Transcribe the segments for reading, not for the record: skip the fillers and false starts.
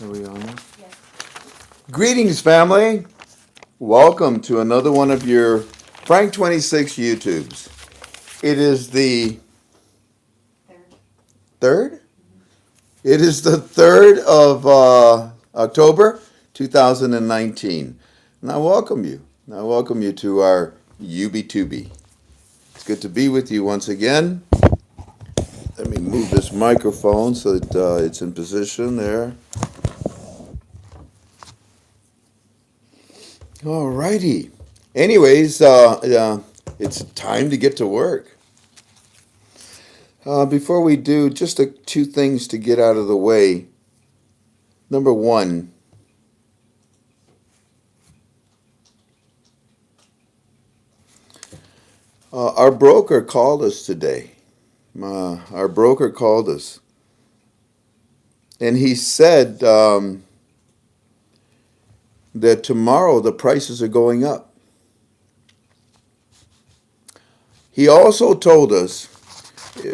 Are we on now? Yes. Greetings, family. Welcome to another one of your Frank 26 YouTubes. It is the third? It is the 3rd of October 2019. And I welcome you. I welcome you to our UB2B. It's good to be with you once again. Let me move this microphone so that it's in position there. All righty. Anyways, it's time to get to work. Before we do, just two things to get out of the way. Number one, our broker called us today. Our broker called us. And he said that tomorrow the prices are going up. He also told us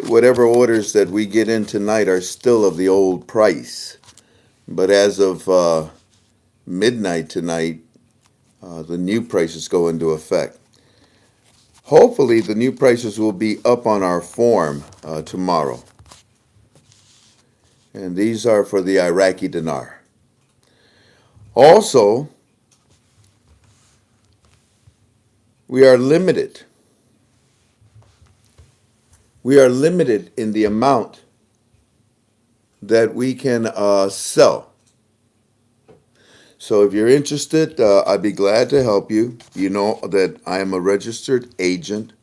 whatever orders that we get in tonight are still of the old price. But as of midnight tonight, the new prices go into effect. Hopefully, the new prices will be up on our form tomorrow. And these are for the Iraqi dinar. Also, we are limited. We are limited in the amount that we can sell. So if you're interested, I'd be glad to help you. You know that I am a registered agent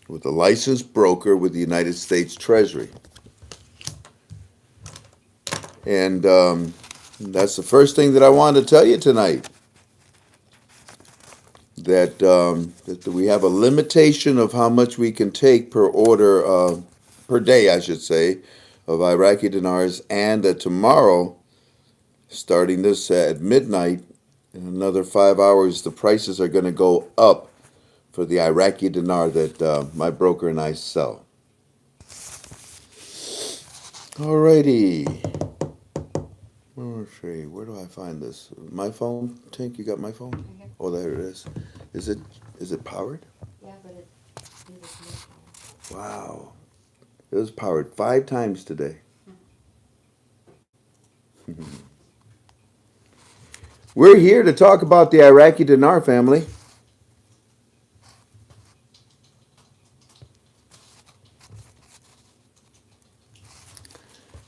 with a licensed broker with the United States Treasury. And that's the first thing that I wanted to tell you tonight. That we have a limitation of how much we can take per order, per day, I should say, of Iraqi dinars. And tomorrow, starting this at midnight, in another 5 hours, the prices are going to go up for the Iraqi dinar that my broker and I sell. Alrighty. Let's see, where do I find this? My phone, Tink, you got my phone? Mm-hmm. Oh, there it is. Is it powered? Yeah, but it needs no power. Wow. It was powered 5 times today. Mm-hmm. We're here to talk about the Iraqi dinar, family.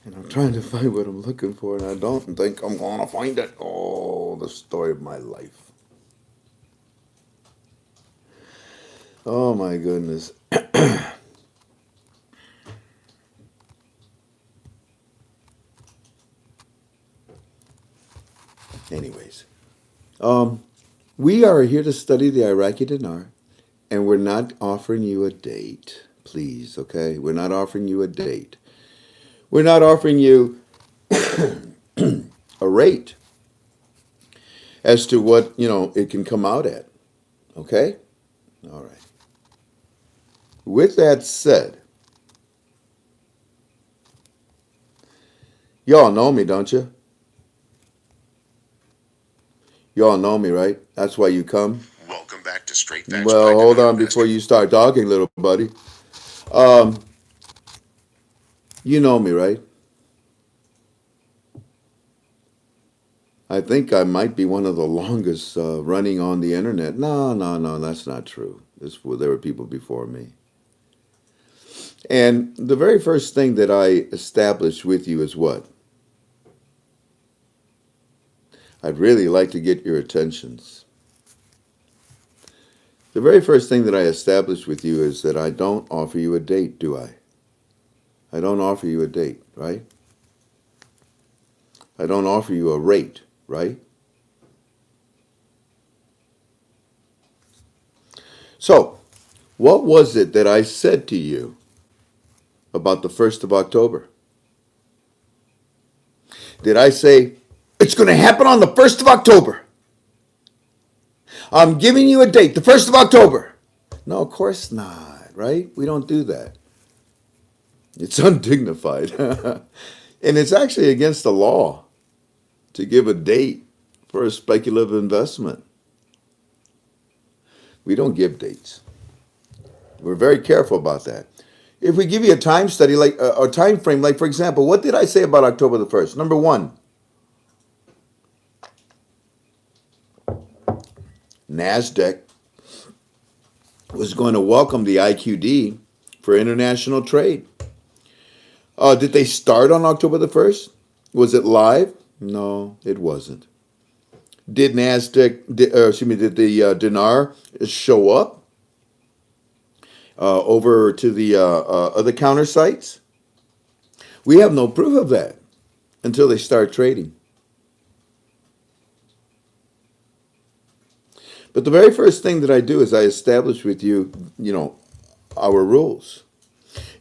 And I'm trying to find what I'm looking for, and I don't think I'm going to find it. Oh, the story of my life. Oh, my goodness. Anyways, we are here to study the Iraqi dinar, and we're not offering you a date, please, okay? We're not offering you a date. We're not offering you a rate as to what, it can come out at, okay? All right. With that said, y'all know me, don't you? Y'all know me, right? That's why you come. Welcome back to Straight Facts. Well, hold on before you start talking, little buddy. You know me, right? I think I might be one of the longest running on the internet. No, that's not true. There were people before me. And the very first thing that I established with you is what? I'd really like to get your attentions. The very first thing that I established with you is that I don't offer you a date, do I? I don't offer you a date, right? I don't offer you a rate, right? So, what was it that I said to you about the 1st of October? Did I say, it's going to happen on the 1st of October? I'm giving you a date, the 1st of October. No, of course not, right? We don't do that. It's undignified. And it's actually against the law. to give a date for a speculative investment. We don't give dates. We're very careful about that. If we give you a time study, like a time frame, like for example, what did I say about October the 1st? Number one, NASDAQ was going to welcome the IQD for international trade. Did they start on October the 1st? Was it live? No, it wasn't. Did did the dinar show up over to the other counter sites? We have no proof of that until they start trading. But the very first thing that I do is I establish with you, our rules.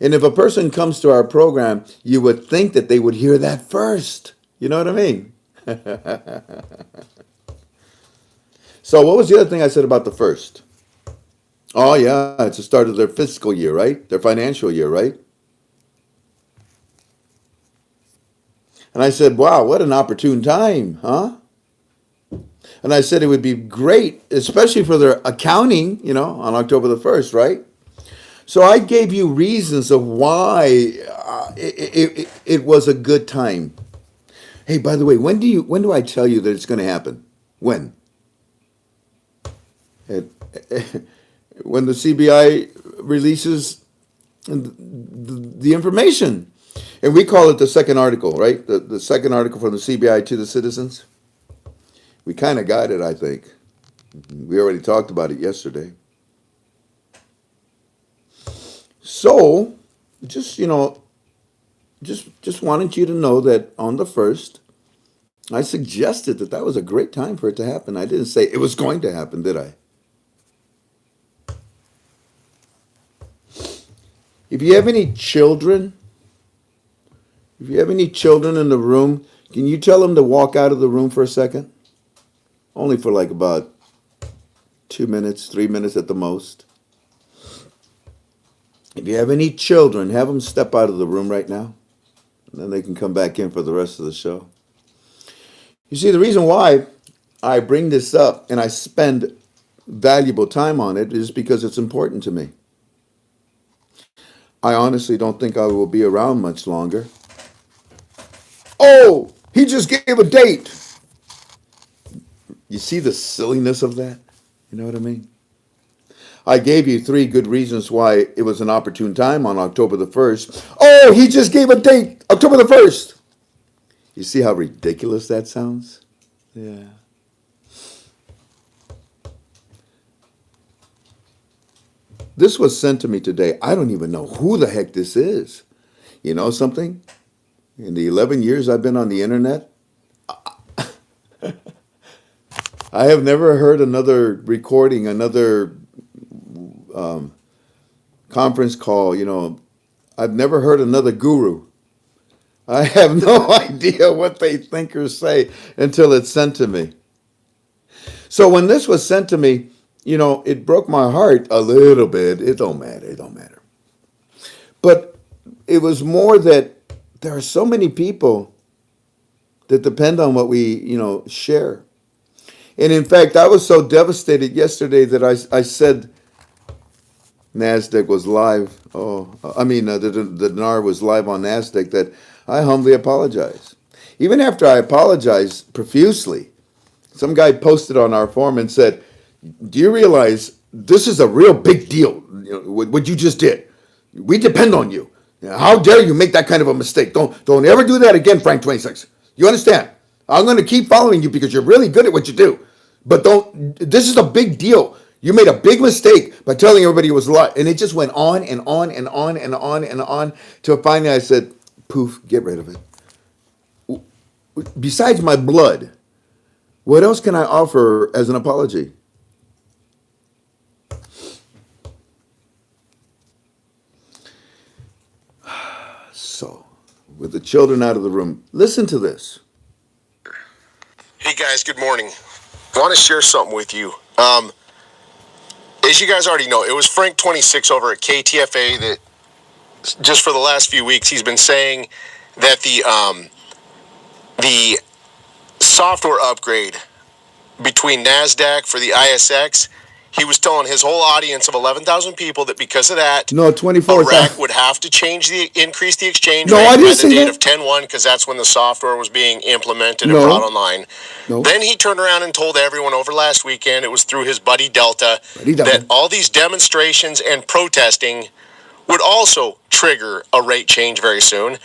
And if a person comes to our program, you would think that they would hear that first. You know what I mean? So what was the other thing I said about the first? Oh, yeah, it's the start of their fiscal year, right? Their financial year, right? And I said, wow, what an opportune time, huh? And I said it would be great, especially for their accounting, on October the 1st, right? So I gave you reasons of why it was a good time. Hey, by the way, when do I tell you that it's going to happen? When? When the CBI releases the information. And we call it the second article, right? The second article from the CBI to the citizens. We kind of got it, I think. We already talked about it yesterday. So, just wanted you to know that on the 1st, I suggested that was a great time for it to happen. I didn't say it was going to happen, did I? If you have any children, in the room, can you tell them to walk out of the room for a second? Only for like about 2 minutes, 3 minutes at the most. If you have any children, have them step out of the room right now. And then they can come back in for the rest of the show. You see, the reason why I bring this up and I spend valuable time on it is because it's important to me. I honestly don't think I will be around much longer. Oh, he just gave a date. You see the silliness of that? You know what I mean? I gave you 3 good reasons why it was an opportune time on October the 1st. Oh, he just gave a date, October the 1st. You see how ridiculous that sounds? Yeah. This was sent to me today. I don't even know who the heck this is. You know something? In the 11 years I've been on the internet, I have never heard another recording, another conference call. I've never heard another guru. I have no idea what they think or say until it's sent to me. So when this was sent to me, it broke my heart a little bit. It don't matter. But it was more that there are so many people that depend on what we, share. And in fact, I was so devastated yesterday that I said NASDAQ was live. The dinar was live on NASDAQ, that I humbly apologize. Even after I apologized profusely, some guy posted on our forum and said, do you realize this is a real big deal, what you just did? We depend on you. How dare you make that kind of a mistake? Don't ever do that again, Frank 26. You understand? I'm going to keep following you because you're really good at what you do. But this is a big deal. You made a big mistake by telling everybody it was a lie. And it just went on and on and on and on and on till finally I said, poof, get rid of it. Besides my blood, what else can I offer as an apology? So, with the children out of the room, listen to this. Hey guys, good morning. I want to share something with you. As you guys already know, it was Frank 26 over at KTFA that just for the last few weeks he's been saying that the software upgrade between NASDAQ for the ISX. He was telling his whole audience of 11,000 people that because of that, No, 24,000. Iraq would have to increase the exchange No, rate I didn't by the say date that. of 10/1 because that's when the software was being implemented and No. brought online. No. Then he turned around and told everyone over last weekend, it was through his buddy Delta, that all these demonstrations and protesting would also trigger a rate change very soon.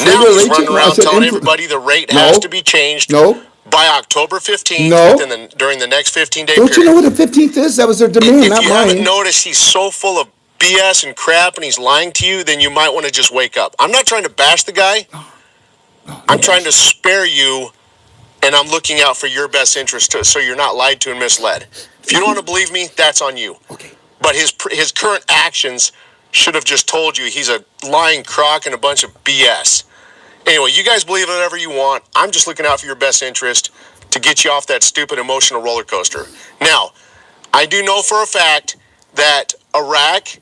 Now he's running around telling everybody the rate has to be changed by October 15th during the next 15-day period. Don't you know what the 15th is? That was their demand, not If you mine. haven't noticed, he's so full of BS and crap and he's lying to you, then you might want to just wake up. I'm not trying to bash the guy. I'm trying to spare you, and I'm looking out for your best interest so you're not lied to and misled. If you don't want to believe me, that's on you. Okay. But his current actions should have just told you he's a lying crock and a bunch of BS. Anyway, you guys believe whatever you want. I'm just looking out for your best interest to get you off that stupid emotional roller coaster. Now, I do know for a fact that Iraq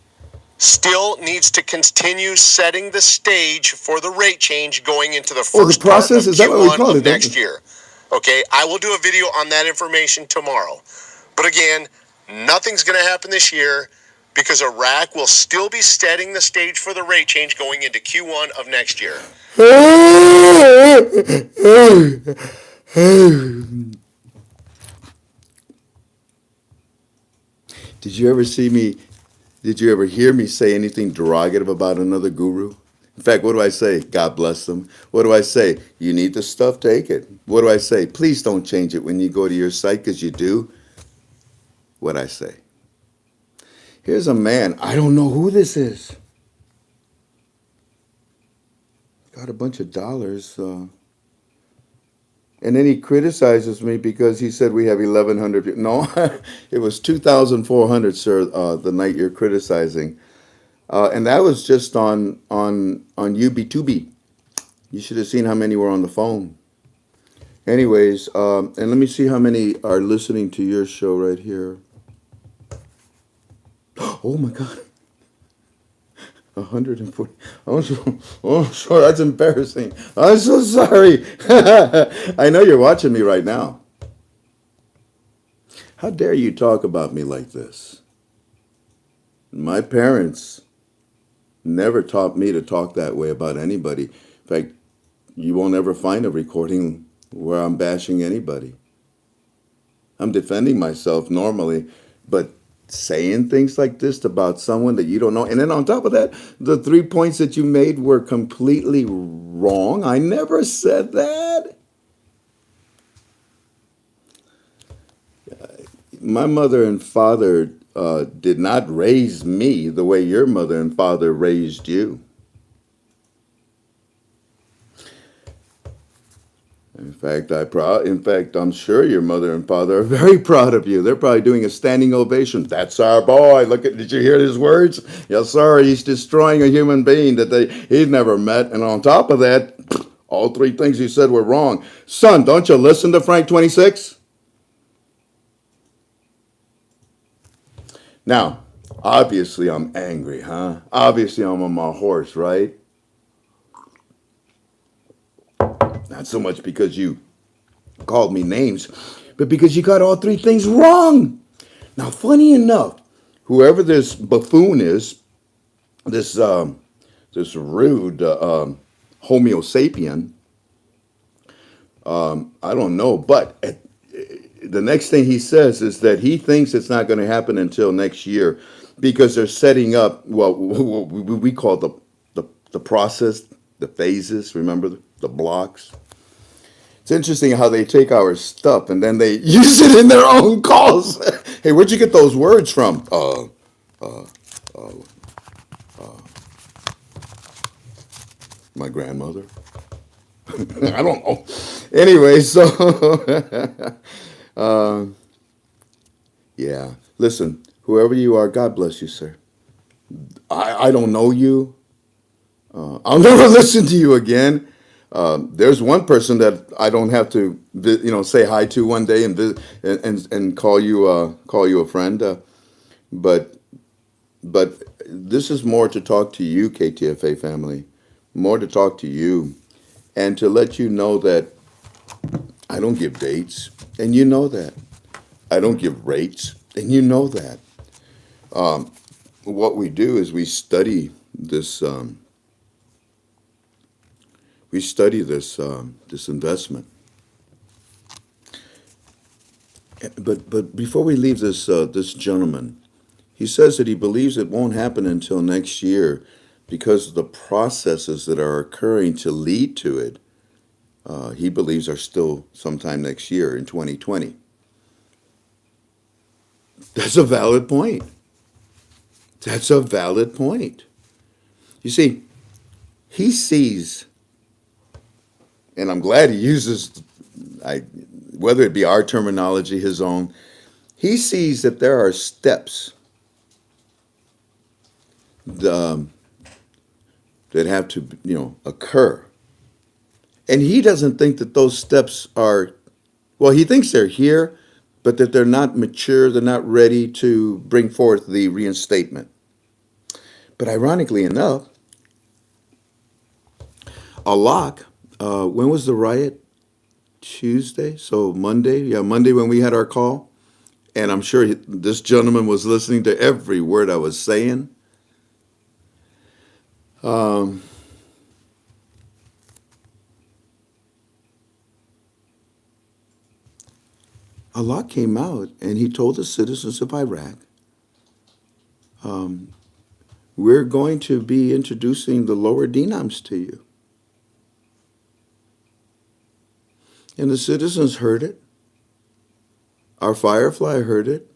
still needs to continue setting the stage for the rate change going into the first process? Is that what we call it? next year. Okay, I will do a video on that information tomorrow. But again, nothing's going to happen this year because Iraq will still be setting the stage for the rate change going into Q1 of next year. Did you ever hear me say anything derogative about another guru? In fact, what do I say? God bless them. What do I say? You need the stuff, take it. What do I say? Please don't change it when you go to your site, because you do. What I say? Here's a man, I don't know who this is. Got a bunch of dollars. And then he criticizes me because he said we have 1,100 people. No, it was 2,400, sir, the night you're criticizing. And that was just on UB2B. You should have seen how many were on the phone. Anyways, and let me see how many are listening to your show right here. Oh my God. 140. Oh, sorry, that's embarrassing. I'm so sorry. I know you're watching me right now. How dare you talk about me like this? My parents never taught me to talk that way about anybody. In fact, you won't ever find a recording where I'm bashing anybody. I'm defending myself normally, but saying things like this about someone that you don't know. And then on top of that, the 3 points that you made were completely wrong. I never said that. My mother and father did not raise me the way your mother and father raised you. In fact, I'm sure your mother and father are very proud of you. They're probably doing a standing ovation. That's our boy. Did you hear his words? Yes, sir. He's destroying a human being that he's never met. And on top of that, all 3 things he said were wrong. Son, don't you listen to Frank 26? Now, obviously I'm angry, huh? Obviously I'm on my horse, right? Not so much because you called me names, but because you got all 3 things wrong. Now, funny enough, whoever this buffoon is, this rude Homo sapien, I don't know, but the next thing he says is that he thinks it's not going to happen until next year because they're setting up what we call the process, the phases, remember the blocks. It's interesting how they take our stuff and then they use it in their own calls. Hey, where'd you get those words from? My grandmother. I don't know. Anyway, so yeah. Listen, whoever you are, God bless you, sir. I don't know you. I'll never listen to you again. There's one person that I don't have to, say hi to one day and call you a friend. But this is more to talk to you, KTFA family, more to talk to you, and to let you know that I don't give dates, and you know that. I don't give rates, and you know that. What we do is we study this investment. But before we leave this gentleman, he says that he believes it won't happen until next year because of the processes that are occurring to lead to it. He believes are still sometime next year in 2020. That's a valid point. That's a valid point. You see, he sees, and I'm glad he uses, I, whether it be our terminology, his own, he sees that there are steps um, that have to, occur. And he doesn't think that those steps are, well, he thinks they're here, but that they're not mature, they're not ready to bring forth the reinstatement. But ironically enough, a lock, when was the riot? Tuesday? So Monday? Yeah, Monday when we had our call. And I'm sure this gentleman was listening to every word I was saying. Um, Allah came out and he told the citizens of Iraq, um, we're going to be introducing the lower dinars to you. And the citizens heard it. Our Firefly heard it,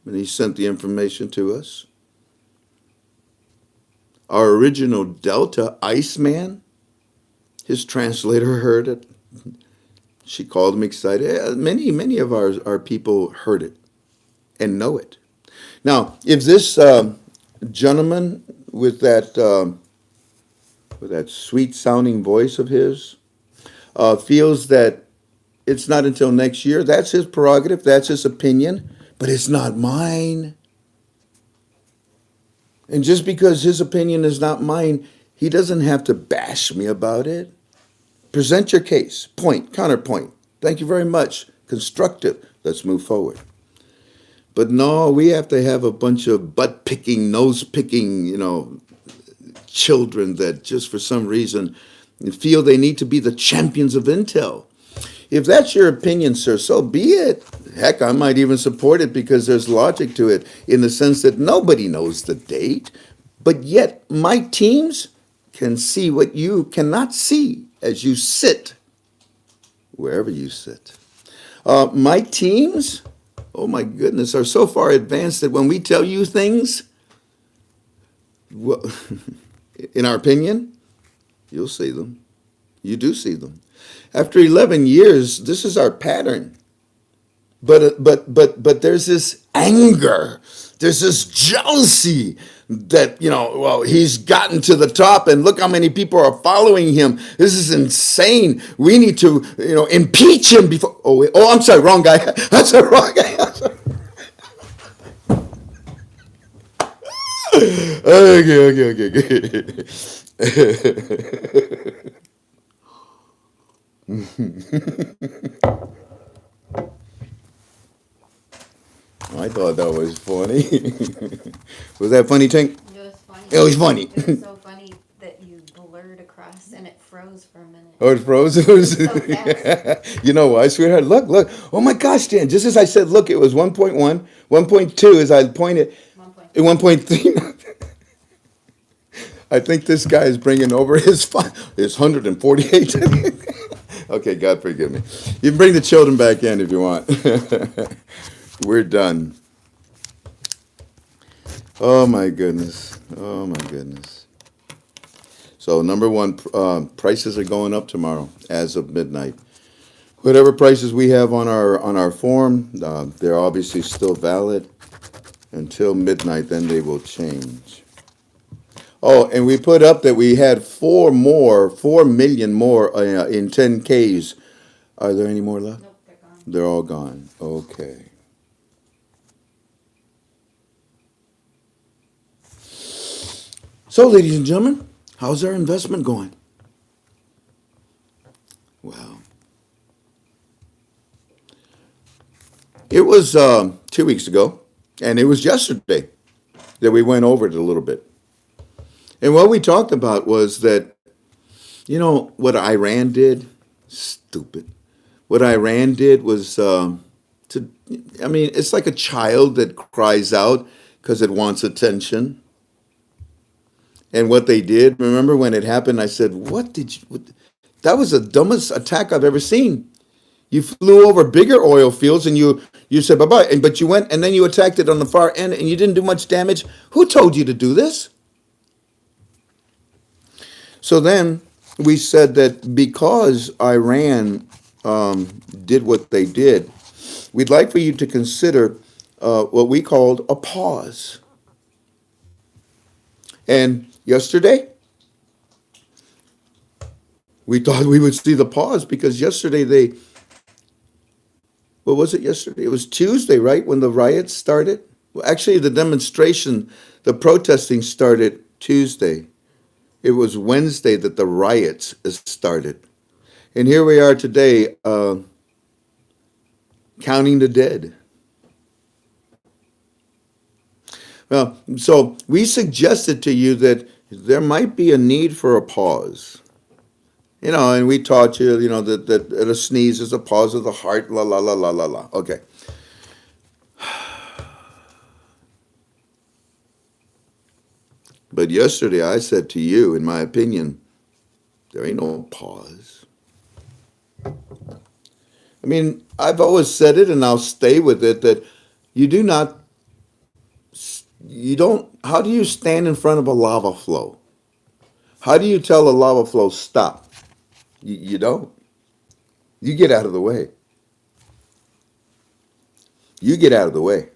and he sent the information to us. Our original Delta Iceman, his translator heard it. She called him excited. Many of our people heard it and know it. Now, if this gentleman with that sweet sounding voice of his feels that it's not until next year, that's his prerogative, that's his opinion, but it's not mine. And just because his opinion is not mine, he doesn't have to bash me about it. Present your case, point, counterpoint. Thank you very much. Constructive. Let's move forward. But no, we have to have a bunch of butt picking, nose picking, children that just for some reason feel they need to be the champions of Intel. If that's your opinion, sir, so be it. Heck, I might even support it because there's logic to it in the sense that nobody knows the date, but yet my teams can see what you cannot see as you sit, wherever you sit. My teams, oh my goodness, are so far advanced that when we tell you things, well, in our opinion, you'll see them. You do see them. After 11 years, this is our pattern. But there's this anger, there's this jealousy that, well, he's gotten to the top and look how many people are following him. This is insane. We need to, impeach him before. Oh, wait. Oh, I'm sorry, wrong guy. That's the wrong guy. Okay. I thought that was funny. Was that funny, Tink? It was funny. It was funny. It was so funny that you blurred across and it froze for a minute. Oh, it froze? So fast. You know why, sweetheart? Look. Oh my gosh, Dan. Just as I said, look, it was 1.1. 1.2 as I pointed. 1.3. I think this guy is bringing over his 148. Okay, God forgive me. You can bring the children back in if you want. We're done. Oh my goodness. Oh my goodness. So number one, prices are going up tomorrow as of midnight. Whatever prices we have on our form, they're obviously still valid until midnight. Then they will change. Oh, and we put up that we had 4 million more in 10Ks. Are there any more left? Nope, they're gone. They're all gone. Okay. So, ladies and gentlemen, how's our investment going? Well, It was 2 weeks ago, and it was yesterday that we went over it a little bit. And what we talked about was that, what Iran did? Stupid. What Iran did was it's like a child that cries out because it wants attention. And what they did, remember when it happened, I said, that was the dumbest attack I've ever seen. You flew over bigger oil fields and you said bye-bye, but you went and then you attacked it on the far end and you didn't do much damage. Who told you to do this? So then we said that because Iran did what they did, we'd like for you to consider what we called a pause. And yesterday, we thought we would see the pause because yesterday what was it yesterday? It was Tuesday, right, when the riots started? Well, actually, the protesting started Tuesday. It was Wednesday that the riots started. And here we are today, counting the dead. Well, so we suggested to you that there might be a need for a pause. And we taught you, that a sneeze is a pause of the heart, la, la, la, la, la, la. Okay. But yesterday I said to you, in my opinion, there ain't no pause. I've always said it and I'll stay with it that how do you stand in front of a lava flow? How do you tell a lava flow stop? You don't. You get out of the way. You get out of the way.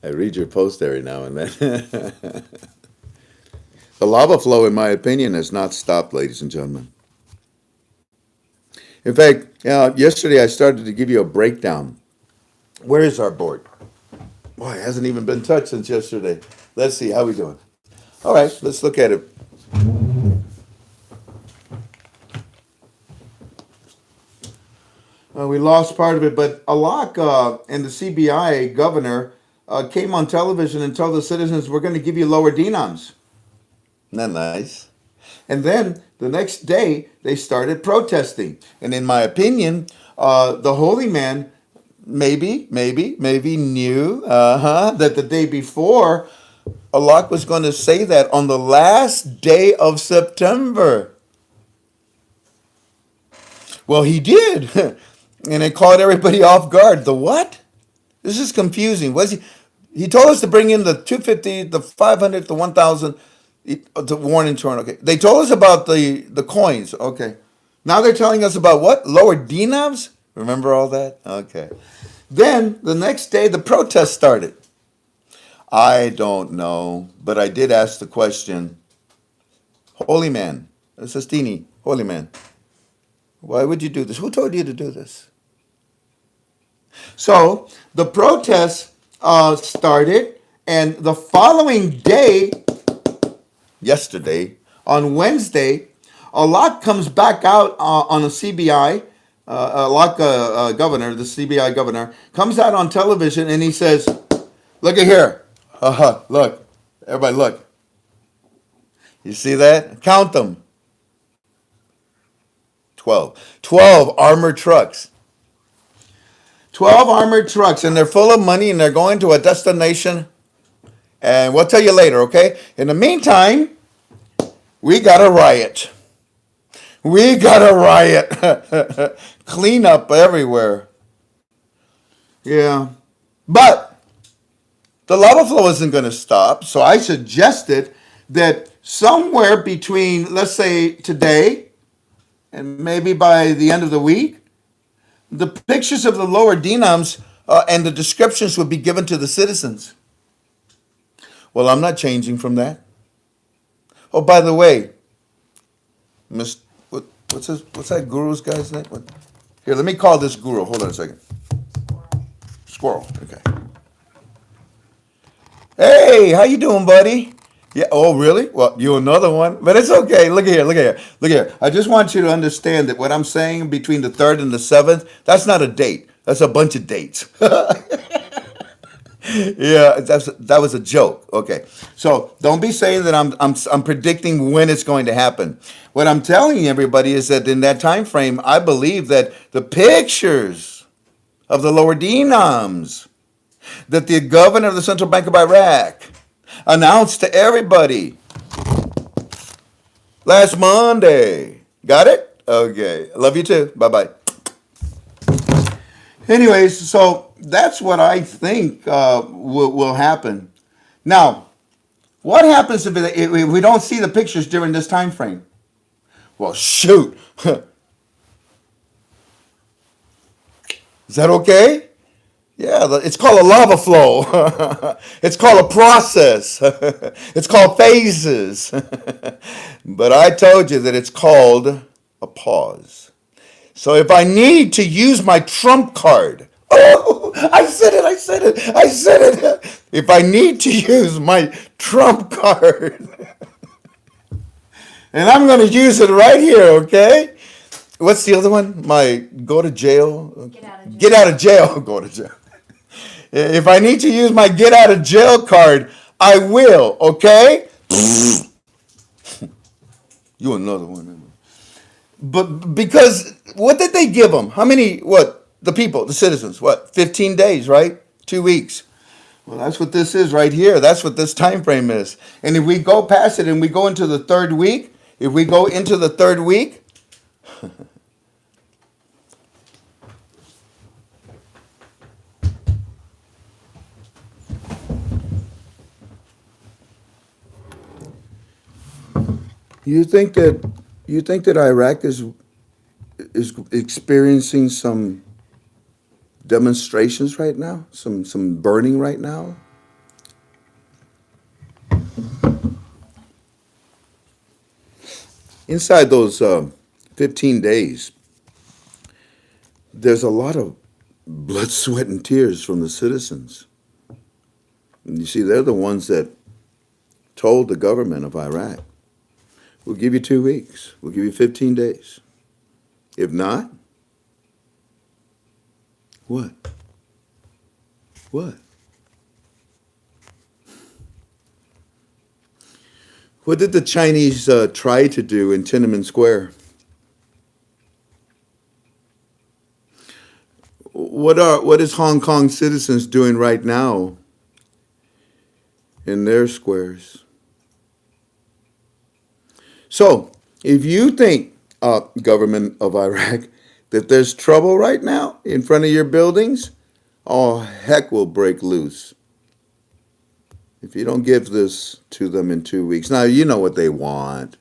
I read your post every now and then. The lava flow, in my opinion, has not stopped, ladies and gentlemen. In fact, yesterday I started to give you a breakdown. Where is our board? Boy, it hasn't even been touched since yesterday. Let's see, how we doing? All right, let's look at it. We lost part of it, but Alak and the CBI governor came on television and told the citizens, we're going to give you lower dinars. Isn't that nice? And then the next day, they started protesting. And in my opinion, the holy man maybe knew that the day before, Allah was going to say that on the last day of September. Well, he did. And it caught everybody off guard. The what? This is confusing. He told us to bring in the 250, the 500, the 1,000 to warn and torn. Okay. They told us about the coins. Okay. Now they're telling us about what? Lower dinars? Remember all that? Okay. Then the next day the protest started. I don't know, but I did ask the question, holy man, Sestini, holy man, why would you do this? Who told you to do this? So the protest started, and the following day, yesterday, on Wednesday, Alak comes back out on a CBI, Alak governor, the CBI governor, comes out on television and he says, look at here. Look. Everybody look. You see that? Count them. 12. 12 armored trucks. 12 armored trucks, and they're full of money, and they're going to a destination. And we'll tell you later, okay? In the meantime, we got a riot. We got a riot. Clean up everywhere. Yeah. But the lava flow isn't going to stop, so I suggested that somewhere between, let's say, today and maybe by the end of the week, the pictures of the lower dinams and the descriptions would be given to the citizens. Well, I'm not changing from that. Oh, by the way, what's that guru's guy's name? Here, let me call this guru. Hold on a second. Squirrel. Okay. Hey, how you doing, buddy? Yeah. Oh, really? Well, you another one, but it's okay. Look at here. Look at here. Look at here. I just want you to understand that what I'm saying between the third and the seventh, that's not a date. That's a bunch of dates. Yeah, that was a joke. Okay, so don't be saying that I'm predicting when it's going to happen. What I'm telling everybody is that in that time frame, I believe that the pictures of the lower denoms that the governor of the Central Bank of Iraq announced to everybody last Monday. Got it? Okay. Love you too. Bye bye. Anyways, so that's what I think will happen. Now, what happens if we don't see the pictures during this time frame? Well, shoot. Is that okay? Yeah, it's called a lava flow. It's called a process. It's called phases. But I told you that it's called a pause. So if I need to use my trump card, oh, I said it, I said it, I said it. If I need to use my trump card, and I'm going to use it right here, okay? What's the other one? My go to jail? Get out of jail. Get out of jail. Go to jail. If I need to use my get out of jail card, I will, okay? You another one. But because, what did they give them? How many, what? The people, the citizens, what? 15 days, right? 2 weeks. Well, that's what this is right here. That's what this time frame is. And if we go past it and we go into the third week, if we go into the third week, you think that Iraq is experiencing some demonstrations right now, some burning right now? Inside those 15 days, there's a lot of blood, sweat, and tears from the citizens. And you see, they're the ones that told the government of Iraq, we'll give you 2 weeks, we'll give you 15 days. If not, what? What? What did the Chinese try to do in Tiananmen Square? What is Hong Kong citizens doing right now in their squares? So, if you think, government of Iraq, that there's trouble right now in front of your buildings, oh, heck will break loose if you don't give this to them in 2 weeks. Now, you know what they want.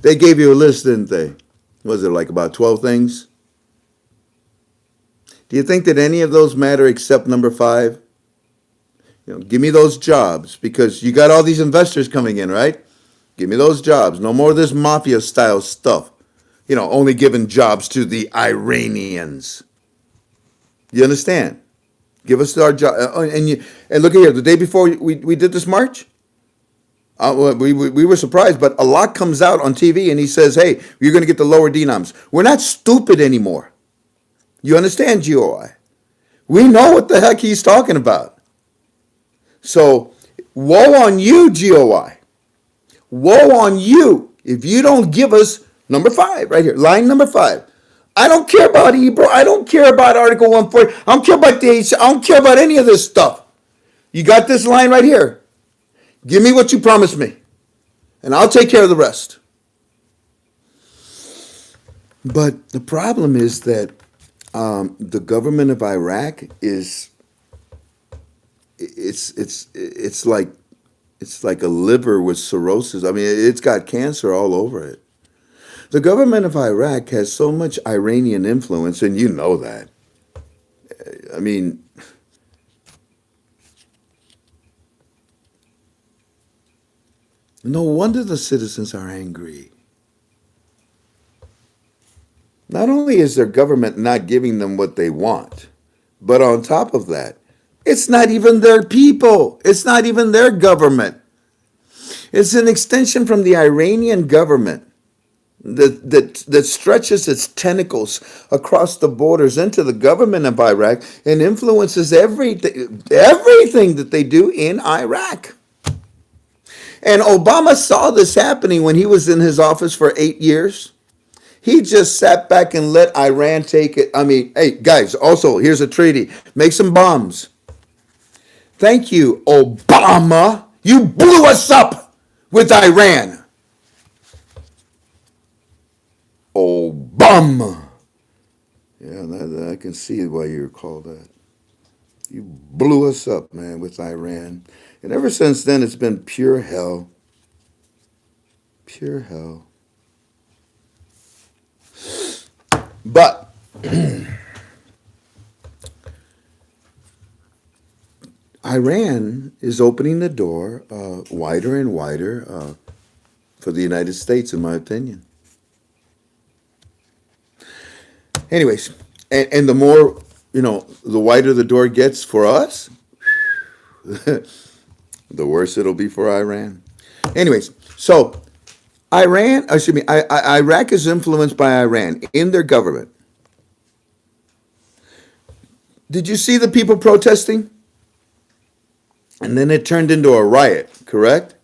They gave you a list, didn't they? Was it like about 12 things? Do you think that any of those matter except number 5? Give me those jobs, because you got all these investors coming in, right? Give me those jobs. No more of this mafia style stuff. Only giving jobs to the Iranians. You understand? Give us our job. And look at here. The day before we did this march, we were surprised, but a lot comes out on TV and he says, hey, you're going to get the lower denoms. We're not stupid anymore. You understand, GOI? We know what the heck he's talking about. So, woe on you, GOI. Woe on you if you don't give us number 5 right here, line number 5. I don't care about Ebro. I don't care about Article 140. I don't care about the I don't care about any of this stuff. You got this line right here. Give me what you promised me, and I'll take care of the rest. But the problem is that the government of Iraq is it's like a liver with cirrhosis. I mean, it's got cancer all over it. The government of Iraq has so much Iranian influence, and you know that. I mean, no wonder the citizens are angry. Not only is their government not giving them what they want, but on top of that, It's not even their people. It's not even their government. It's an extension from the Iranian government that stretches its tentacles across the borders into the government of Iraq and influences everything that they do in Iraq. And Obama saw this happening when he was in his office for 8 years. He just sat back and let Iran take it. I mean, hey, guys, also, here's a treaty. Make some bombs. Thank you, Obama. You blew us up with Iran. Obama. Yeah, I can see why you call that. You blew us up, man, with Iran. And ever since then, it's been pure hell. Pure hell. But Iran is opening the door wider and wider for the United States, in my opinion. Anyways, and the more, the wider the door gets for us, the worse it'll be for Iran. Anyways, so Iraq is influenced by Iran in their government. Did you see the people protesting? And then it turned into a riot, correct?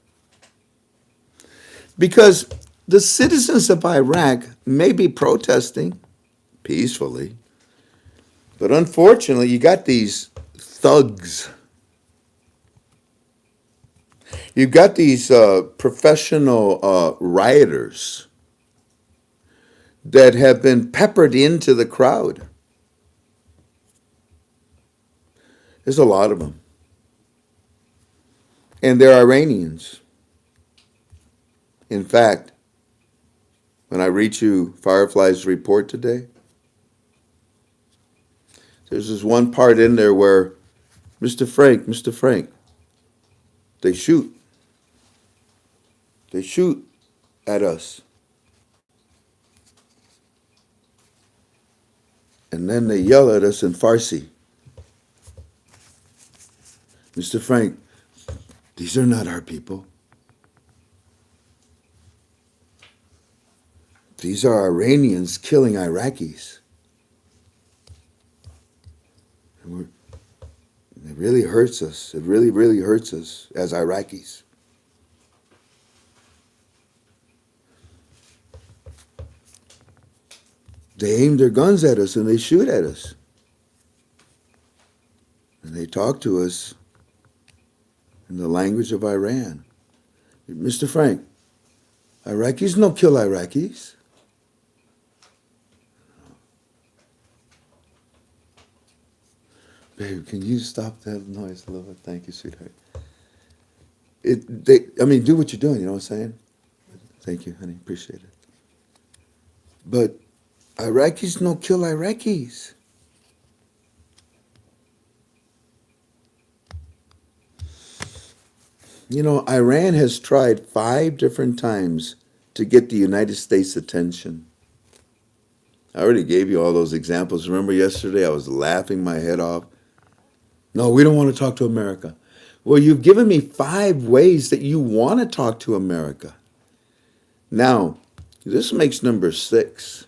Because the citizens of Iraq may be protesting peacefully, but unfortunately, you got these thugs. You got these professional rioters that have been peppered into the crowd. There's a lot of them. And they're Iranians. In fact, when I read you Firefly's report today, there's this one part in there where Mr. Frank, they shoot. They shoot at us. And then they yell at us in Farsi. Mr. Frank, these are not our people. These are Iranians killing Iraqis. And it really hurts us. It really, really hurts us as Iraqis. They aim their guns at us and they shoot at us. And they talk to us in the language of Iran. Mr. Frank, Iraqis don't kill Iraqis. Babe, can you stop that noise a little bit? Thank you, sweetheart. Do what you're doing, you know what I'm saying? Thank you, honey, appreciate it. But Iraqis don't kill Iraqis. Iran has tried 5 different times to get the United States' attention. I already gave you all those examples. Remember yesterday I was laughing my head off? No, we don't want to talk to America. Well, you've given me 5 ways that you want to talk to America. Now, this makes number 6.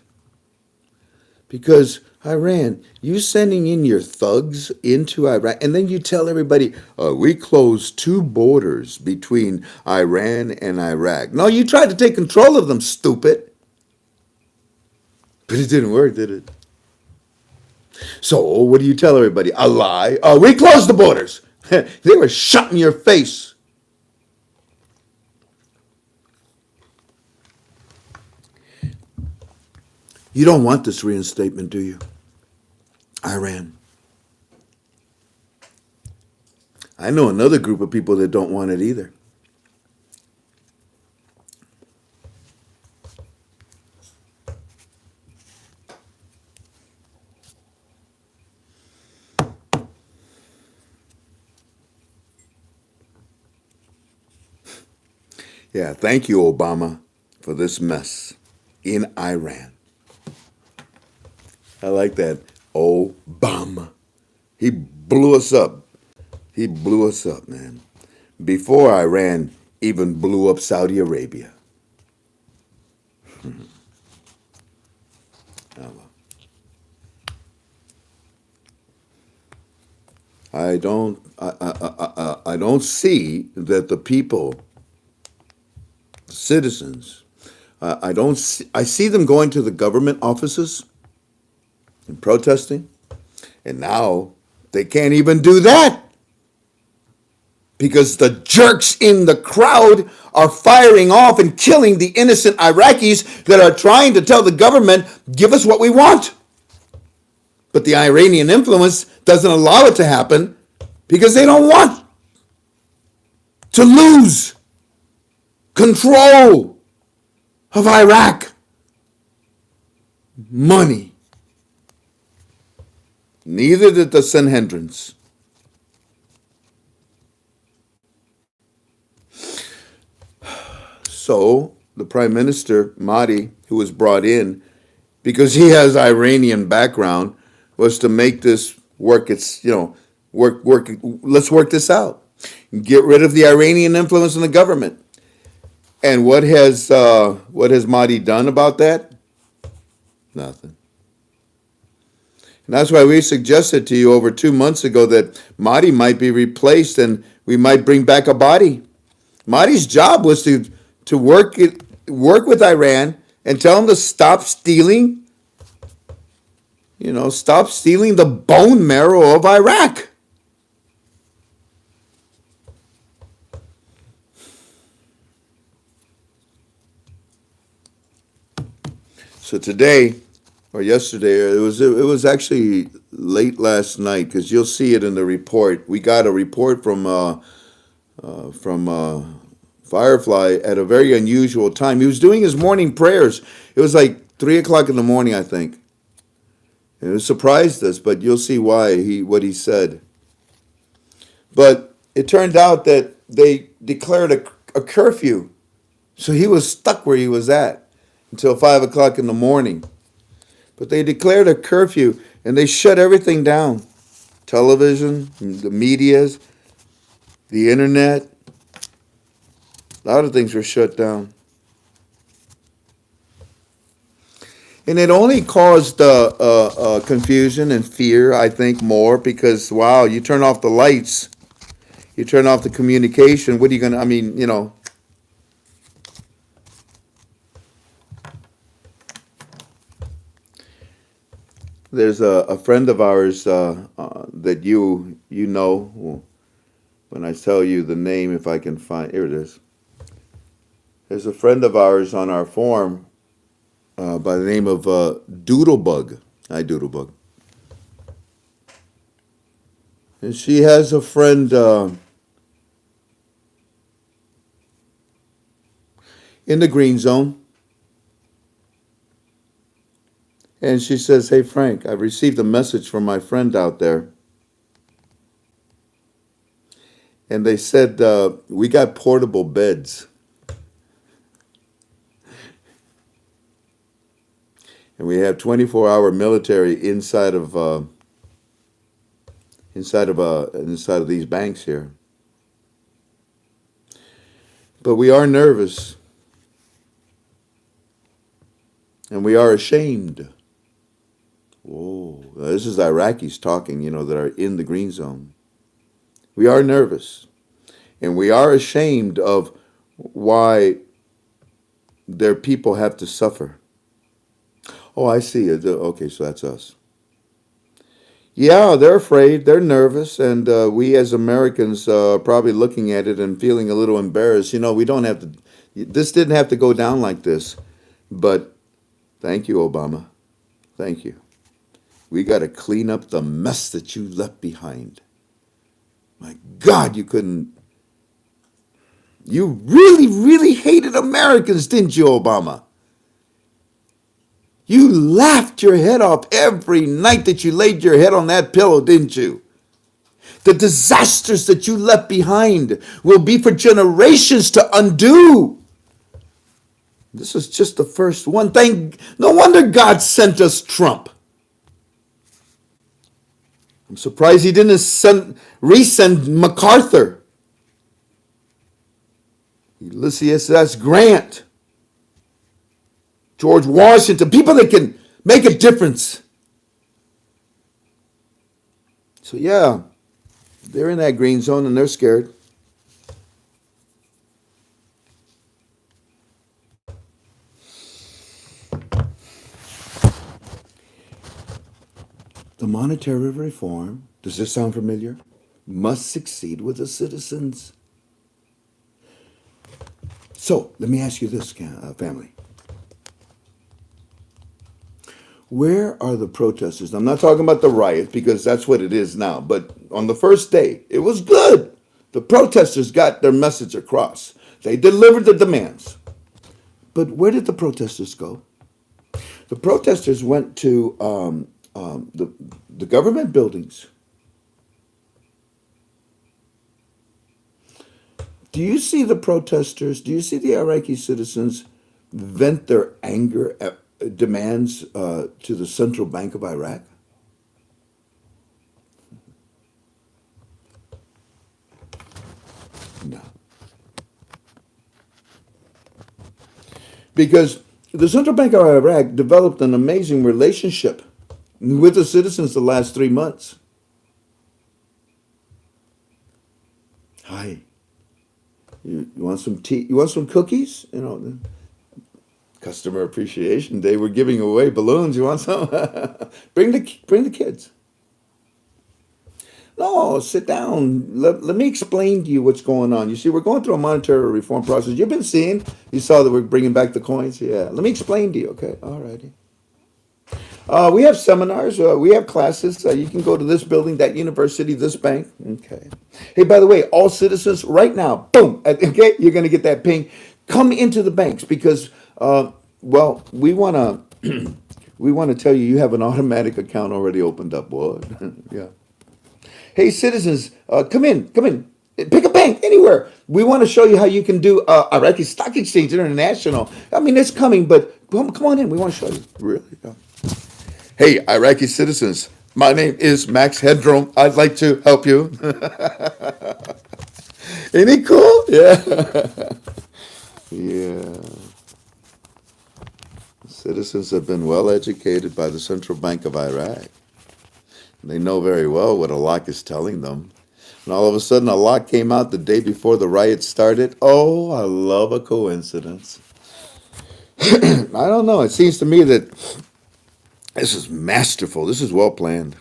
Because Iran, you sending in your thugs into Iraq, and then you tell everybody, we closed 2 borders between Iran and Iraq. No, you tried to take control of them, stupid. But it didn't work, did it? So, what do you tell everybody? A lie. We closed the borders. They were shut in your face. You don't want this reinstatement, do you? Iran. I know another group of people that don't want it either. Yeah, thank you, Obama, for this mess in Iran. I like that. Obama. He blew us up. He blew us up, man. Before Iran even blew up Saudi Arabia. Oh, well. I don't see that the people, citizens, I don't see, I see them going to the government offices and protesting, and now they can't even do that because the jerks in the crowd are firing off and killing the innocent Iraqis that are trying to tell the government, give us what we want. But the Iranian influence doesn't allow it to happen because they don't want to lose control of Iraq. Money. Neither did the Sanhedrins. So the Prime Minister, Mahdi, who was brought in because he has Iranian background, was to make this work. It's, let's work this out. Get rid of the Iranian influence in the government. And what has Mahdi done about that? Nothing. And that's why we suggested to you over 2 months ago that Mahdi might be replaced and we might bring back a body. Mahdi's job was to work with Iran and tell them to stop stealing, stop stealing the bone marrow of Iraq. So today, or yesterday, it was actually late last night because you'll see it in the report. We got a report from Firefly at a very unusual time. He was doing his morning prayers. It was like 3:00 in the morning, I think. And it surprised us, but you'll see what he said. But it turned out that they declared a curfew, so he was stuck where he was at until 5:00 in the morning. But they declared a curfew and they shut everything down. Television, the medias, the internet. A lot of things were shut down. And it only caused confusion and fear, I think, more because, wow, you turn off the lights, you turn off the communication. What are you going to, There's a friend of ours that you know. When I tell you the name, if I can find, here it is. There's a friend of ours on our forum by the name of Doodlebug. Hi, Doodlebug. And she has a friend in the green zone. And she says, hey, Frank, I've received a message from my friend out there. And they said, we got portable beds. And we have 24-hour military inside of these banks here. But we are nervous. And we are ashamed. Whoa, this is Iraqis talking, that are in the green zone. We are nervous. And we are ashamed of why their people have to suffer. Oh, I see. Okay, so that's us. Yeah, they're afraid. They're nervous. And we as Americans are probably looking at it and feeling a little embarrassed. We don't have to, this didn't have to go down like this. But thank you, Obama. Thank you. We got to clean up the mess that you left behind. My God, you really, really hated Americans, didn't you, Obama? You laughed your head off every night that you laid your head on that pillow, didn't you? The disasters that you left behind will be for generations to undo. This is just the first one. No wonder God sent us Trump. I'm surprised he didn't resend MacArthur, Ulysses S. Grant, George Washington, people that can make a difference. So yeah, they're in that green zone and they're scared. The monetary reform, does this sound familiar? Must succeed with the citizens. So let me ask you this, family. Where are the protesters? I'm not talking about the riot because that's what it is now. But on the first day, it was good. The protesters got their message across. They delivered the demands. But where did the protesters go? The protesters went to the government buildings. Do you see the protesters? Do you see the Iraqi citizens vent their anger demands to the Central Bank of Iraq? No. Because the Central Bank of Iraq developed an amazing relationship with the citizens the last 3 months. Hi. You want some tea? You want some cookies? You know, customer appreciation day. We're giving away balloons. You want some? bring the kids. No, sit down. Let me explain to you what's going on. You see, we're going through a monetary reform process. You've been seeing. You saw that we're bringing back the coins. Yeah. Let me explain to you. Okay. All righty. We have seminars. We have classes. You can go to this building, that university, this bank. Okay. Hey, by the way, all citizens, right now, boom. Okay, you're going to get that ping. Come into the banks because, well, we want to we want to tell you you have an automatic account already opened up, boy. Yeah. Hey, citizens, come in, come in. Pick a bank anywhere. We want to show you how you can do Iraqi Stock Exchange International. I mean, it's coming, but come on in. We want to show you. Really? Yeah. Hey, Iraqi citizens, my name is Max Headroom. I'd like to help you. Ain't it cool? Yeah. Yeah. Citizens have been well educated by the Central Bank of Iraq. They know very well what Allah is telling them. And all of a sudden, Allah came out the day before the riot started. Oh, I love a coincidence. I don't know. It seems to me that this is masterful. This is well planned.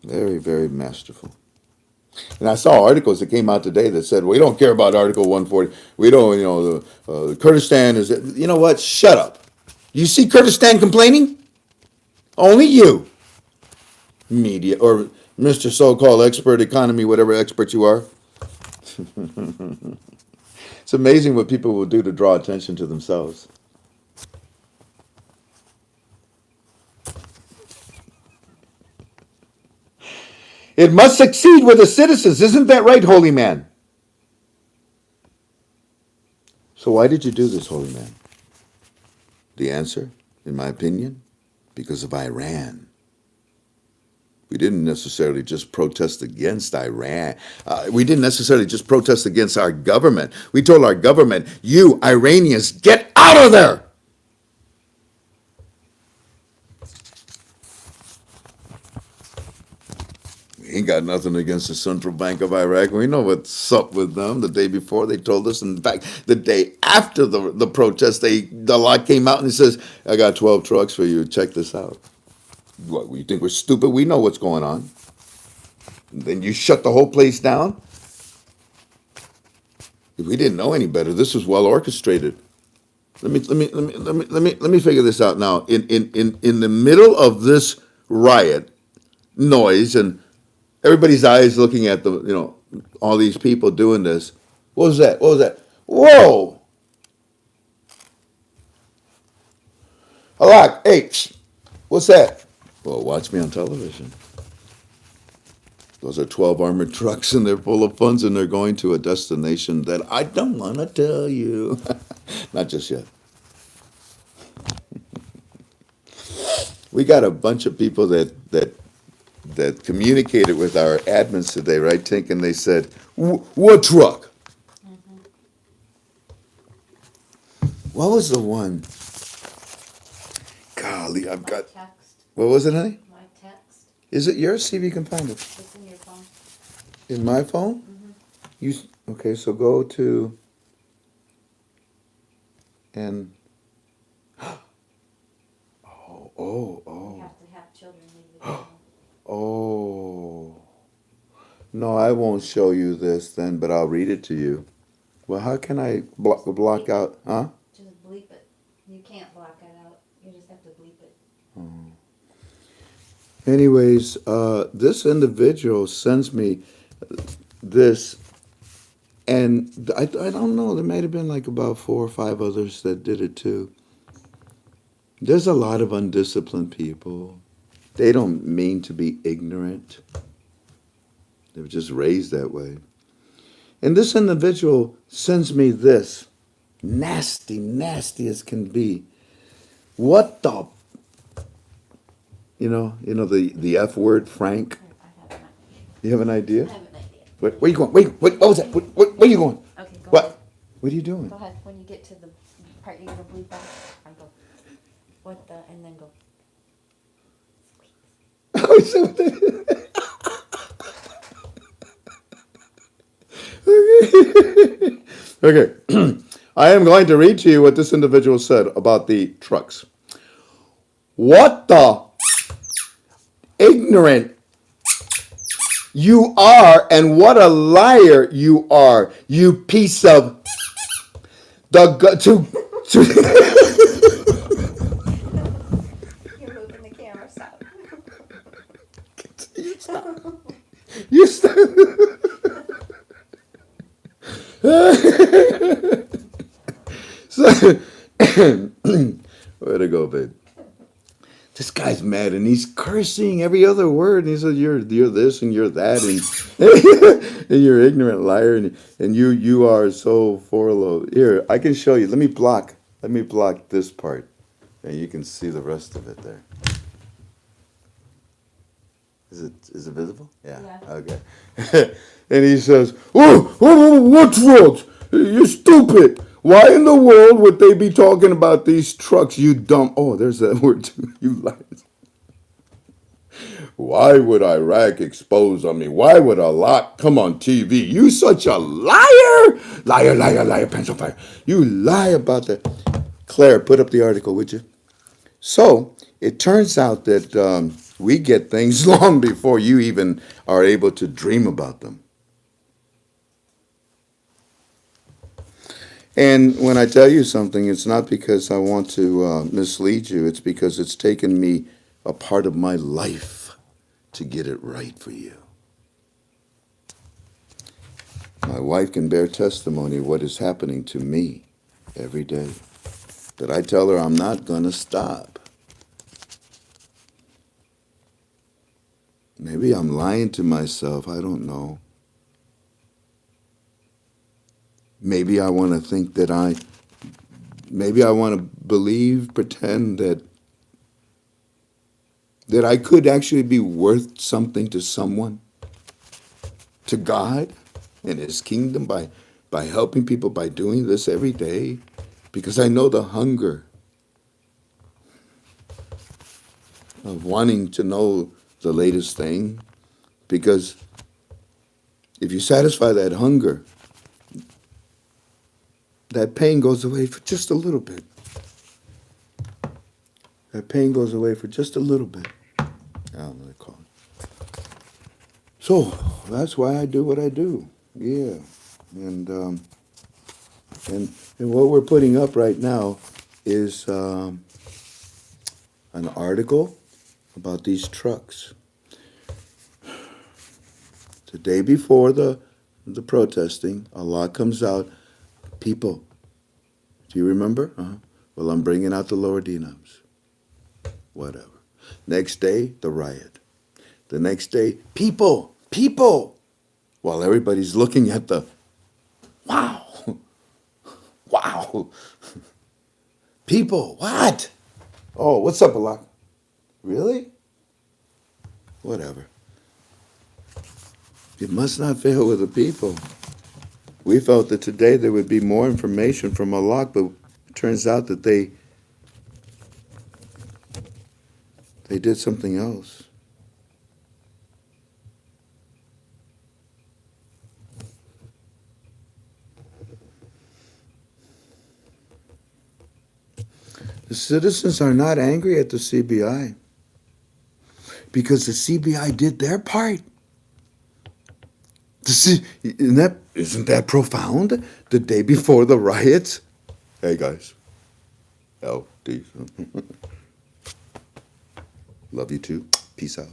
Very, very masterful. And I saw articles that came out today that said, we don't care about Article 140. We don't, Kurdistan is, you know what? Shut up. You see Kurdistan complaining? Only you. Media, or Mr. So-called expert economy, whatever expert you are. It's amazing what people will do to draw attention to themselves. It must succeed with the citizens. Isn't that right, holy man? So why did you do this, holy man? The answer, in my opinion, because of Iran. We didn't necessarily just protest against Iran. We didn't necessarily just protest against our government. We told our government, you Iranians, get out of there. We ain't got nothing against the Central Bank of Iraq. We know what's up with them. The day before, they told us. In fact, the day after the protest, the law came out and it says, I got 12 trucks for you. Check this out. What, you think we're stupid? We know what's going on. And then you shut the whole place down? If we didn't know any better, this was well orchestrated. Let me figure this out now. In the middle of this riot, noise, and everybody's eyes looking at all these people doing this. What was that? What was that? Whoa! Halak, hey, what's that? Well, watch me on television. Those are 12 armored trucks, and they're full of funds, and they're going to a destination that I don't want to tell you. Not just yet. we got a bunch of people that communicated with our admins today, right, Tink? And they said, "What truck?" What was the one? Golly, I've My got. text, What was it, honey? my text, Is it yours? See if you can find it. it's in your phone. In my phone? You okay? So go to and oh You have to have children leave it alone. oh. No, I won't show you this then, but I'll read it to you. Well, how can I block out? Huh? Just bleep it. You can't block it out. You just have to bleep it. Anyways, this individual sends me this, and I don't know. There might have been like about 4 or 5 others that did it too. There's a lot of undisciplined people. They don't mean to be ignorant. They were just raised that way. And this individual sends me this, nasty, nasty as can be. What the, the F word, Frank. I have an idea. You have an idea? I have an idea. Where are you going? Wait, what was that? Where are you going? Okay, go What? ahead. What are you doing? Go ahead. When you get to the part you're gonna bleep out, I go, what the, and then go. Okay. I am going to read to you what this individual said about the trucks. What the ignorant you are, and what a liar you are, you piece of the You're moving the camera, stop. you stop. So, way to go, babe. This guy's mad and he's cursing every other word. And he says, "You're this and you're that, and, and you're ignorant liar, and you are so forlow." Here, I can show you. Let me block this part, and you can see the rest of it there. Is it visible? Yeah. Okay. And he says, "Oh, what's wrong? You're stupid. Why in the world would they be talking about these trucks, you dumb..." Oh, there's that word too. You liars. Why would Iraq expose on me? Why would a lot come on TV? You such a liar. Liar, liar, liar, pencil fire. You lie about that. Claire, put up the article, would you? So, it turns out that we get things long before you even are able to dream about them. And when I tell you something, it's not because I want to mislead you. It's because it's taken me a part of my life to get it right for you. My wife can bear testimony of what is happening to me every day. That I tell her I'm not going to stop. Maybe I'm lying to myself. I don't know. Maybe I want to think that maybe I want to believe, pretend that I could actually be worth something to someone, to God and His kingdom by helping people, by doing this every day, because I know the hunger of wanting to know the latest thing, because if you satisfy that hunger, that pain goes away for just a little bit. That pain goes away for just a little bit. I don't know what they call it. So that's why I do what I do. Yeah, and what we're putting up right now is an article about these trucks. The day before the protesting, a law comes out. People, do you remember? Well, I'm bringing out the lower denums. Whatever. Next day, the riot. The next day, people. While everybody's looking at the, wow. People, what? Oh, what's up, Alak? Really? Whatever. You must not fail with the people. We felt that today there would be more information from Malak, but it turns out that they did something else. The citizens are not angry at the CBI because the CBI did their part. Isn't that profound? The day before the riots. Hey guys, LD. Love you too. Peace out.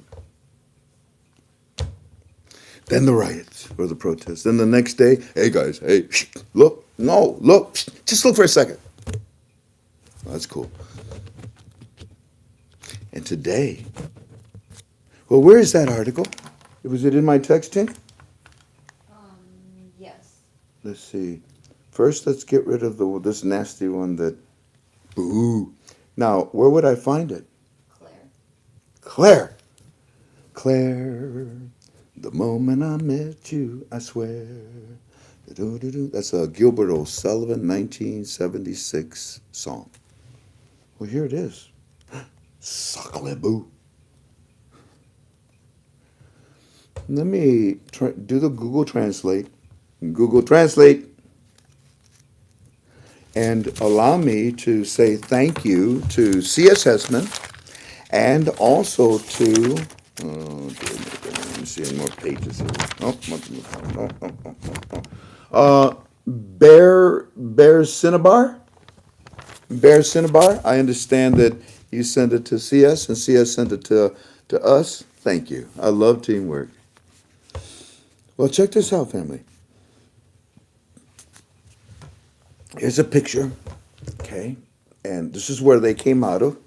Then the riots or the protests. Then the next day, hey guys, hey, look, no, look, just look for a second. That's cool. And today, well, where is that article? Was it in my text, Tink? Yes. Let's see. First, let's get rid of this nasty one that, boo. Now, where would I find it? Claire. Claire, the moment I met you, I swear. That's a Gilbert O'Sullivan 1976 song. Well, here it is. Suckle-boo. Let me do the Google Translate. Google Translate. And allow me to say thank you to C.S. Hessman and also to, let me see any more pages here. Bear Cinnabar. Bear Cinnabar. I understand that you sent it to CS and CS sent it to us. Thank you. I love teamwork. Well, check this out, family. Here's a picture, okay? And this is where they came out of.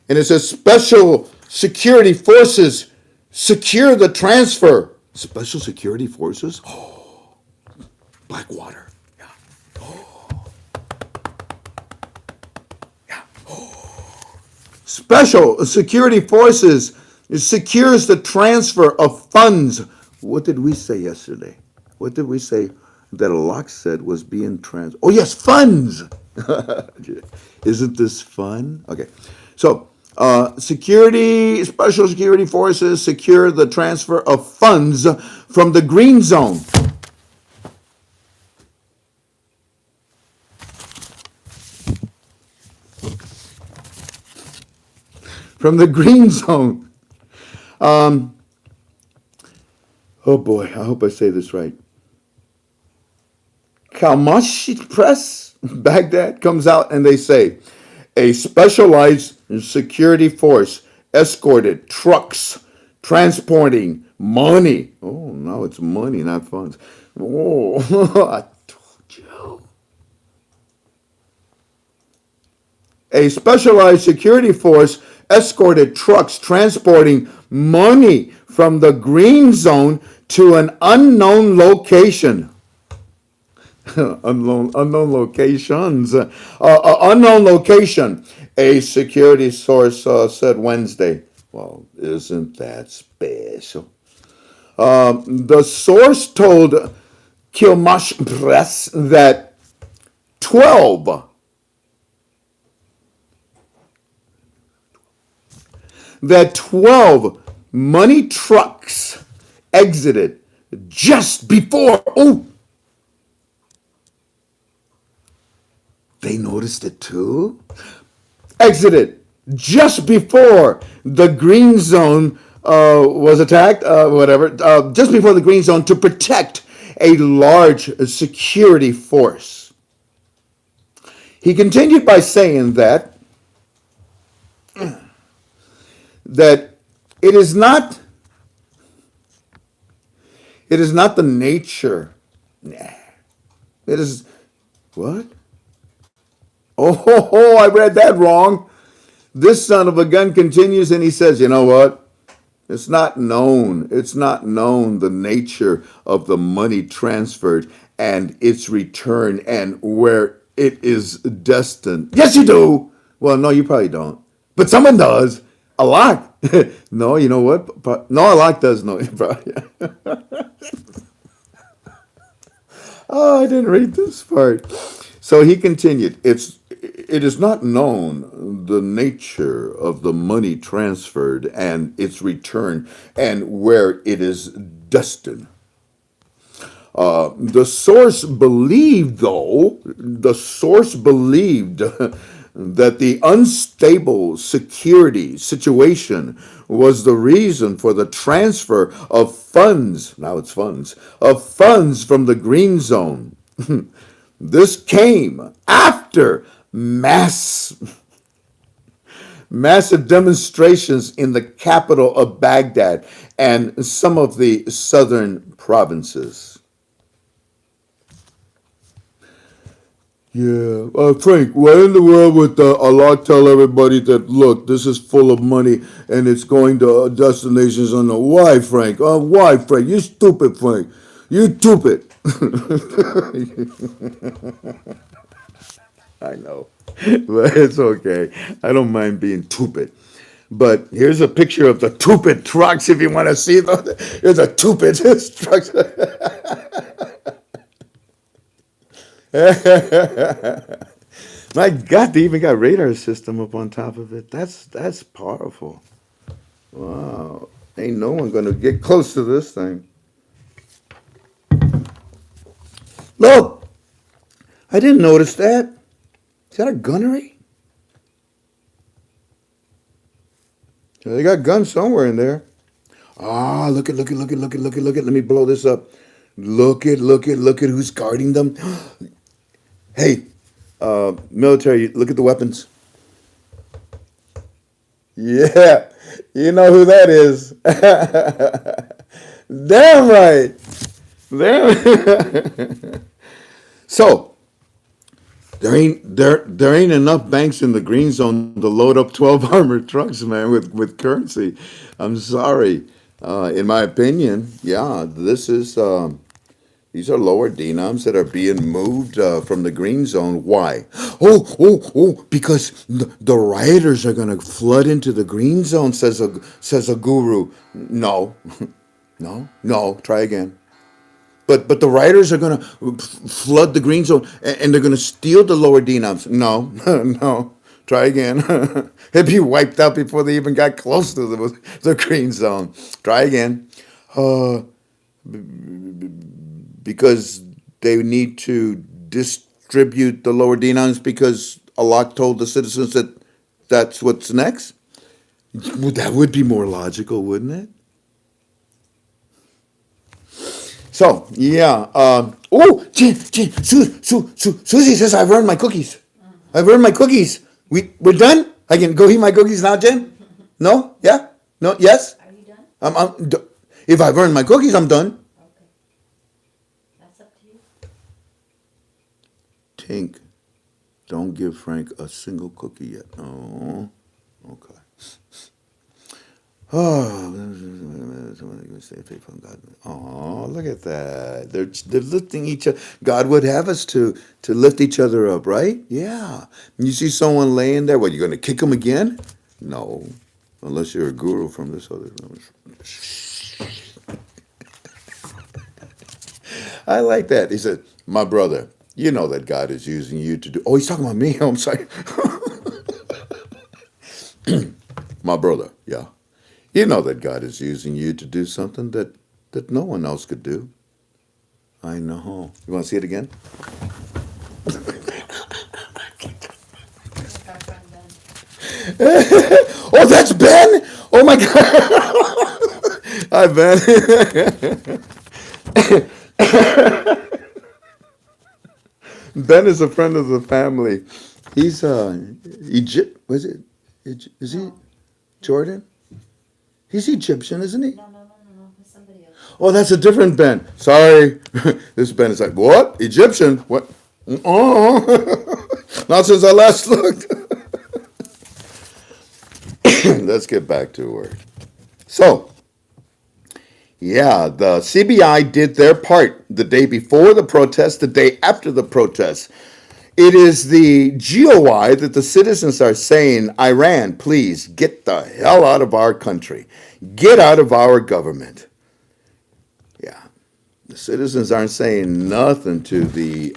And it says, Special Security Forces secure the transfer. Special Security Forces? Oh, Blackwater. Yeah. Oh. Yeah. Oh. Special Security Forces secures the transfer of funds. What did we say yesterday? What did we say that Locke said was being Oh, yes, funds. Isn't this fun? Okay. So, Special Security Forces secure the transfer of funds from the green zone. From the green zone. Oh boy, I hope I say this right. Kalmashi Press, Baghdad, comes out and they say, a specialized security force escorted trucks transporting money. Oh, now it's money, not funds. Oh, I told you. A specialized security force escorted trucks transporting money from the green zone to an unknown location. unknown locations. Unknown location. A security source said Wednesday. Well, isn't that special? The source told Kilmash Press that 12 money trucks exited just before. Oh, they noticed it too. Exited just before the green zone was attacked, just before the green zone to protect a large security force. He continued by saying that it is not the nature. Nah. It is what? Oh, I read that wrong. This son of a gun continues and he says, you know what? It's not known the nature of the money transferred and its return and where it is destined. Yes, you do. Well, no, you probably don't. But someone does. A lot. No, you know what? No, a lot does know. Oh, I didn't read this part. So he continued, it is not known the nature of the money transferred and its return and where it is destined. The source believed, though, the source believed that the unstable security situation was the reason for the transfer of funds, now it's funds, of funds from the green zone. This came after massive demonstrations in the capital of Baghdad and some of the southern provinces. Yeah, Frank, why in the world would Allah tell everybody that, look, this is full of money and it's going to destinations on the why, Frank? Why, Frank? You stupid, Frank. You stupid. I know, but it's okay. I don't mind being stupid. But here's a picture of the stupid trucks if you want to see them. Here's a stupid trucks. My God, they even got radar system up on top of it. That's powerful. Wow. Ain't no one gonna get close to this thing. Look, I didn't notice that. Is that a gunnery? Yeah, they got guns somewhere in there. Ah, look at, look at, look at, look at, look at, look at. Let me blow this up. Look at who's guarding them. Hey, military, look at the weapons. Yeah, you know who that is. Damn right. Damn. So there ain't enough banks in the green zone to load up 12 armored trucks, man, with currency. I'm sorry. In my opinion, yeah, these are lower denums that are being moved from the green zone. Why? Oh, because the rioters are going to flood into the green zone, says a guru. No, no, try again. But the rioters are going to flood the green zone and they're going to steal the lower denums. No, no, try again. It'd be wiped out before they even got close to the green zone. Try again. Uh, because they need to distribute the lower denums because Allah told the citizens that that's what's next? That would be more logical, wouldn't it? So, yeah. Susie says I've earned my cookies. I've earned my cookies. We're done? I can go eat my cookies now, Jen? No? Yeah? No? Yes? Are you done? If I've earned my cookies, I'm done. Okay. That's up to you. Tink, don't give Frank a single cookie yet. Oh, okay. Oh, oh, look at that. They're lifting each other. God would have us to lift each other up, right? Yeah. And you see someone laying there, what, you're going to kick them again? No, unless you're a guru from this other. I like that. He said, my brother, you know that God is using you to do. Oh, he's talking about me. I'm sorry. My brother, yeah. You know that God is using you to do something that no one else could do. I know. You want to see it again? Like our friend Ben. Oh, that's Ben! Oh my God! Hi, Ben. Ben is a friend of the family. He's Egypt. Was it? Is he No. Jordan? He's Egyptian, isn't he? No. It's somebody else. Oh, that's a different Ben. Sorry. This Ben is like, what? Egyptian? What? Oh, not since I last looked. Let's get back to work. So, yeah, the CBI did their part the day before the protest, the day after the protest. It is the GOI that the citizens are saying, Iran, please get the hell out of our country. Get out of our government. Yeah. The citizens aren't saying nothing to the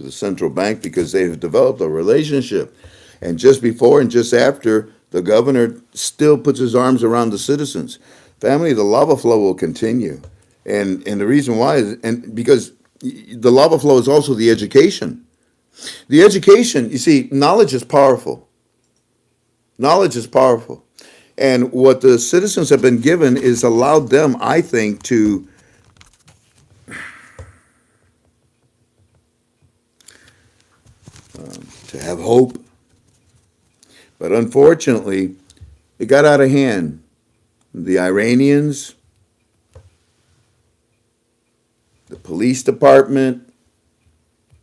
central bank because they've developed a relationship. And just before and just after, the governor still puts his arms around the citizens. Family, the lava flow will continue. And the reason why is and because the lava flow is also the education. The education, you see, knowledge is powerful. Knowledge is powerful. And what the citizens have been given is allowed them, I think, to have hope. But unfortunately, it got out of hand. The Iranians, the police department,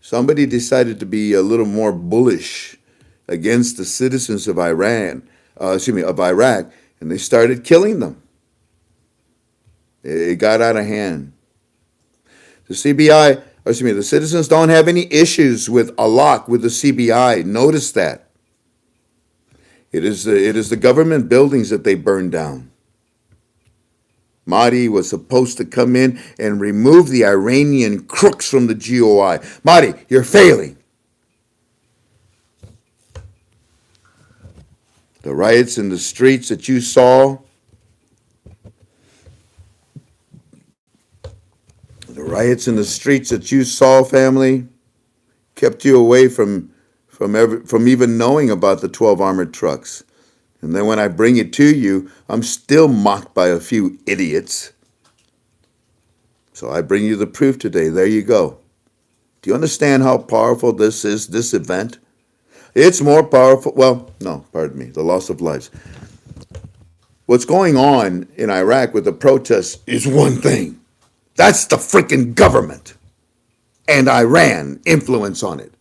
somebody decided to be a little more bullish against the citizens of of Iraq, and they started killing them. It got out of hand. The the citizens don't have any issues with Alaq, with the CBI. Notice that. It is the government buildings that they burned down. Mahdi was supposed to come in and remove the Iranian crooks from the GOI. Mahdi, you're failing. The riots in the streets that you saw, family, kept you away from even knowing about the 12 armored trucks. And then when I bring it to you, I'm still mocked by a few idiots. So I bring you the proof today. There you go. Do you understand how powerful this is, this event? It's more powerful. Well, no, pardon me, the loss of lives. What's going on in Iraq with the protests is one thing. That's the freaking government and Iran influence on it.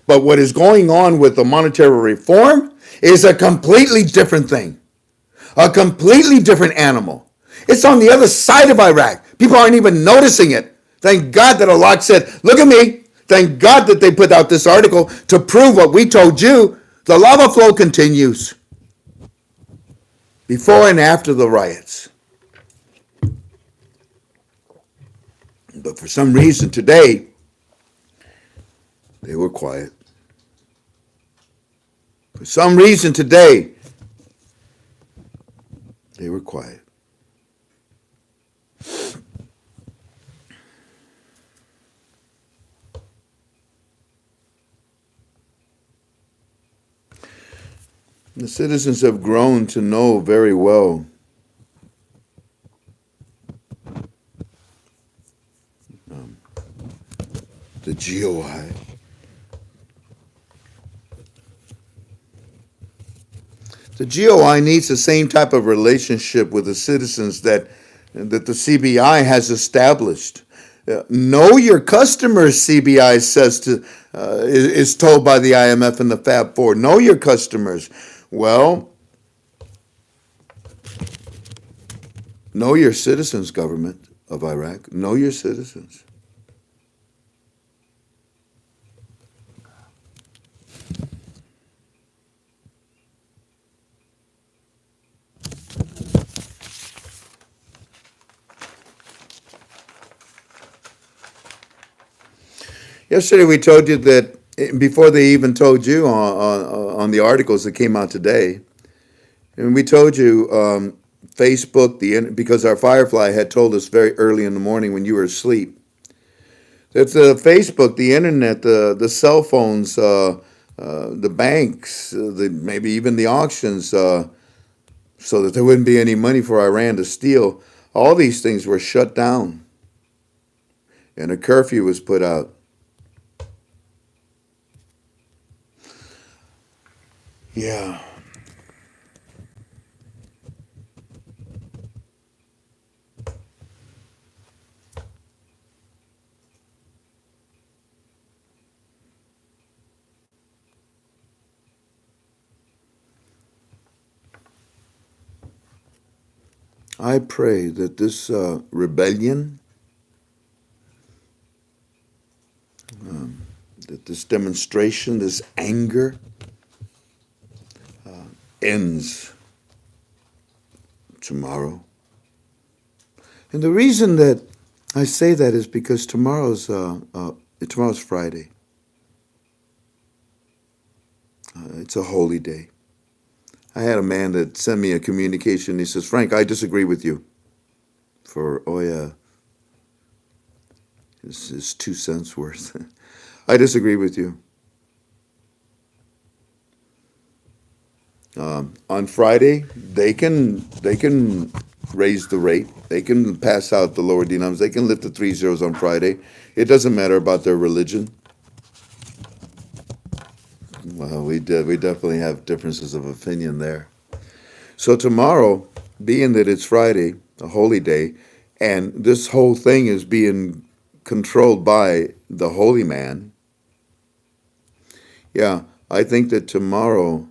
But what is going on with the monetary reform is a completely different thing, a completely different animal. It's on the other side of Iraq. People aren't even noticing it. Thank God that Allah said, look at me. Thank God that they put out this article to prove what we told you. The lava flow continues before and after the riots. But for some reason today, they were quiet. For some reason today, they were quiet. The citizens have grown to know very well the GOI. The GOI needs the same type of relationship with the citizens that the CBI has established. Know your customers, CBI is told by the IMF and the Fab Four. Know your customers. Well, know your citizens, government of Iraq. Know your citizens. Yesterday we told you that before they even told you on the articles that came out today, and we told you Facebook, because our Firefly had told us very early in the morning when you were asleep, that the Facebook, the internet, the cell phones, the banks, maybe even the auctions, so that there wouldn't be any money for Iran to steal, all these things were shut down, and a curfew was put out. Yeah. I pray that this rebellion, that this demonstration, this anger, ends tomorrow. And the reason that I say that is because tomorrow's Friday. It's a holy day. I had a man that sent me a communication. He says, "Frank, I disagree with you." For his 2 cents worth. I disagree with you. On Friday, they can raise the rate. They can pass out the lower denoms. They can lift the 3 zeros on Friday. It doesn't matter about their religion. Well, we definitely have differences of opinion there. So tomorrow, being that it's Friday, a holy day, and this whole thing is being controlled by the holy man, yeah, I think that tomorrow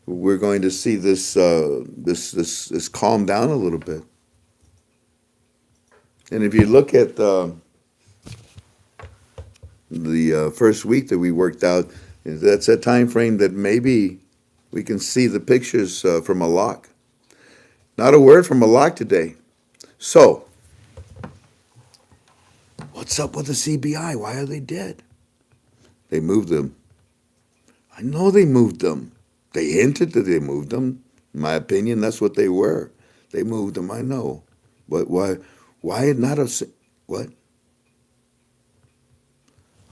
we're going to see this calm down a little bit. And if you look at the first week that we worked out, that's a time frame that maybe we can see the pictures from Malak. Not a word from Malak today. So, what's up with the CBI? Why are they dead? They moved them. I know they moved them. They hinted that they moved them. In my opinion, that's what they were. They moved them, I know. But why not a, what?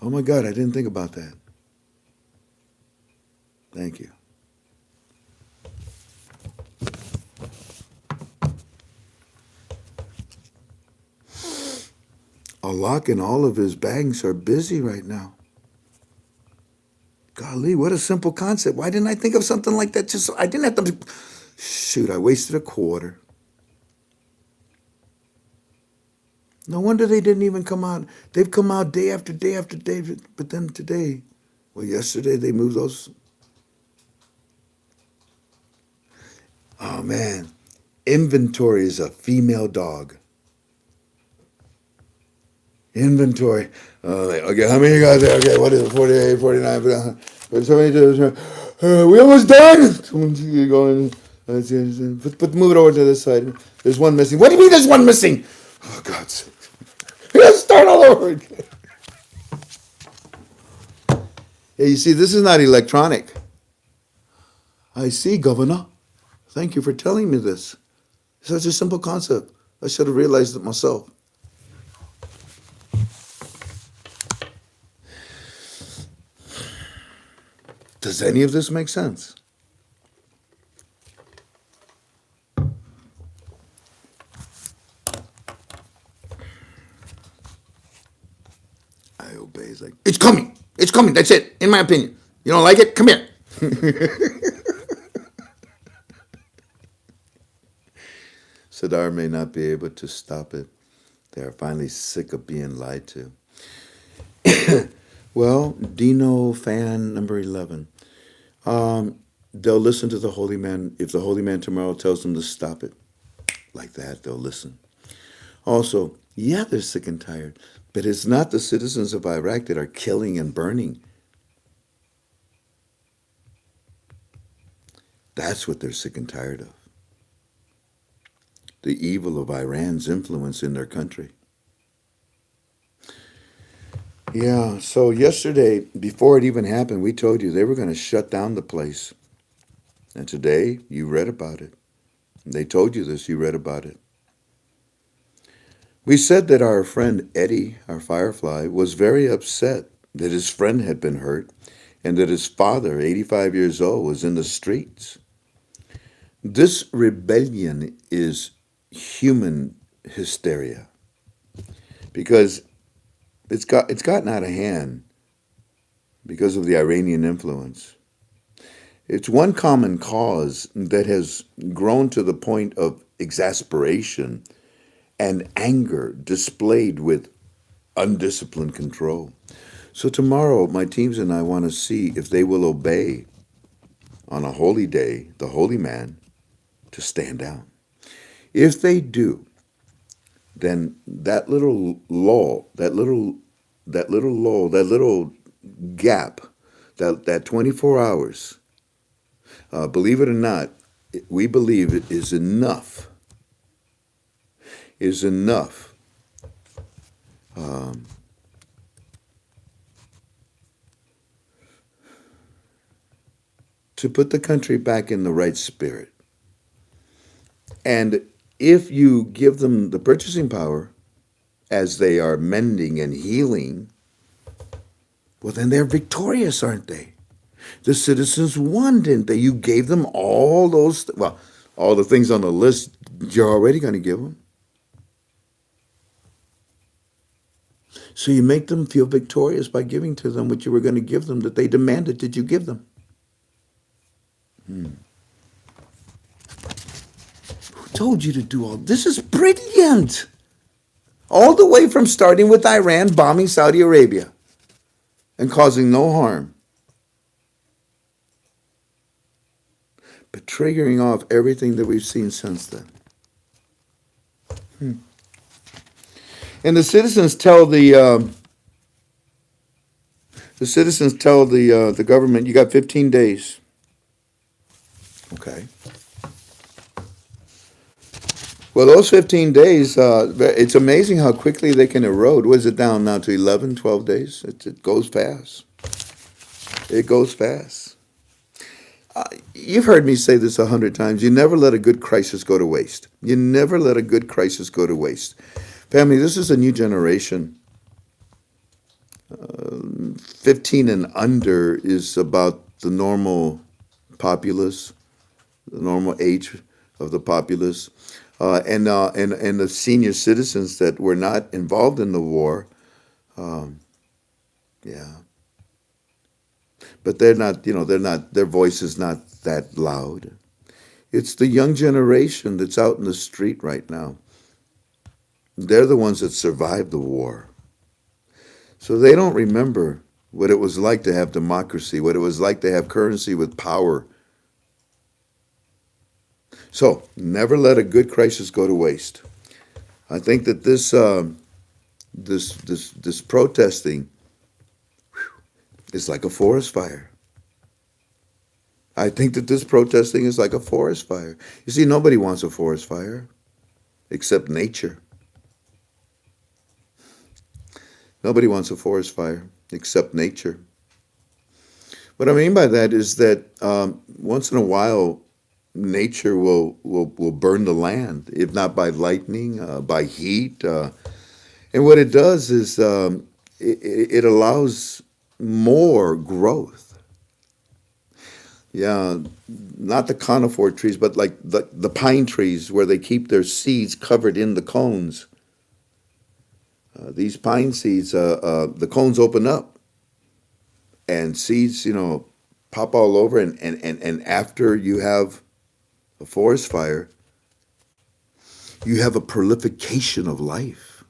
Oh my God, I didn't think about that. Thank you. Allah and all of his banks are busy right now. Golly, what a simple concept. Why didn't I think of something like that? Just I didn't have to. Shoot, I wasted a quarter. No wonder they didn't even come out. They've come out day after day after day. But then today, well, yesterday they moved those. Oh man, inventory is a female dog. Inventory. Okay, how many you got there? Okay, what is it? 48, 49, 72. We almost done. Going. Move it over to this side. There's one missing. What do you mean there's one missing? Oh, God's sake. Let's start all over again. Hey, you see, this is not electronic. I see, Governor. Thank you for telling me this. Such a simple concept. I should have realized it myself. Does any of this make sense? I obey. It's like, it's coming. It's coming. That's it. In my opinion. You don't like it? Come here. Sadar may not be able to stop it. They are finally sick of being lied to. Well, Dino fan number 11. They'll listen to the holy man. If the holy man tomorrow tells them to stop it, like that, they'll listen. Also, yeah, they're sick and tired, but it's not the citizens of Iraq that are killing and burning. That's what they're sick and tired of. The evil of Iran's influence in their country. Yeah, so yesterday, before it even happened, we told you they were going to shut down the place. And today, you read about it. They told you this, you read about it. We said that our friend Eddie, our firefly, was very upset that his friend had been hurt and that his father, 85 years old, was in the streets. This rebellion is human hysteria because it's gotten out of hand because of the Iranian influence. It's one common cause that has grown to the point of exasperation and anger displayed with undisciplined control. So tomorrow, my teams and I want to see if they will obey on a holy day, the holy man, to stand down. If they do, then that little lull, that little that little lull, that little gap, that 24 hours, believe it or not, we believe it is enough to put the country back in the right spirit. And if you give them the purchasing power as they are mending and healing, well, then they're victorious, aren't they? The citizens won, didn't they? You gave them all those, well, all the things on the list you're already going to give them. So you make them feel victorious by giving to them what you were going to give them that they demanded. Did you give them? Who told you to do all this? Is brilliant. All the way from starting with Iran bombing Saudi Arabia and causing no harm, but triggering off everything that we've seen since then. And the citizens tell the government, you got 15 days. Okay. Well, those 15 days, it's amazing how quickly they can erode. What is it down now to 11, 12 days? It goes fast. It goes fast. You've heard me say this 100 times. You never let a good crisis go to waste. You never let a good crisis go to waste. Family, this is a new generation. 15 and under is about the normal populace, the normal age of the populace. And the senior citizens that were not involved in the war, yeah. But they're not, their voice is not that loud. It's the young generation that's out in the street right now. They're the ones that survived the war. So they don't remember what it was like to have democracy, what it was like to have currency with power. So never let a good crisis go to waste. I think that this protesting is like a forest fire. I think that this protesting is like a forest fire. You see, nobody wants a forest fire except nature. Nobody wants a forest fire except nature. What I mean by that is that once in a while, nature will burn the land, if not by lightning, by heat. And what it does is it allows more growth. Yeah, not the conifer trees, but like the pine trees where they keep their seeds covered in the cones. These pine seeds, the cones open up and seeds, pop all over. And after you have a forest fire, you have a proliferation of life.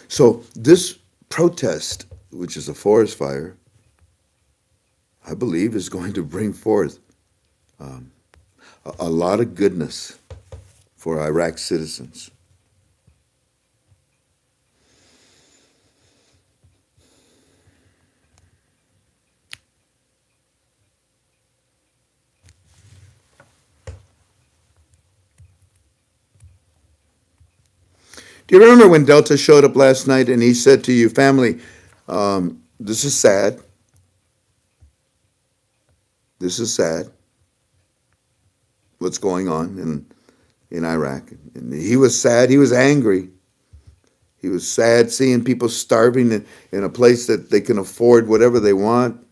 So this protest, which is a forest fire, I believe is going to bring forth a lot of goodness for Iraq's citizens. Do you remember when Delta showed up last night and he said to you, family, this is sad. This is sad. What's going on in Iraq? And he was sad. He was angry. He was sad seeing people starving in a place that they can afford whatever they want.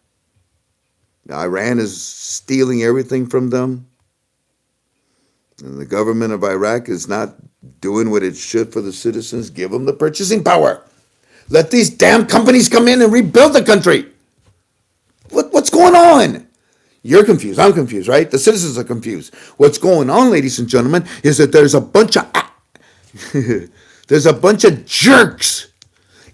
Iran is stealing everything from them. And the government of Iraq is not doing what it should for the citizens. Give them the purchasing power. Let these damn companies come in and rebuild the country. What's going on? You're confused. I'm confused, right? The citizens are confused. What's going on, ladies and gentlemen, is that there's a bunch of jerks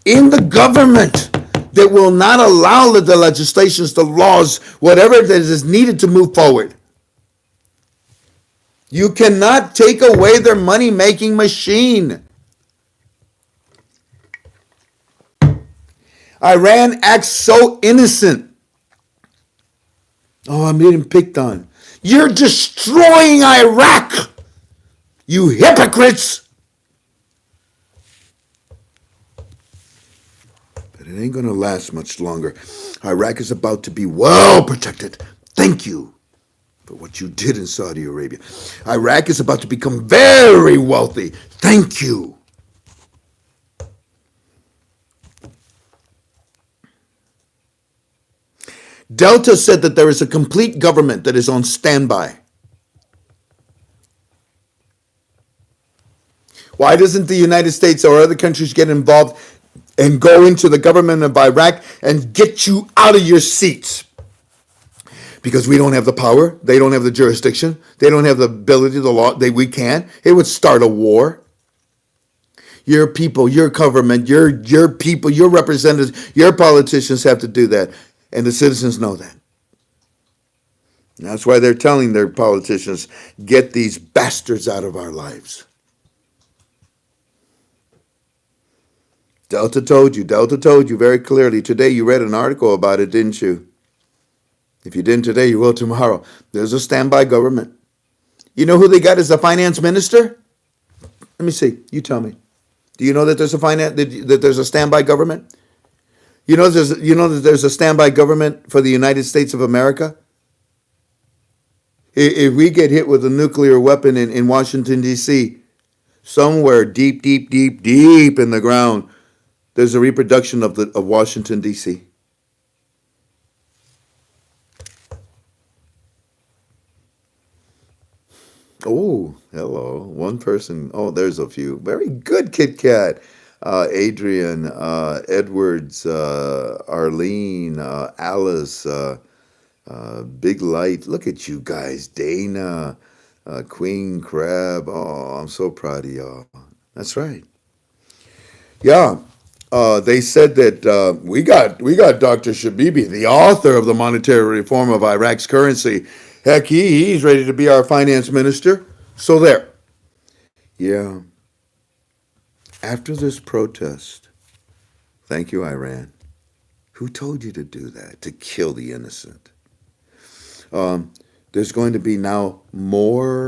in the government that will not allow the legislations, the laws, whatever that is needed to move forward. You cannot take away their money-making machine. Iran acts so innocent. Oh, I'm getting picked on. You're destroying Iraq, you hypocrites. But it ain't going to last much longer. Iraq is about to be well protected. Thank you for what you did in Saudi Arabia. Iraq is about to become very wealthy. Thank you. Delta said that there is a complete government that is on standby. Why doesn't the United States or other countries get involved and go into the government of Iraq and get you out of your seats? Because we don't have the power, they don't have the jurisdiction, they don't have the ability, the law, we can't. It would start a war. Your people, your government, your people, your representatives, your politicians have to do that. And the citizens know that. And that's why they're telling their politicians, get these bastards out of our lives. Delta told you very clearly. Today you read an article about it, didn't you? If you didn't today, you will tomorrow. There's a standby government. You know who they got as the finance minister? Let me see. You tell me. Do you know that there's a standby government? You know that there's a standby government for the United States of America? If we get hit with a nuclear weapon in Washington, D.C., somewhere deep in the ground, there's a reproduction of Washington, D.C. Oh, hello. One person. Oh, there's a few. Very good, Kit Kat. Adrian, Edwards, Arlene, Alice, Big Light. Look at you guys. Dana, Queen Crab. Oh, I'm so proud of y'all. That's right. Yeah. They said that we got Dr. Shabibi, the author of the monetary reform of Iraq's currency. Heck, he's ready to be our finance minister. So there. Yeah. After this protest, thank you, Iran. Who told you to do that? To kill the innocent? There's going to be now more.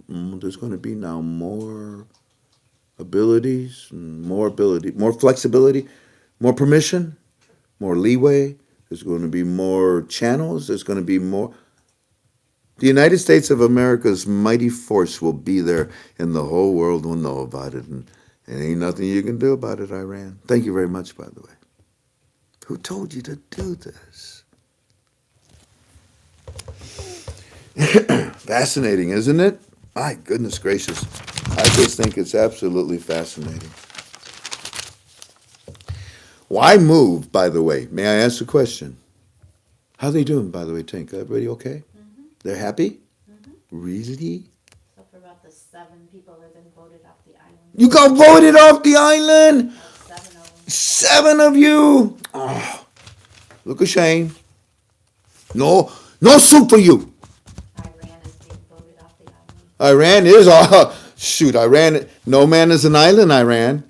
There's going to be now more abilities, more flexibility, more permission, more leeway. There's going to be more channels. There's going to be more. The United States of America's mighty force will be there, and the whole world will know about it. And ain't nothing you can do about it, Iran. Thank you very much, by the way. Who told you to do this? Fascinating, isn't it? My goodness gracious. I just think it's absolutely fascinating. Why move, by the way? May I ask a question? How they doing, by the way, Tink? Everybody okay? Mm-hmm. They're happy? Mm-hmm. Really? Except for about the 7 people that have been voted off the island. You got voted off the island? 7 of them. 7 of you? Oh, look a shame. No soup for you. Iran is being voted off the island. Iran is, shoot, Iran, no man is an island, Iran.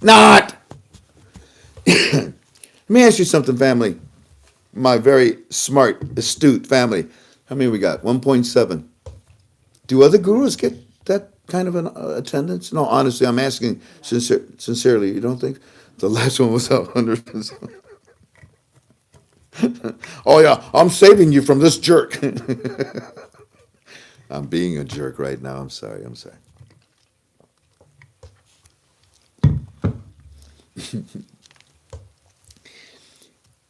Not. Let me ask you something, family. My very smart, astute family. How many we got? 1.7. Do other gurus get that kind of an attendance? No, honestly, I'm asking sincerely. You don't think? The last one was 100%. Oh, yeah, I'm saving you from this jerk. I'm being a jerk right now. I'm sorry.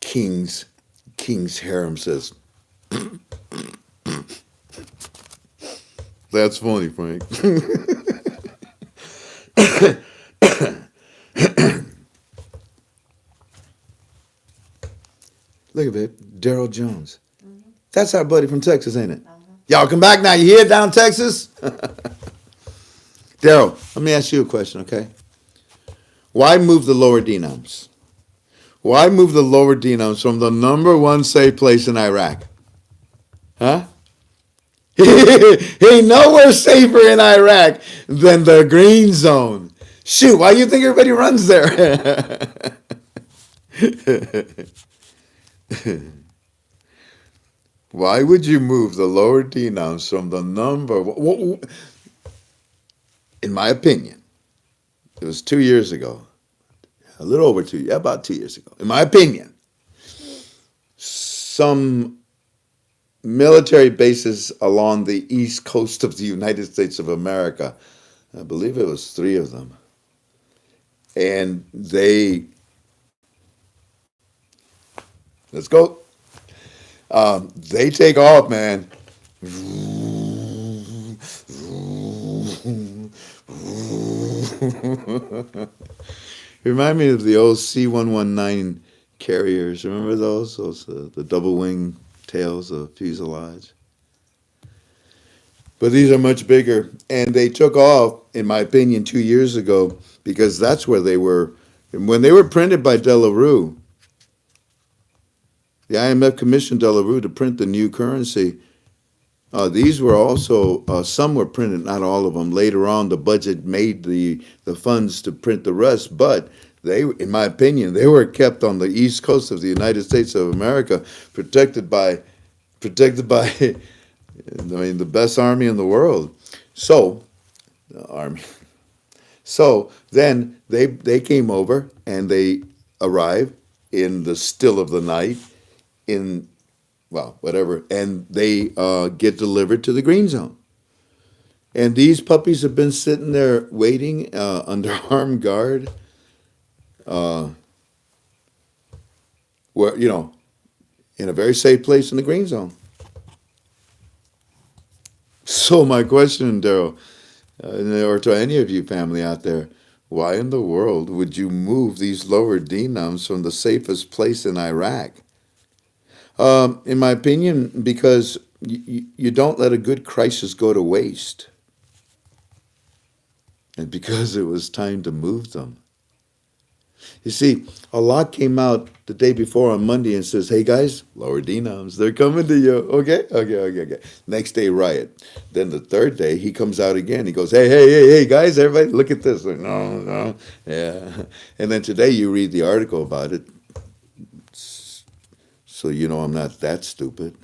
King's harem says, that's funny, Frank. Look at it, Daryl Jones. Mm-hmm. That's our buddy from Texas, ain't it? Uh-huh. Y'all come back now. You here down Texas? Daryl, let me ask you a question, okay? Why move the lower denoms? Why move the lower denoms from the number 1 safe place in Iraq? Huh? Ain't nowhere safer in Iraq than the green zone. Shoot, why do you think everybody runs there? Why would you move the lower denounce from the number? In my opinion, it was 2 years ago, a little over about 2 years ago. In my opinion, some military bases along the east coast of the United States of America, I believe it was 3 of them, and let's go. They take off, man. Remind me of the old C-119 carriers. Remember those? The double wing tails of fuselage. But these are much bigger, and they took off, in my opinion, 2 years ago because that's where they were. When they were printed by De La Rue, the IMF commissioned De La Rue to print the new currency. These were also, some were printed, not all of them. Later on, the budget made the funds to print the rest, but they, in my opinion, they were kept on the east coast of the United States of America, protected by, I mean, the best army in the world. So, the army. So then they came over and they arrived in the still of the night in, well, whatever, and they get delivered to the green zone. And these puppies have been sitting there waiting under armed guard, where, in a very safe place in the green zone. So my question, Daryl, or to any of you family out there, why in the world would you move these lower denoms from the safest place in Iraq? In my opinion, because you don't let a good crisis go to waste. And because it was time to move them. You see, a lot came out the day before on Monday and says, hey guys, lower denoms, they're coming to you. Okay. Next day, riot. Then the third day, he comes out again. He goes, hey, guys, everybody, look at this. Like, no. Yeah. And then today you read the article about it. So you know I'm not that stupid.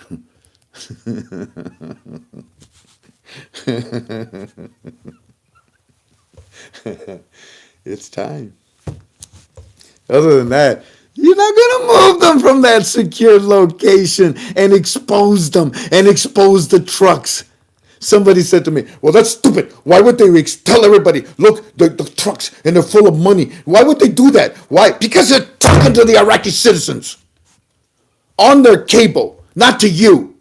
It's time. Other than that, you're not going to move them from that secured location and expose them and expose the trucks. Somebody said to me, well, that's stupid. Why would they tell everybody, look, the trucks, and they're full of money. Why would they do that? Why? Because they're talking to the Iraqi citizens on their cable, not to you.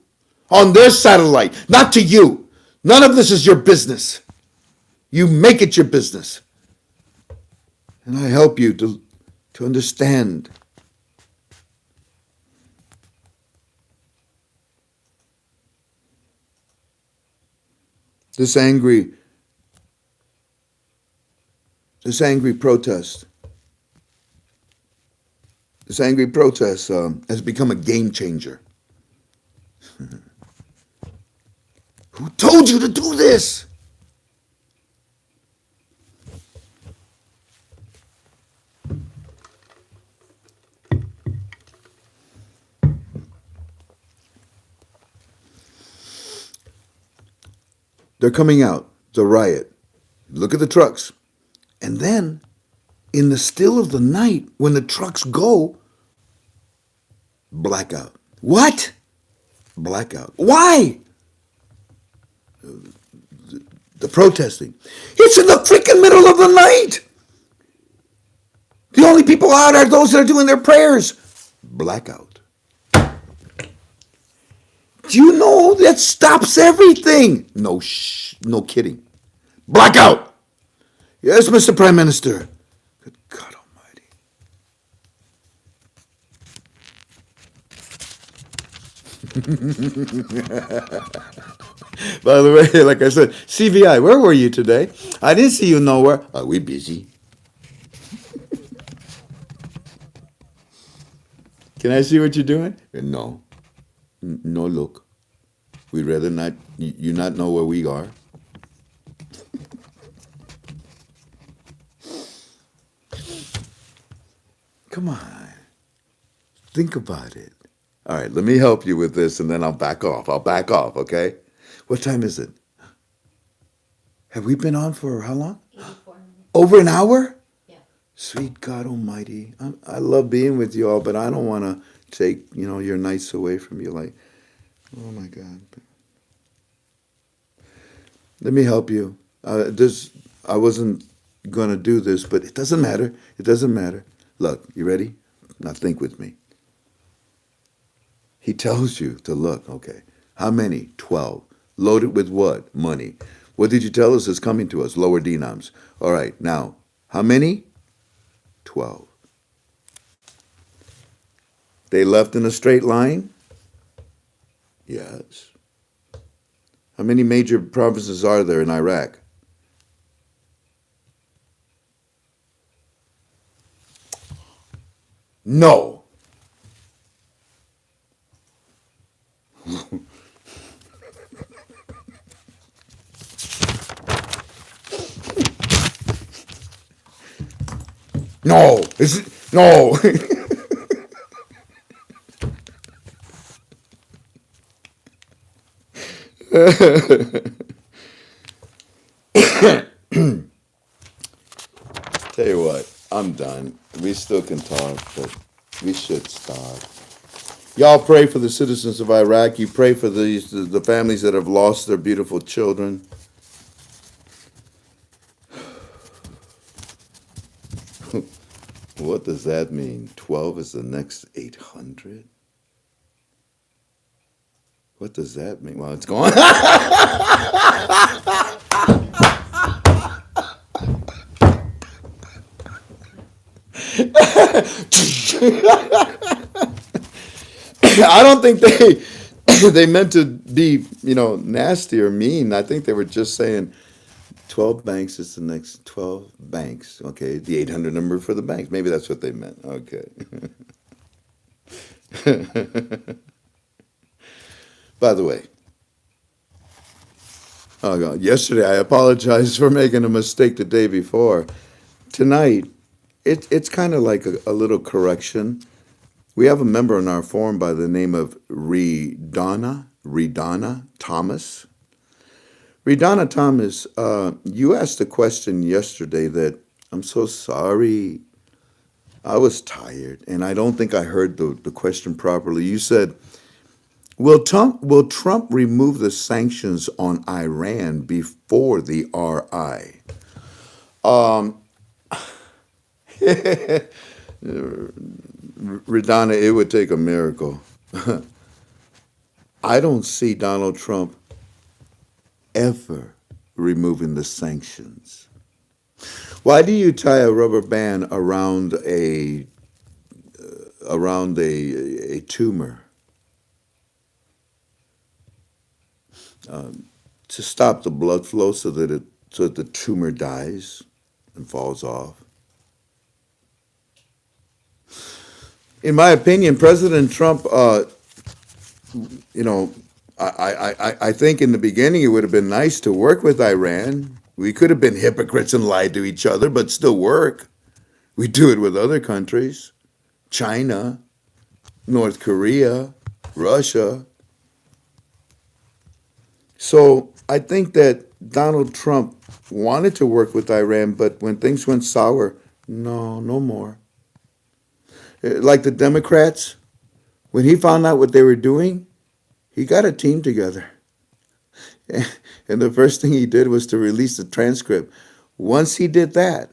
On their satellite, not to you. None of this is your business. You make it your business. And I help you to understand. This angry protest. This angry protest has become a game changer. Who told you to do this? They're coming out, the riot. Look at the trucks. And then, in the still of the night, when the trucks go, blackout. What? Blackout. Why? The protesting. It's in the freaking middle of the night. The only people out are those that are doing their prayers. Blackout. Do you know that stops everything? No kidding. Blackout. Yes, Mr. Prime Minister. Good God Almighty. By the way, like I said, CVI, where were you today? I didn't see you nowhere. Are we busy? Can I see what you're doing? No. No, look. We'd rather not, you not know where we are. Come on. Think about it. All right, let me help you with this and then I'll back off. I'll back off, okay? What time is it? Have we been on for how long? 84 minutes. Over an hour? Yeah. Sweet God Almighty. I love being with you all, but I don't want to take, your nights away from you. Like, oh my God. Let me help you. I wasn't going to do this, but it doesn't matter. It doesn't matter. Look, you ready? Now think with me. He tells you to look, okay. How many? 12. Loaded with what? Money. What did you tell us is coming to us? Lower denoms. All right, now, how many? 12. They left in a straight line? Yes. How many major provinces are there in Iraq? No. No. No. Tell you what, I'm done. We still can talk, but we should stop. Y'all pray for the citizens of Iraq. You pray for the families that have lost their beautiful children. What does that mean? 12 is the next 800? What does that mean? Well, it's going. I don't think they meant to be, nasty or mean. I think they were just saying 12 banks is the next 12 banks. Okay, the 800 number for the banks. Maybe that's what they meant. Okay. By the way, oh God, yesterday I apologized for making a mistake the day before. Tonight, it's kind of like a little correction. We have a member in our forum by the name of Redana Thomas. Redana Thomas, you asked a question yesterday that I'm so sorry. I was tired, and I don't think I heard the question properly. You said, will Trump remove the sanctions on Iran before the RI? Redana, it would take a miracle. I don't see Donald Trump ever removing the sanctions. Why do you tie a rubber band around a tumor to stop the blood flow so that the tumor dies and falls off? In my opinion, President Trump, I think in the beginning it would have been nice to work with Iran. We could have been hypocrites and lied to each other, but still work. We do it with other countries, China, North Korea, Russia. So I think that Donald Trump wanted to work with Iran, but when things went sour, no more. Like the Democrats, when he found out what they were doing, he got a team together. And the first thing he did was to release the transcript. Once he did that,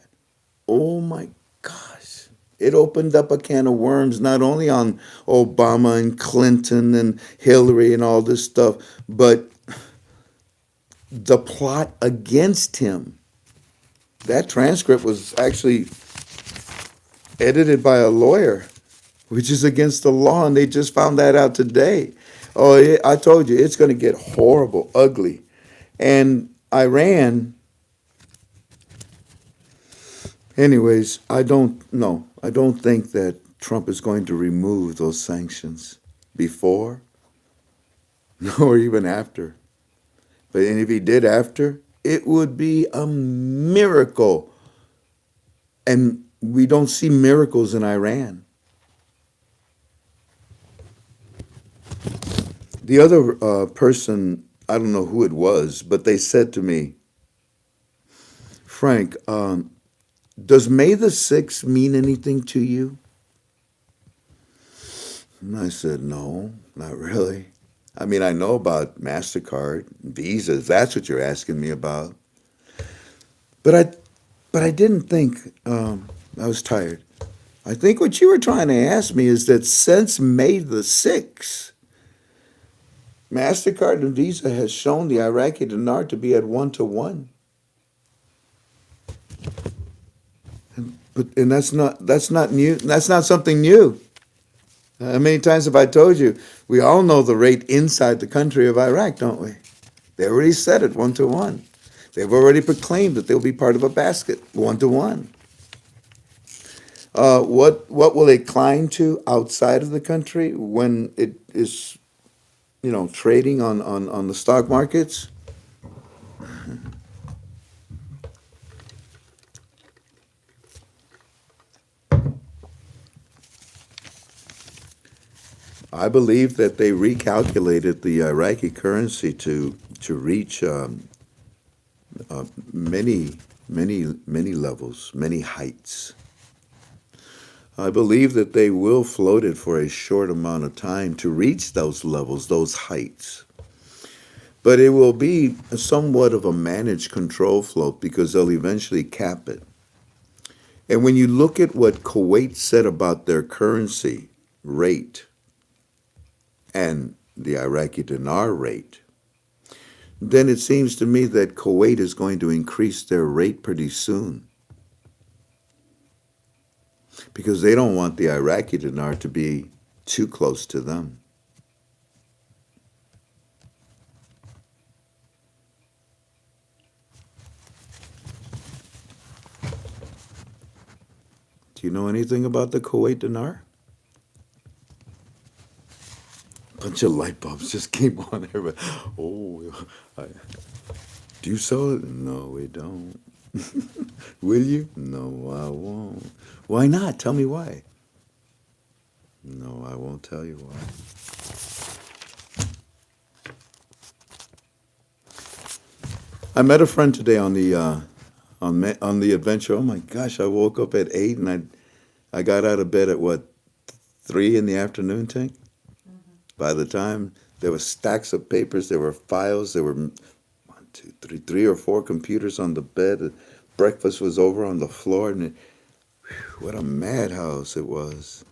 oh my gosh, it opened up a can of worms, not only on Obama and Clinton and Hillary and all this stuff, but the plot against him. That transcript was actually edited by a lawyer, which is against the law, and they just found that out today. Oh, I told you, it's going to get horrible, ugly. And Iran, anyways, I don't think that Trump is going to remove those sanctions before, nor even after. But and if he did after, it would be a miracle. And we don't see miracles in Iran. The other person, I don't know who it was, but they said to me, Frank, does May the 6th mean anything to you? And I said, no, not really. I mean, I know about MasterCard, Visas, that's what you're asking me about. But I didn't think, I was tired. I think what you were trying to ask me is that since May the 6th, MasterCard and Visa has shown the Iraqi dinar to be at 1 to 1. And that's not new. That's not something new. How many times have I told you? We all know the rate inside the country of Iraq, don't we? They already said it 1 to 1. They've already proclaimed that they'll be part of a basket 1 to 1. What will it climb to outside of the country when it is, trading on the stock markets? I believe that they recalculated the Iraqi currency to reach many levels, many heights. I believe that they will float it for a short amount of time to reach those levels, those heights. But it will be somewhat of a managed control float because they'll eventually cap it. And when you look at what Kuwait said about their currency rate and the Iraqi dinar rate, then it seems to me that Kuwait is going to increase their rate pretty soon. Because they don't want the Iraqi dinar to be too close to them. Do you know anything about the Kuwait dinar? Bunch of light bulbs just came on. Everybody, do you sell it? No, we don't. Will you? No, I won't. Why not? Tell me why. No, I won't tell you why. I met a friend today on the adventure. Oh my gosh! I woke up at 8 and I got out of bed at what 3 in the afternoon, Tink? By the time there were stacks of papers, there were files, there were 1, 2, 3, 3 or 4 computers on the bed. Breakfast was over on the floor, and what a madhouse it was.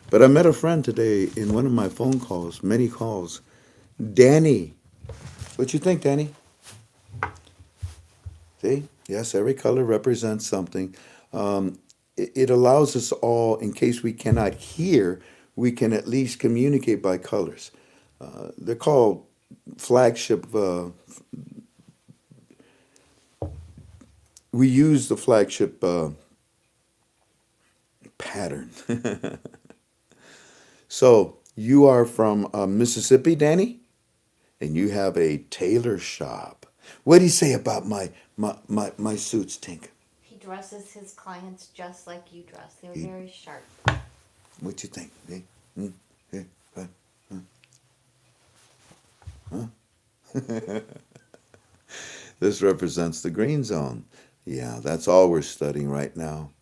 But I met a friend today in one of my phone calls, many calls. Danny. What you think, Danny? See? Yes, every color represents something. It allows us all, in case we cannot hear, we can at least communicate by colors. They're called flagship. We use the flagship pattern. So you are from Mississippi, Danny, and you have a tailor shop. What do you say about my suits, Tink? He dresses his clients just like you dress. They're He- very sharp. What you think? Eh? Eh? What? Huh? This represents the green zone. Yeah, that's all we're studying right now.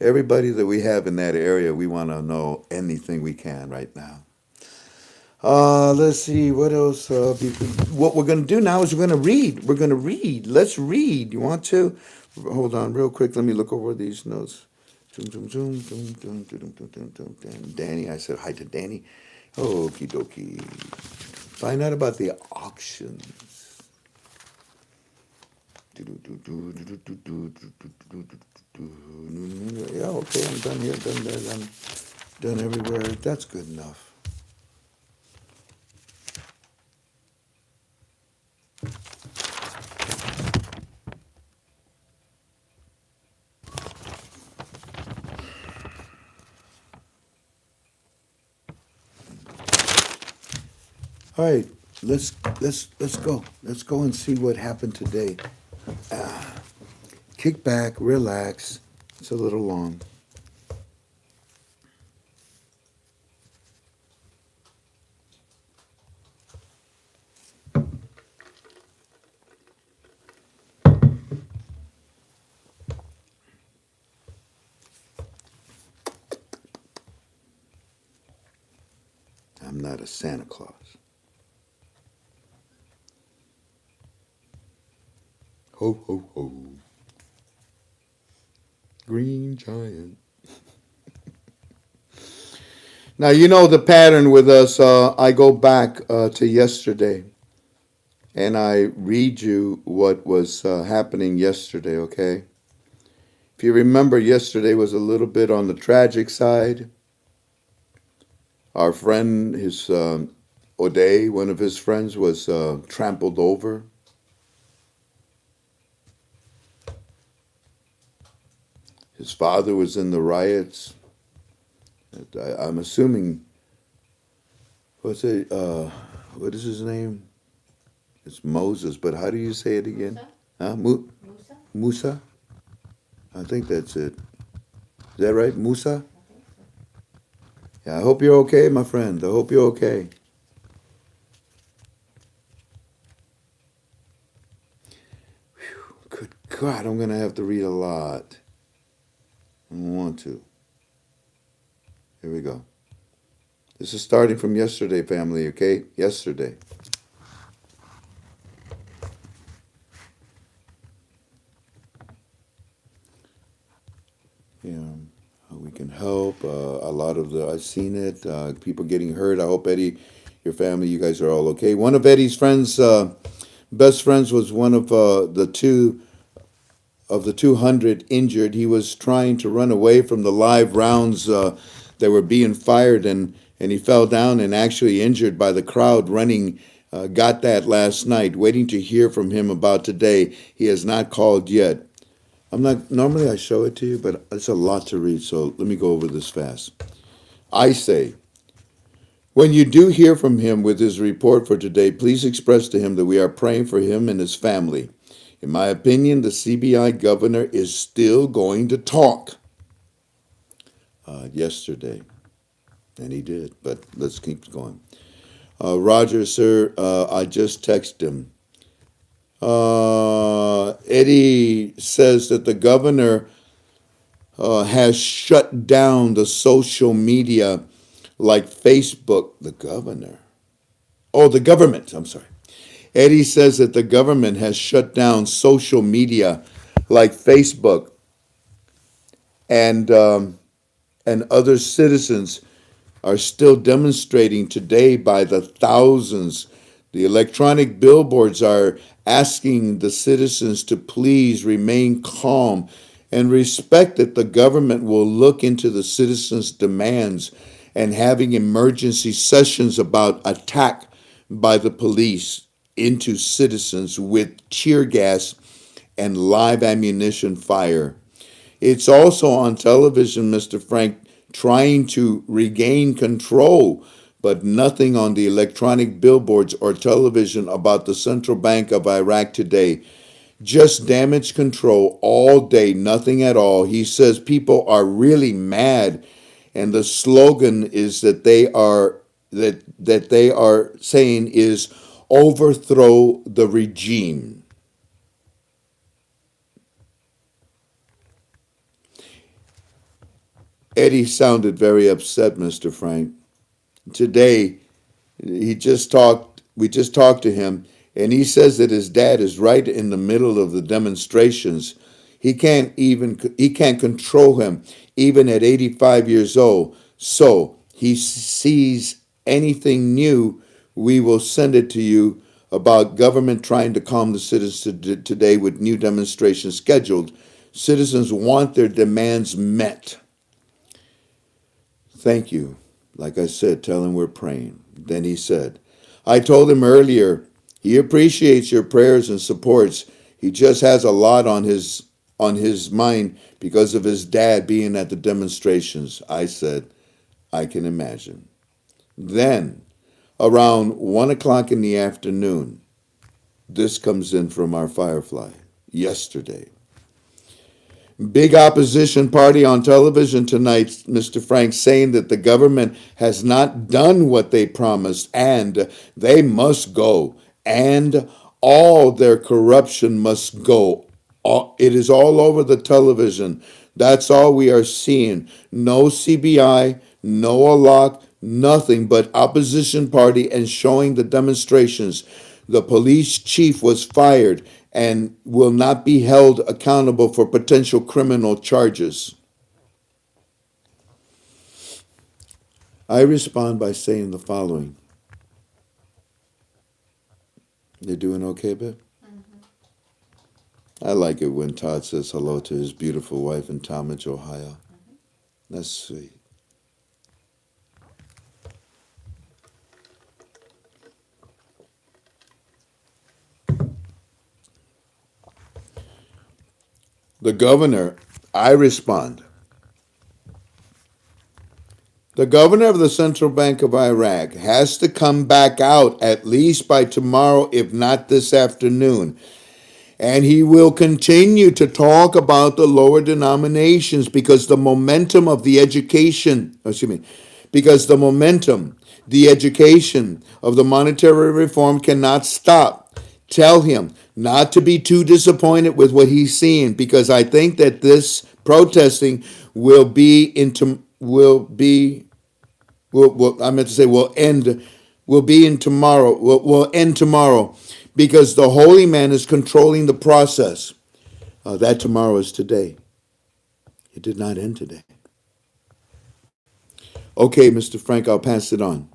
Everybody that we have in that area, we want to know anything we can right now. Let's see, what else? What we're going to do now is we're going to read. We're going to read. Let's read. You want to? Hold on real quick. Let me look over these notes. Danny, I said hi to Danny. Okie dokie. Find out about the auctions. Yeah, okay, I'm done here, done there, done everywhere. That's good enough. All right, let's go. Let's go and see what happened today. kick back, relax. It's a little long. I'm not a Santa Claus. Ho, ho, ho. Green giant. Now, you know the pattern with us. I go back to yesterday and I read you what was happening yesterday, okay? If you remember, yesterday was a little bit on the tragic side. Our friend, his O'Day, one of his friends, was trampled over. His father was in the riots. I'm assuming, what's it? What is his name? It's Moses, but how do you say it again? Huh? Musa? Musa? I think that's it. Is that right? Musa? Yeah, I hope you're okay, my friend. I hope you're okay. Whew, good God, I'm going to have to read a lot. I don't want to. Here we go. This is starting from yesterday, family, okay? Yesterday. Yeah, how we can help. A lot of I've seen it. People getting hurt. I hope Eddie, your family, you guys are all okay. One of Eddie's friends, best friends, was one of the 200 injured. He was trying to run away from the live rounds that were being fired, and he fell down and actually injured by the crowd running. Got that last night. Waiting to hear from him about today. He has not called yet. I'm not normally I show it to you, but it's a lot to read, so let me go over this fast. I say, when you do hear from him with his report for today, please express to him that we are praying for him and his family. In my opinion, the CBI governor is still going to talk. Yesterday, and he did, but let's keep going. Roger, sir, I just texted him. Eddie says that the governor has shut down the social media like Facebook. The governor. Oh, the government. I'm sorry. Eddie says that the government has shut down social media like Facebook and other citizens are still demonstrating today by the thousands. The electronic billboards are asking the citizens to please remain calm and respect that the government will look into the citizens' demands and having emergency sessions about attack by the police into citizens with tear gas and live ammunition fire. It's also on television, Mr. Frank, trying to regain control, but nothing on the electronic billboards or television about the Central Bank of Iraq today. Just damage control all day, nothing at all. He says people are really mad, and the slogan is that they are saying is overthrow the regime. Eddie sounded very upset, Mr. Frank. Today, we just talked to him, and he says that his dad is right in the middle of the demonstrations. He can't control him, even at 85 years old. So he sees anything new, we will send it to you about government trying to calm the citizens today with new demonstrations scheduled. Citizens want their demands met. Thank you. Like I said, tell him we're praying. Then he said, I told him earlier, he appreciates your prayers and supports. He just has a lot on his mind because of his dad being at the demonstrations. I said, I can imagine. Then, around 1 o'clock in the afternoon, this comes in from our Firefly yesterday. Big opposition party on television tonight, Mr. Frank, saying that the government has not done what they promised and they must go. And all their corruption must go. It is all over the television. That's all we are seeing. No CBI, no ALOC, nothing but opposition party and showing the demonstrations. The police chief was fired and will not be held accountable for potential criminal charges. I respond by saying the following. You doing okay, babe? I like it when Todd says hello to his beautiful wife in Talmadge, Ohio. That's sweet. The governor, I respond. The governor of the Central Bank of Iraq has to come back out at least by tomorrow, if not this afternoon. And he will continue to talk about the lower denominations because the momentum of the education, because the education of the monetary reform cannot stop. Tell him not to be too disappointed with what he's seeing because I think that this protesting will be into I meant to say will be in tomorrow will end tomorrow because the holy man is controlling the process. That tomorrow is today. It did not end today. Okay, Mr. Frank, I'll pass it on.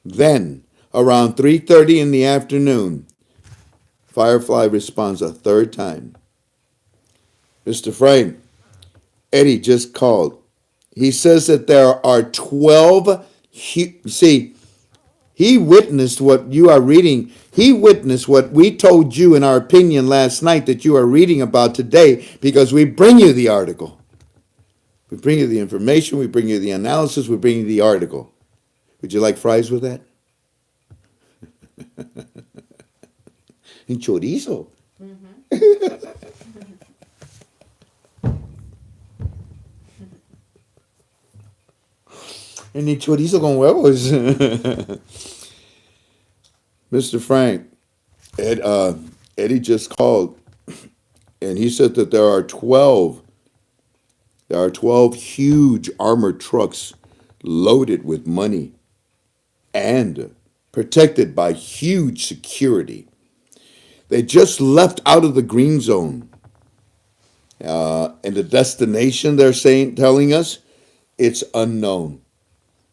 Then, around 3:30 in the afternoon, Firefly responds a third time. Mr. Frank, Eddie just called. He says that there are 12. He witnessed what you are reading. He witnessed what we told you in our opinion last night that you are reading about today because we bring you the article. We bring you the information, we bring you the analysis, we bring you the article. Would you like fries with that? And chorizo. And the chorizo con huevos. Mr. Frank, Eddie just called, and he said that there are 12 huge armored trucks loaded with money and protected by huge security. They just left out of the green zone. And the destination telling us, it's unknown.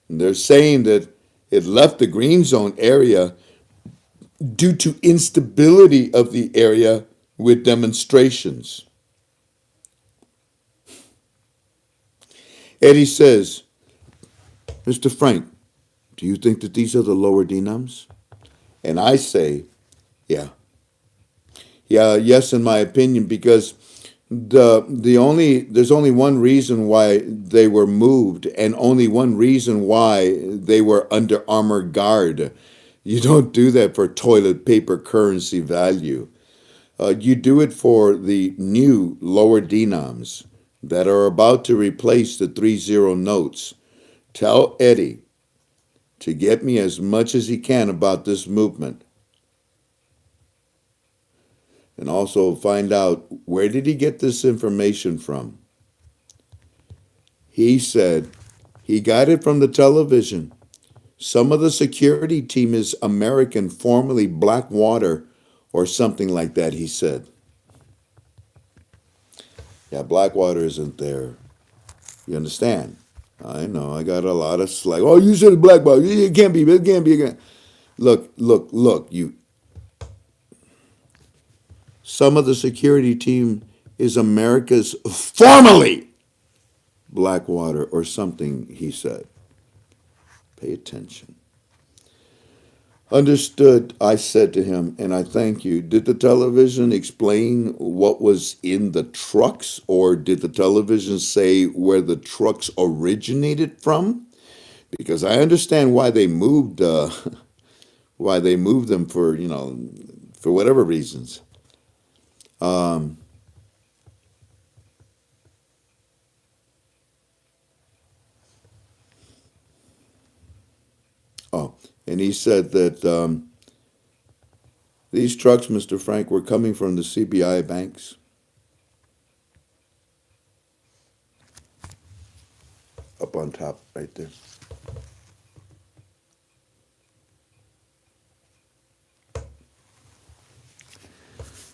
And they're saying that it left the green zone area due to instability of the area with demonstrations. Eddie says, Mr. Frank, do you think that these are the lower denums? And I say, yeah. Yes, in my opinion, because there's only one reason why they were moved and only one reason why they were under armor guard. You don't do that for toilet paper currency value. You do it for the new lower denoms that are about to replace the 3-0 notes. Tell Eddie to get me as much as he can about this movement. And also find out, where did he get this information from? He said he got it from the television. Some of the security team is American, formerly Blackwater, or something like that, he said. Yeah, Blackwater isn't there. You understand? I know, I got a lot of slack. Oh, you said Blackwater. It can't be. Look, you. Some of the security team is America's formerly Blackwater or something, he said. Pay attention. Understood, I said to him, and I thank you. Did the television explain what was in the trucks, or did the television say where the trucks originated from? Because I understand why they moved them for, for whatever reasons. and he said that these trucks, Mr. Frank, were coming from the CBI banks. Up on top, right there.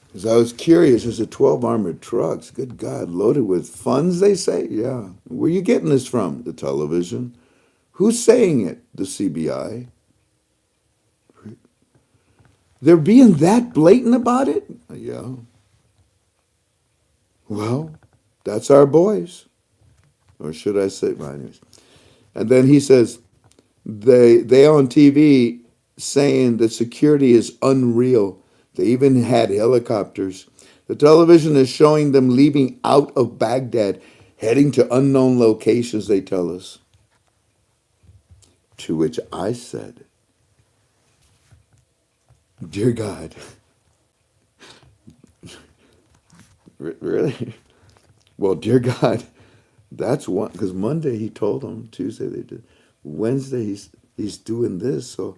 Because I was curious, is it 12 armored trucks? Good God, loaded with funds, they say? Yeah. Where are you getting this from? The television. Who's saying it? The CBI. They're being that blatant about it? Yeah. Well, that's our boys. Or should I say, well, anyways. And then he says, they on TV saying that security is unreal. They even had helicopters. The television is showing them leaving out of Baghdad, heading to unknown locations, they tell us. To which I said, dear God, really? Well, dear God, that's one, because Monday he told them, Tuesday they did, Wednesday he's doing this, so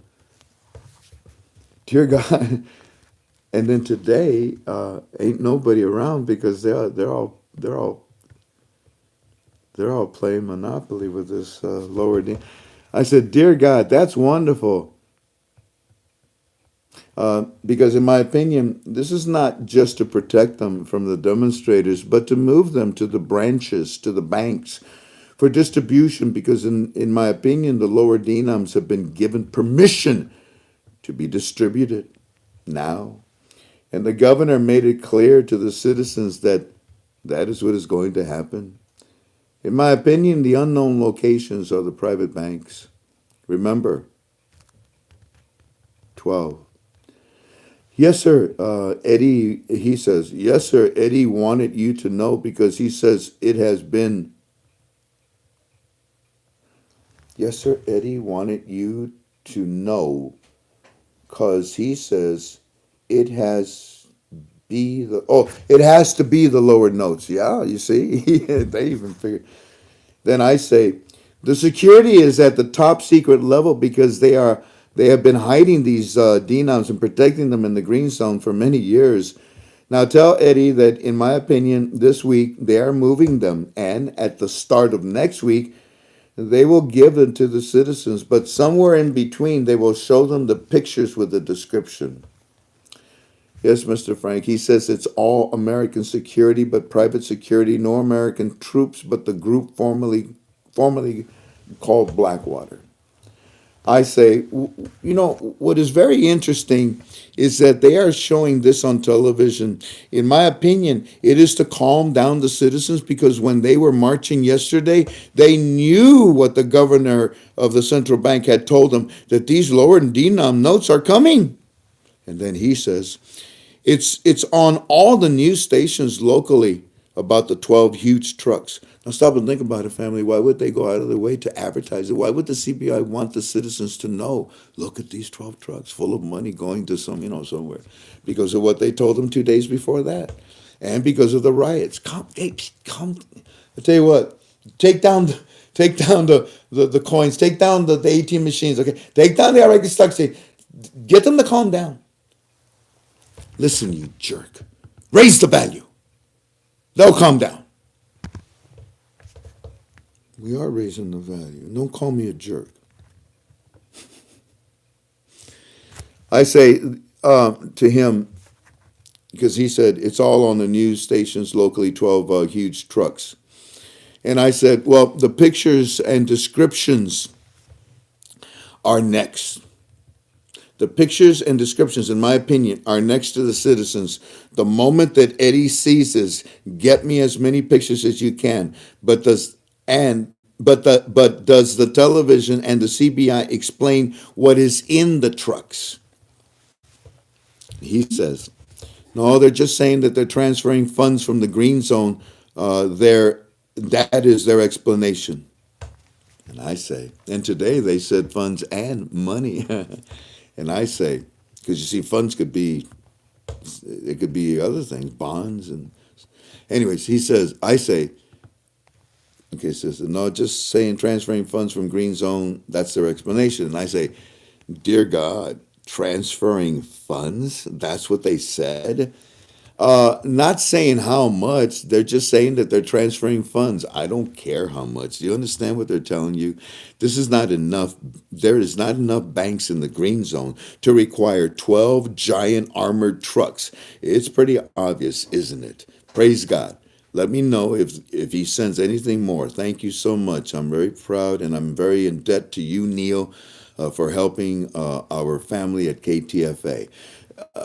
dear God. And then today, ain't nobody around because they're all playing Monopoly with this lower D. I said, dear God, that's wonderful. Because in my opinion, this is not just to protect them from the demonstrators, but to move them to the branches, to the banks for distribution. Because in my opinion, the lower denums have been given permission to be distributed now. And the governor made it clear to the citizens that that is what is going to happen. In my opinion, the unknown locations are the private banks. Remember, 12. Yes, sir. Eddie, he says, yes, sir. Eddie wanted you to know because he says it has been. Yes, sir. Eddie wanted you to know because he says it has it has to be the lower notes. Yeah, you see, they even figured. Then I say, the security is at the top secret level because they have been hiding these denoms and protecting them in the green zone for many years. Now tell Eddie that, in my opinion, this week they are moving them, and at the start of next week they will give them to the citizens. But somewhere in between, they will show them the pictures with the description. Yes, Mr. Frank. He says it's all American security, but private security, no American troops, but the group formerly called Blackwater. I say, what is very interesting is that they are showing this on television. In my opinion, it is to calm down the citizens because when they were marching yesterday, they knew what the governor of the central bank had told them, that these lower denom notes are coming. And then he says, it's on all the news stations locally about the 12 huge trucks. Now stop and think about it, family. Why would they go out of their way to advertise it? Why would the CBI want the citizens to know, look at these 12 trucks full of money going to somewhere? Because of what they told them 2 days before that. And because of the riots. Come. I tell you what, take down the coins, take down the ATM machines, okay? Take down the Iraqi stocks, get them to calm down. Listen, you jerk. Raise the value. They'll calm down. We are raising the value. Don't call me a jerk. I say to him, because he said it's all on the news stations locally, 12 huge trucks. And I said, well, the pictures and descriptions are next. The pictures and descriptions, in my opinion, are next to the citizens. The moment that Eddie sees this, get me as many pictures as you can. But does the television and the CBI explain what is in the trucks? He says, no, they're just saying that they're transferring funds from the green zone. That is their explanation. And I say, and today they said funds and money. And I say, because you see, funds could be other things, bonds and. Anyways, he says, I say, okay, says no, just saying transferring funds from green zone. That's their explanation. And I say, Dear God, transferring funds? That's what they said? Not saying how much, they're just saying that they're transferring funds. I don't care how much. Do you understand what they're telling you? This is not enough. There is not enough banks in the green zone to require 12 giant armored trucks. It's pretty obvious, isn't it? Praise God. Let me know if he sends anything more. Thank you so much. I'm very proud and I'm very in debt to you, Neil, for helping our family at KTFA.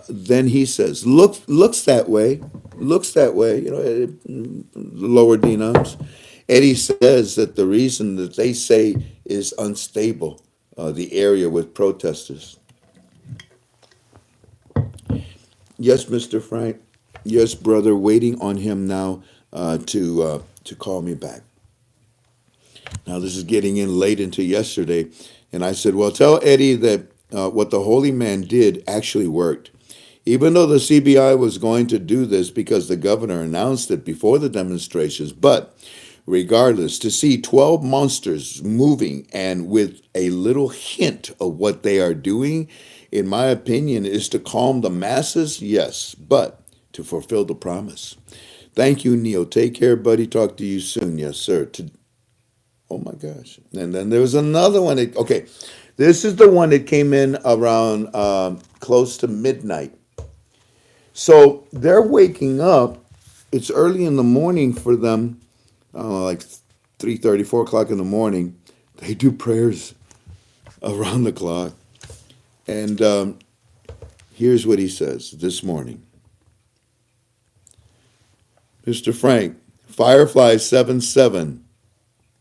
Then he says, looks that way, looks that way, lower denoms. And he says that the reason that they say is unstable, the area with protesters. Yes, Mr. Frank. Yes, brother, waiting on him now to call me back. Now, this is getting in late into yesterday. And I said, well, tell Eddie that what the holy man did actually worked. Even though the CBI was going to do this because the governor announced it before the demonstrations, but regardless, to see 12 monsters moving and with a little hint of what they are doing, in my opinion, is to calm the masses, yes, but to fulfill the promise. Thank you, Neil. Take care, buddy. Talk to you soon. Yes, sir. Oh my gosh. And then there was another one. Okay, this is the one that came in around close to midnight. So they're waking up. It's early in the morning for them, like 3:30, 4 o'clock in the morning. They do prayers around the clock. And here's what he says this morning. Mr. Frank, Firefly 77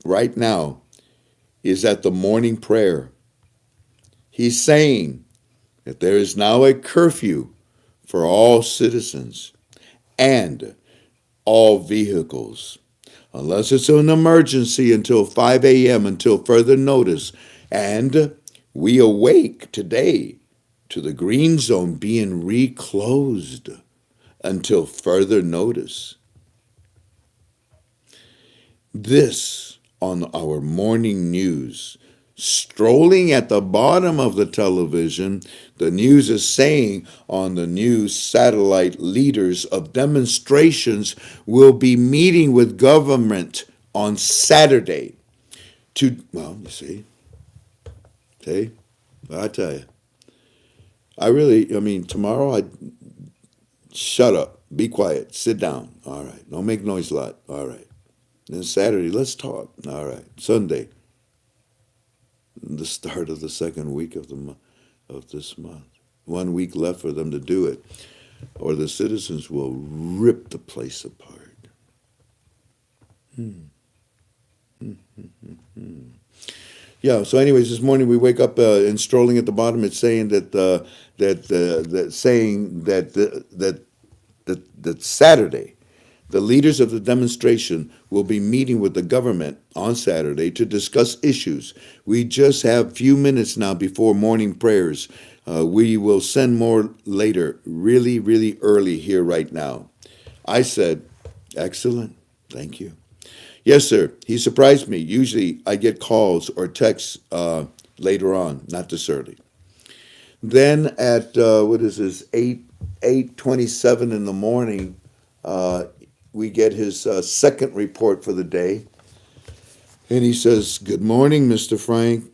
right now is at the morning prayer. He's saying that there is now a curfew for all citizens and all vehicles, unless it's an emergency until 5 a.m. until further notice. And we awake today to the green zone being reclosed until further notice. This on our morning news. Strolling at the bottom of the television, the news is saying on the news satellite leaders of demonstrations will be meeting with government on Saturday well, you see, I tell you, tomorrow shut up, be quiet, sit down, all right, don't make noise a lot, all right. Then Saturday, let's talk, all right. Sunday, the start of the second week of this month. 1 week left for them to do it, or the citizens will rip the place apart. Yeah. So, anyways, this morning we wake up and strolling at the bottom. It's saying that Saturday, the leaders of the demonstration will be meeting with the government on Saturday to discuss issues. We just have a few minutes now before morning prayers. We will send more later, really, really early here right now. I said, excellent, thank you. Yes, sir, he surprised me. Usually I get calls or texts later on, not this early. Then at, 8:27 in the morning, we get his second report for the day. And he says, good morning, Mr. Frank.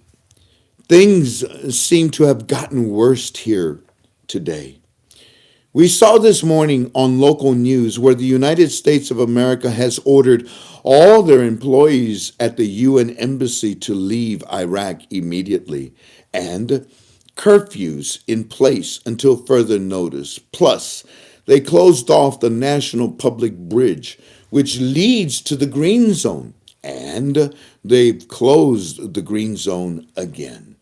Things seem to have gotten worse here today. We saw this morning on local news where the United States of America has ordered all their employees at the UN embassy to leave Iraq immediately, and curfews in place until further notice. Plus, they closed off the National Public Bridge, which leads to the Green Zone, and they've closed the Green Zone again.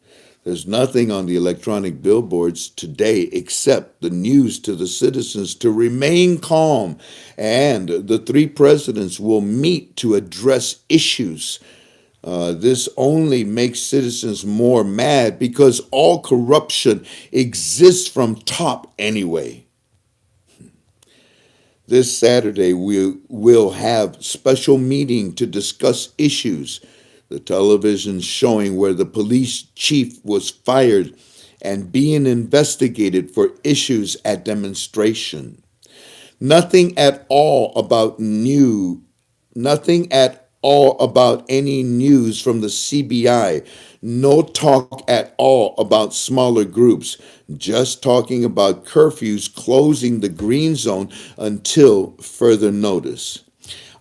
There's nothing on the electronic billboards today except the news to the citizens to remain calm, and the three presidents will meet to address issues. This only makes citizens more mad because all corruption exists from top anyway. This Saturday, we will have special meeting to discuss issues. The television showing where the police chief was fired and being investigated for issues at demonstration. Nothing at all about nothing at all about any news from the CBI. No talk at all about smaller groups. Just talking about curfews closing the green zone until further notice.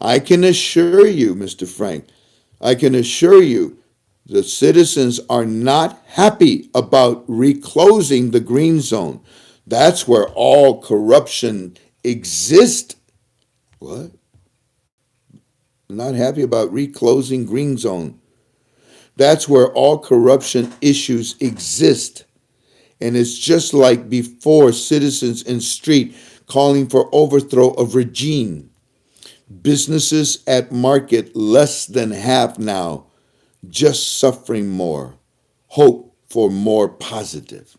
I can assure you, Mr. Frank, I can assure you the citizens are not happy about reclosing the green zone. That's where all corruption exists. What? Not happy about reclosing green zone. That's where all corruption issues exist. And it's just like before, citizens in street calling for overthrow of regime. Businesses at market less than half now, just suffering more. Hope for more positive.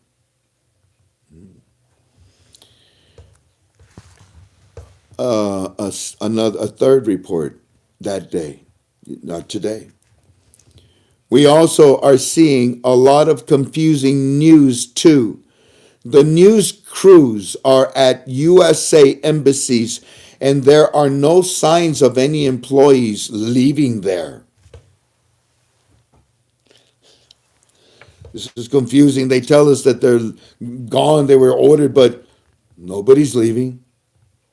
A third report that day, not today. We also are seeing a lot of confusing news too. The news crews are at USA embassies and there are no signs of any employees leaving there. This is confusing. They tell us that they're gone, they were ordered, but nobody's leaving.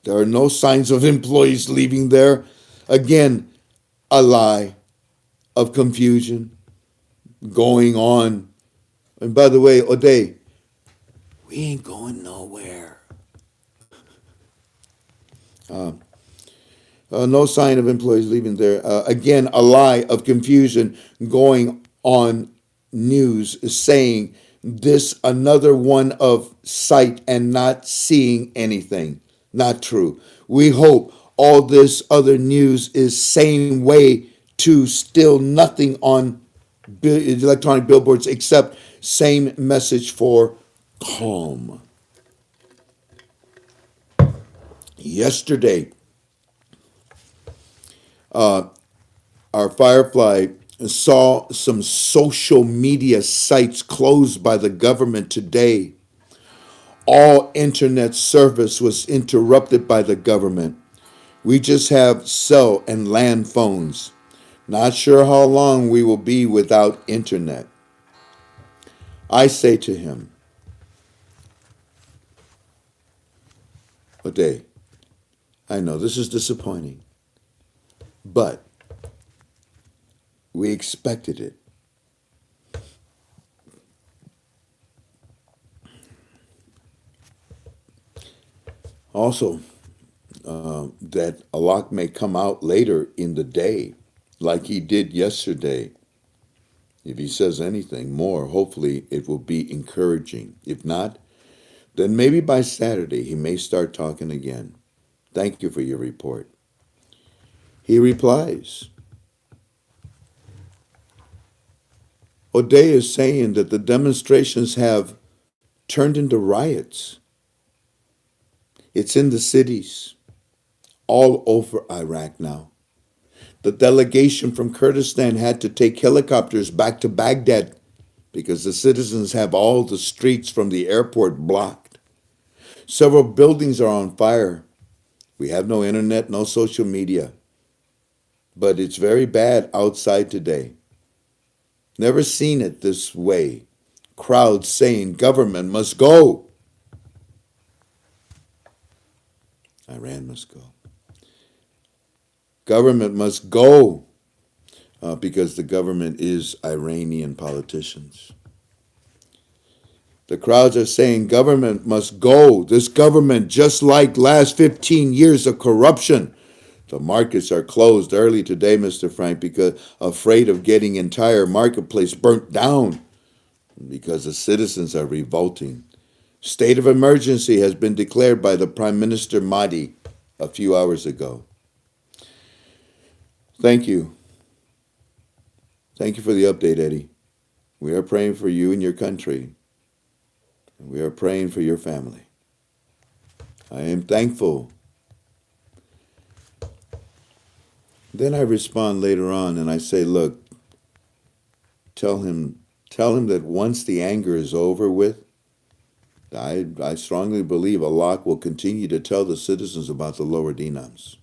There are no signs of employees leaving there. Again, a lie of confusion going on. And by the way, O'Day, we ain't going nowhere. No sign of employees leaving there. Again, a lie of confusion going on news saying this another one of sight and not seeing anything. Not true. We hope all this other news is same way to still nothing on electronic billboards except same message for calm. Yesterday, our Firefly saw some social media sites closed by the government today. All internet service was interrupted by the government. We just have cell and land phones. Not sure how long we will be without internet. I say to him, O'Day, I know this is disappointing, but we expected it. Also, that a lot may come out later in the day, like he did yesterday. If he says anything more, hopefully it will be encouraging. If not, then maybe by Saturday he may start talking again. Thank you for your report. He replies, O'Day is saying that the demonstrations have turned into riots. It's in the cities, all over Iraq now. The delegation from Kurdistan had to take helicopters back to Baghdad because the citizens have all the streets from the airport blocked. Several buildings are on fire. We have no internet, no social media. But it's very bad outside today. Never seen it this way. Crowds saying government must go. Iran must go. Government must go because the government is Iranian politicians. The crowds are saying government must go. This government, just like last 15 years of corruption. The markets are closed early today, Mr. Frank, because afraid of getting entire marketplace burnt down because the citizens are revolting. State of emergency has been declared by the Prime Minister Mahdi a few hours ago. Thank you. Thank you for the update, Eddie. We are praying for you and your country. And we are praying for your family. I am thankful. Then I respond later on and I say, look, tell him Tell him that once the anger is over with, I strongly believe Allah will continue to tell the citizens about the lower dinams.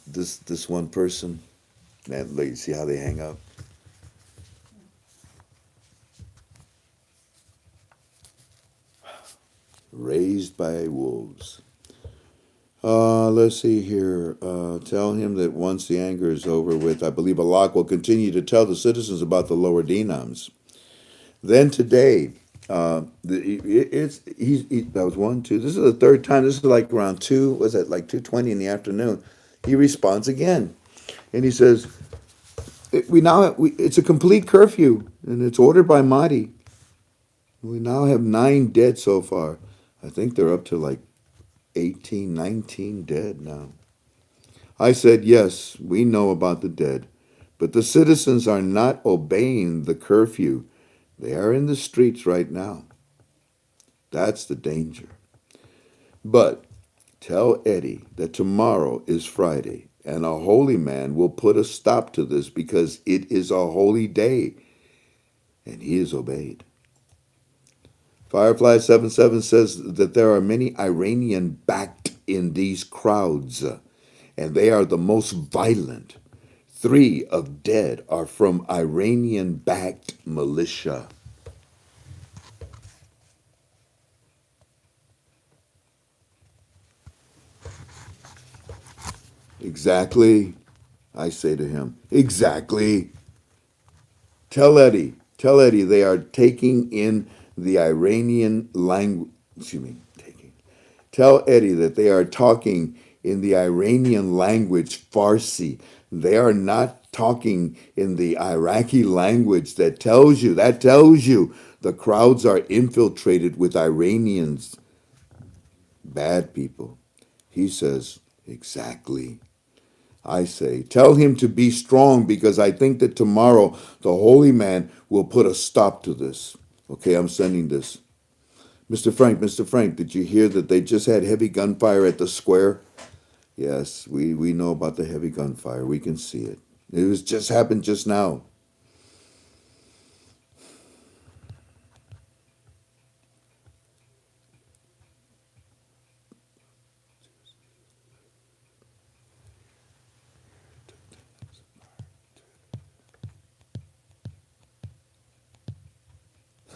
This one person, man, look, you see how they hang up? Raised by wolves. Let's see here. Tell him that once the anger is over with, I believe Allah will continue to tell the citizens about the lower dinams. Then today, that was one, two. This is the third time. This is like around two. Was it like 2:20 in the afternoon? He responds again, and he says, It's a complete curfew, and it's ordered by Mahdi. We now have 9 dead so far. I think they're up to like 18, 19 dead now. I said, yes, we know about the dead, but the citizens are not obeying the curfew. They are in the streets right now. That's the danger. But tell Eddie that tomorrow is Friday, and a holy man will put a stop to this because it is a holy day, and he is obeyed. Firefly77 says that there are many Iranian backed in these crowds, and they are the most violent. 3 of dead are from Iranian backed militia. Exactly, I say to him. Exactly. Tell Eddie they are taking in the Iranian language. Excuse me, taking. Tell Eddie that they are talking in the Iranian language, Farsi. They are not talking in the Iraqi language that tells you the crowds are infiltrated with Iranians, bad people. He says, exactly. I say, tell him to be strong because I think that tomorrow the holy man will put a stop to this. Okay, I'm sending this. Mr. Frank, did you hear that they just had heavy gunfire at the square? Yes, we know about the heavy gunfire. We can see it. It was just happened just now.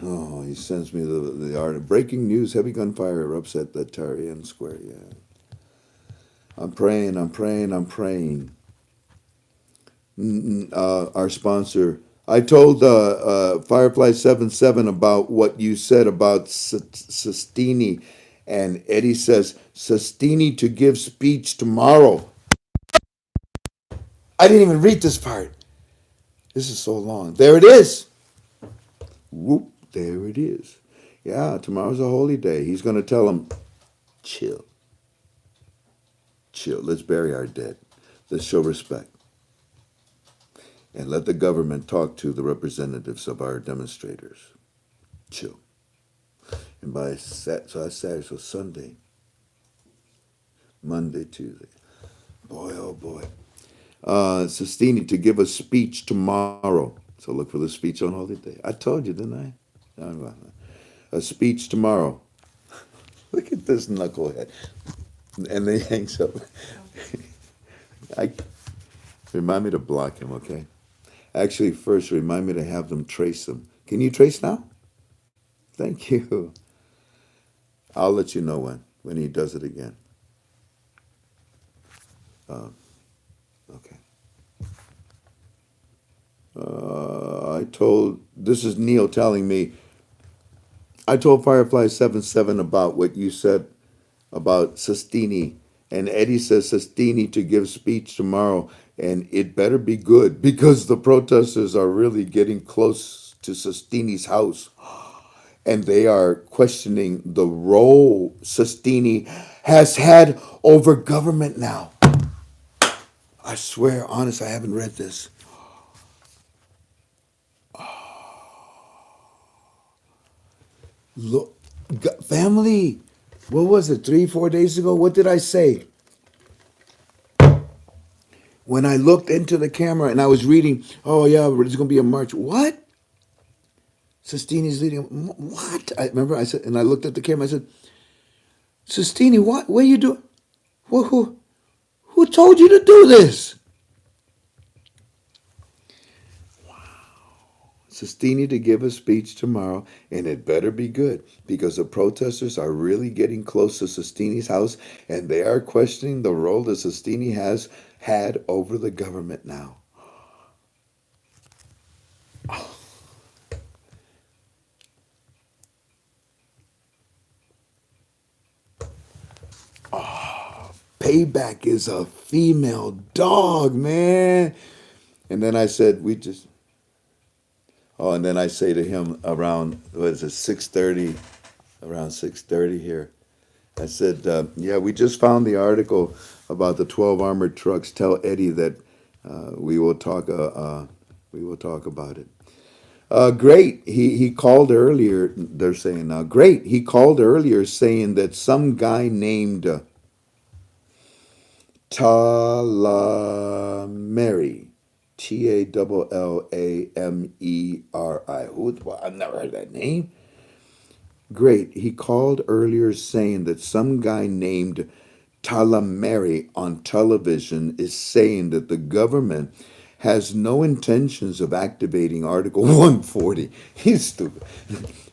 Oh, he sends me the art. Breaking news, heavy gunfire erupts at the Tahrir Square. Yeah. I'm praying. Our sponsor. I told Firefly77 about what you said about Sestini, and Eddie says, Sestini to give speech tomorrow. I didn't even read this part. This is so long. There it is. Whoop, there it is. Yeah, tomorrow's a holy day. He's going to tell them, chill. Let's bury our dead. Let's show respect. And let the government talk to the representatives of our demonstrators. Chill. And so that's Saturday, so Sunday, Monday, Tuesday. Boy, oh boy. Sestini to give a speech tomorrow. So look for the speech on Holy Day. I told you, didn't I? A speech tomorrow. Look at this knucklehead. And then he hangs up. Remind me to block him, okay? Actually, first, remind me to have them trace him. Can you trace now? Thank you. I'll let you know when he does it again. Okay. This is Neil telling me, I told Firefly77 about what you said about Sestini. And Eddie says Sestini to give speech tomorrow, and it better be good because the protesters are really getting close to Sestini's house. And they are questioning the role Sestini has had over government now. I swear, honest, I haven't read this. Look, family, what was it, 3, 4 days ago? What did I say? When I looked into the camera and I was reading, oh yeah, there's going to be a march. What? Sestini's leading. What? I remember I said, and I looked at the camera. I said, Sestini, what are you doing? Who told you to do this? Sestini to give a speech tomorrow, and it better be good because the protesters are really getting close to Sestini's house, and they are questioning the role that Sestini has had over the government now. Payback is a female dog, man. And then I said, and then I say to him around, what is it, 6:30, around 6:30 here. I said, yeah, we just found the article about the 12 armored trucks. Tell Eddie that we will talk about it. Great. He called earlier. They're saying now, great. He called earlier saying that some guy named Talameri, Tallameri. I've never heard that name. Great. He called earlier saying that some guy named Talameri on television is saying that the government has no intentions of activating Article 140. He's stupid.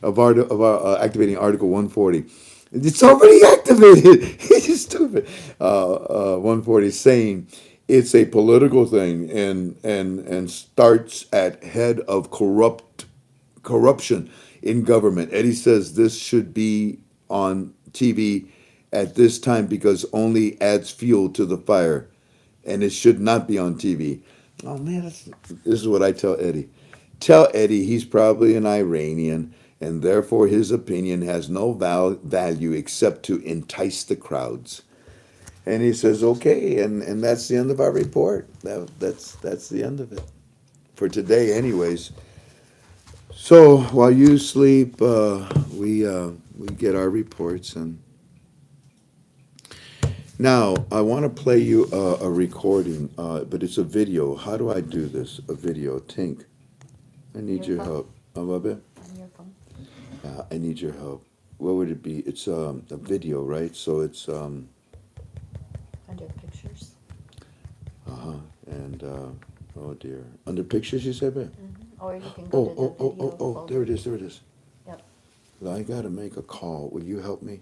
Activating Article 140. It's already activated. He's stupid. 140 saying it's a political thing and starts at head of corruption in government. Eddie says this should be on TV at this time because only adds fuel to the fire, and it should not be on TV. Oh man, this is what I tell Eddie. Tell Eddie he's probably an Iranian, and therefore his opinion has no value except to entice the crowds. And he says, okay, and that's the end of our report. That's the end of it for today, anyways. So while you sleep, we get our reports, and now I want to play you a recording, but it's a video. How do I do this? A video, Tink. I need your help. A little bit. On your phone. I need your help. What would it be? It's a video, right? So it's Under pictures. and oh dear, under pictures you said, babe? Or you can go to the video folder. There it is. Yep. I got to make a call. Will you help me?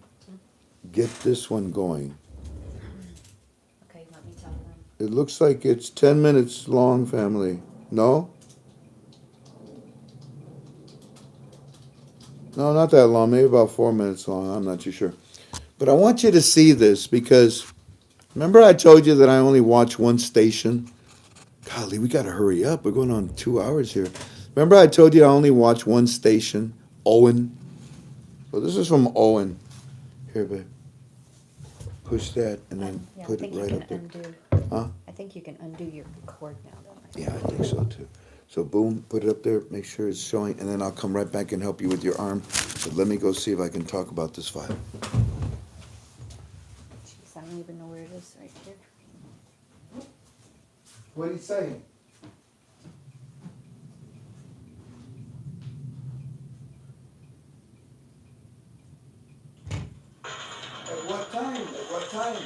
Get this one going. Okay, let me tell them. It looks like it's 10 minutes long, family. No? No, not that long. Maybe about 4 minutes long. I'm not too sure. But I want you to see this because remember I told you that I only watch one station? Golly, we got to hurry up. We're going on 2 hours here. Remember I told you I only watch one station? Owen. So this is from Owen. Here, babe. Push that and then Yeah, put I it think you right can up there. undo. Huh? I think you can undo your cord now, though. Yeah, I think so too. So boom, put it up there, make sure it's showing, and then I'll come right back and help you with your arm. But let me go see if I can talk about this file. Jeez, I don't even know where it is right here. What did he say? At what time? At what time?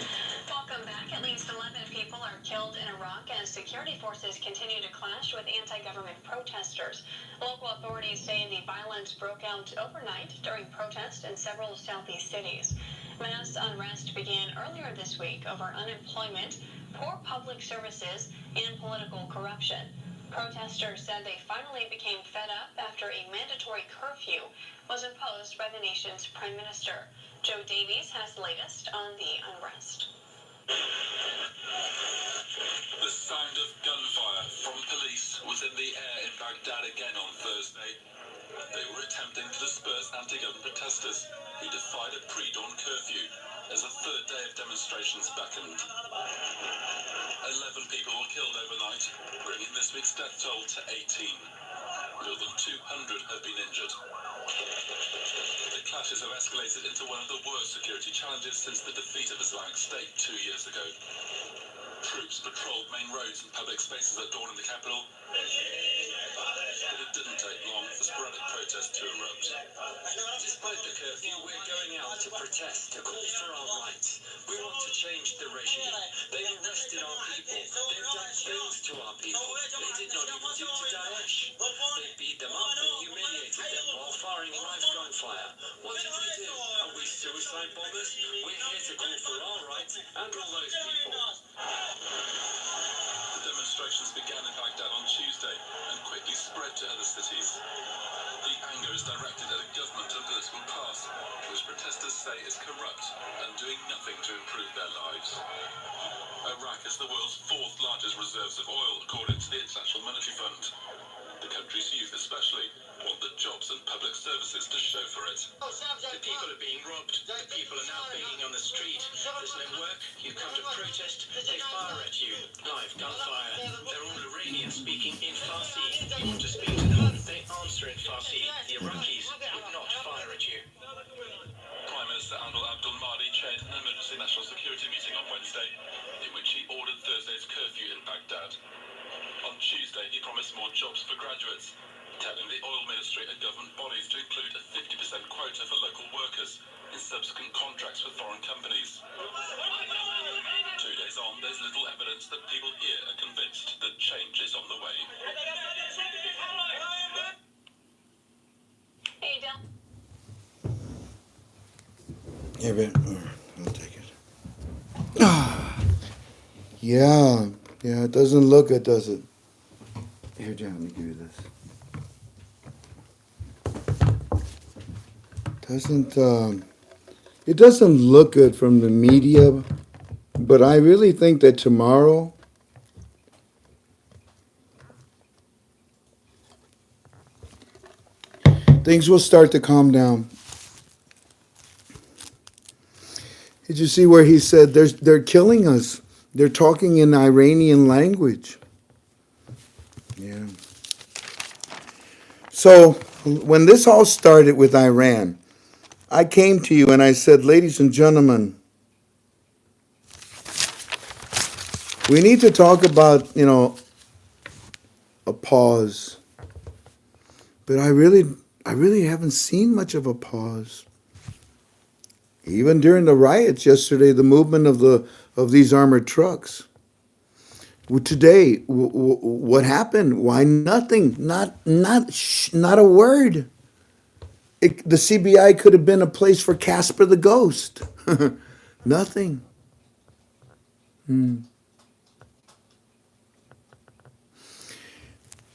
Welcome back. At least 11 people are killed in Iraq as security forces continue to clash with anti-government protesters. Local authorities say the violence broke out overnight during protests in several southeast cities. Mass unrest began earlier this week over unemployment, poor public services, and political corruption. Protesters said they finally became fed up after a mandatory curfew was imposed by the nation's prime minister. Joe Davies has the latest on the unrest. The sound of gunfire from police was in the air in Baghdad again on Thursday. They were attempting to disperse anti-government protesters who defied a pre-dawn curfew as a third day of demonstrations beckoned. 11 people were killed overnight, bringing this week's death toll to 18. More than 200 have been injured. The clashes have escalated into one of the worst security challenges since the defeat of Islamic State 2 years ago. troops patrolled main roads and public spaces at dawn in the capital. But it didn't take long for sporadic protests to erupt. Despite the curfew, we're going out to protest, to call for our rights. We want to change the regime. They've arrested our people. They've done things to our people. They did not even do to Daesh. They beat them up and humiliated them while firing live gunfire. What did we do? Are we suicide bombers? We're here to call for our rights and all those people. The demonstrations began in Baghdad on Tuesday and quickly spread to other cities. The anger is directed at a government of political class, which protesters say is corrupt and doing nothing to improve their lives. Iraq has the world's fourth largest reserves of oil, according to the International Monetary Fund. The country's youth especially want the jobs and public services to show for it. The people are being robbed. The people are now begging on the street. There's no work. You come to protest. They fire at you. Live gunfire. They're all Iranian speaking in Farsi. You want to speak to them. They answer in Farsi. The Iraqis would not fire at you. Prime Minister Anwar Abdul Mahdi chaired an emergency national security meeting on Wednesday, in which he ordered Thursday's curfew in Baghdad. On Tuesday, he promised more jobs for graduates, telling the oil ministry and government bodies to include a 50% quota for local workers in subsequent contracts with foreign companies. 2 days on, there's little evidence that people here are convinced that change is on the way. Hey, Del. Here, Ben. I'll take it. Yeah, it doesn't look good, does it? Here, John, let me give you this. It doesn't look good from the media, but I really think that tomorrow things will start to calm down. Did you see where he said they're killing us? They're talking in Iranian language. Yeah. So when this all started with Iran, I came to you and I said, ladies and gentlemen, we need to talk about, a pause. But I really haven't seen much of a pause. Even during the riots yesterday, the movement of these armored trucks. Today, what happened? Why nothing? Not a word. The CBI could have been a place for Casper the Ghost. Nothing.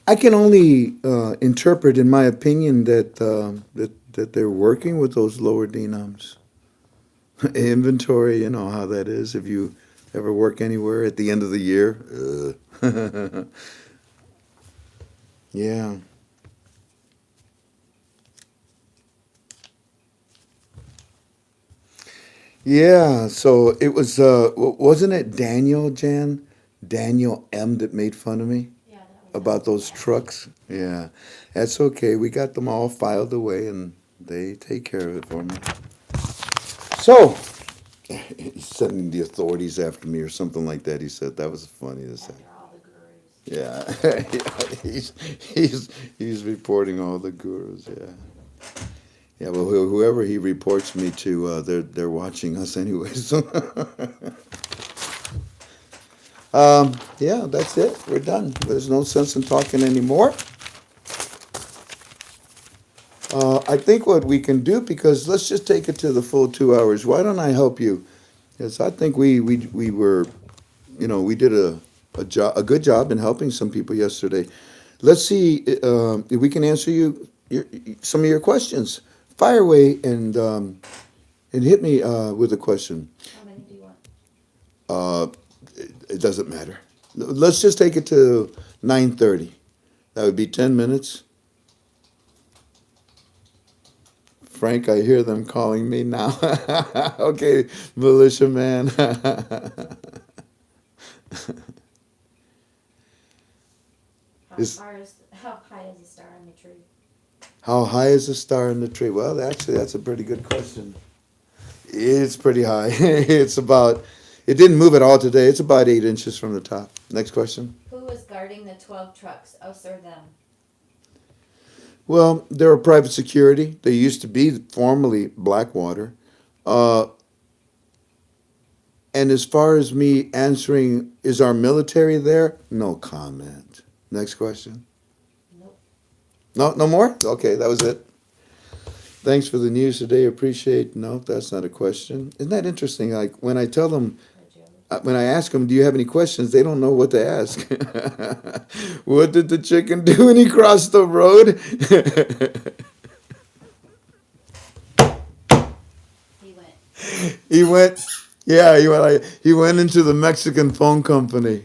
I can only interpret, in my opinion, that they're working with those lower denums. Inventory, you know how that is. If you ever work anywhere at the end of the year, yeah. Yeah, so it was, wasn't it Daniel M that made fun of me Yeah, that was about those trucks? Yeah, that's okay. We got them all filed away and they take care of it for me. So, he's sending the authorities after me or something like that. He said that was funny to say. after all the gurus. Yeah, he's reporting all the gurus. Yeah. Well, whoever he reports me to, they're watching us anyway. So, yeah, that's it. We're done. There's no sense in talking anymore. I think what we can do, because let's just take it to the full 2 hours. Why don't I help you? Because I think we were, we did a good job in helping some people yesterday. Let's see if we can answer some of your questions. Fire away and hit me with a question. How many do you want? It doesn't matter. Let's just take it to 9:30. That would be 10 minutes. Frank, I hear them calling me now. Okay, militia man. How high is the star on the tree? How high is the star in the tree? Well, actually, that's a pretty good question. It's pretty high. It didn't move at all today. It's about 8 inches from the top. Next question. Who was guarding the 12 trucks? Us or them? Well, they're a private security. They used to be formerly Blackwater. Uh, and as far as me answering, is our military there? No comment. Next question. Nope. No, no more? Okay, that was it. Thanks for the news today. Appreciate. No, that's not a question. Isn't that interesting? Like when I tell them, when I ask them, do you have any questions? They don't know what to ask. What did the chicken do when he crossed the road? He went. He went, yeah, he went into the Mexican phone company.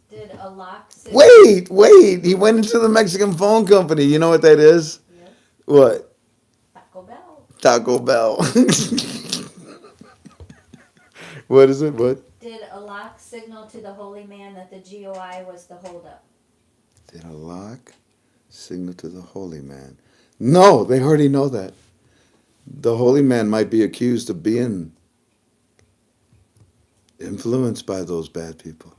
Did a lock sit? Wait, he went into the Mexican phone company. You know what that is? Yes. What? Taco Bell. Taco Bell. What is it? What? Did a lock signal to the holy man that the GOI was the holdup? Did a lock signal to the holy man? No, they already know that. The holy man might be accused of being influenced by those bad people.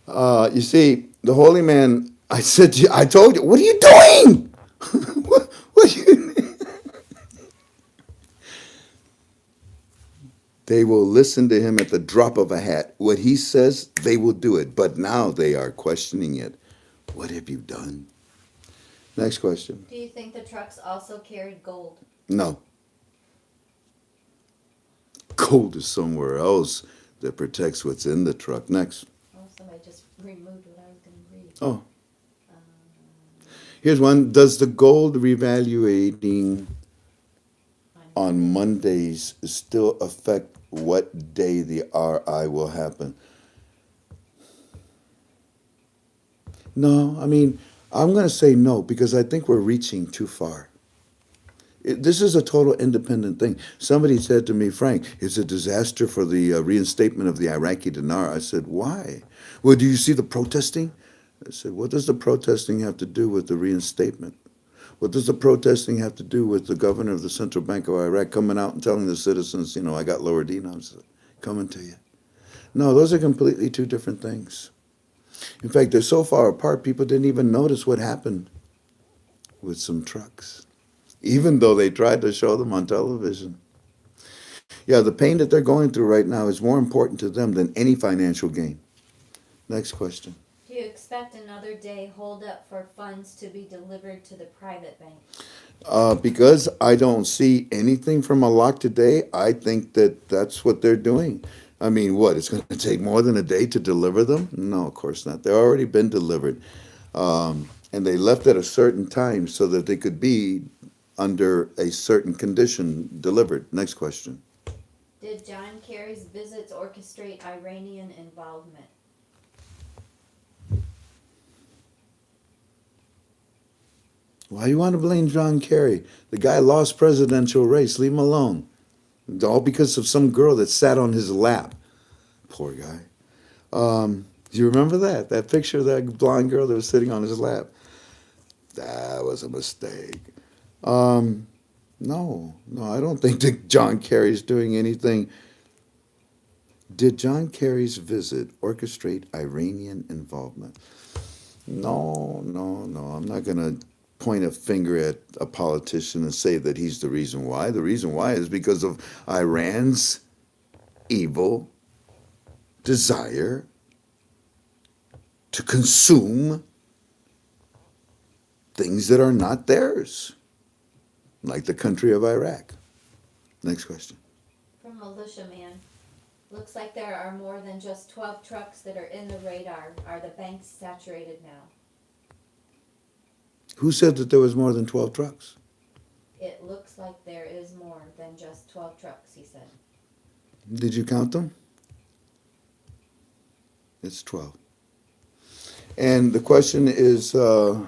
You see, the holy man, I told you, what are you doing? what are you? They will listen to him at the drop of a hat. What he says, they will do it. But now they are questioning it. What have you done? Next question. Do you think the trucks also carried gold? No. Gold is somewhere else that protects what's in the truck. Next. Oh, somebody just removed what I was going to read. Oh. Here's one. Does the gold revaluating on Mondays still affect what day the RI will happen? No, I mean, I'm going to say no because I think we're reaching too far. This is a total independent thing. Somebody said to me, Frank, it's a disaster for the reinstatement of the Iraqi dinar. I said, why? Well, do you see the protesting? I said, what does the protesting have to do with the reinstatement? What does the protesting have to do with the governor of the Central Bank of Iraq coming out and telling the citizens, I got lower dinars coming to you? No, those are completely two different things. In fact, they're so far apart, people didn't even notice what happened with some trucks, even though they tried to show them on television. Yeah, the pain that they're going through right now is more important to them than any financial gain. Next question. Do you expect another day holdup for funds to be delivered to the private bank? Because I don't see anything from a lock today, I think that that's what they're doing. I mean, what, it's going to take more than a day to deliver them? No, of course not. They've already been delivered. And they left at a certain time so that they could be under a certain condition delivered. Next question. Did John Kerry's visits orchestrate Iranian involvement? Why you want to blame John Kerry? The guy lost presidential race. Leave him alone. All because of some girl that sat on his lap. Poor guy. Do you remember that? That picture of that blonde girl that was sitting on his lap? That was a mistake. No, I don't think that John Kerry's doing anything. Did John Kerry's visit orchestrate Iranian involvement? No. I'm not going to point a finger at a politician and say that he's the reason why. The reason why is because of Iran's evil desire to consume things that are not theirs, like the country of Iraq. Next question. From Militia Man. Looks like there are more than just 12 trucks that are in the radar. Are the banks saturated now? Who said that there was more than 12 trucks? It looks like there is more than just 12 trucks, he said. Did you count them? It's 12. And the question is that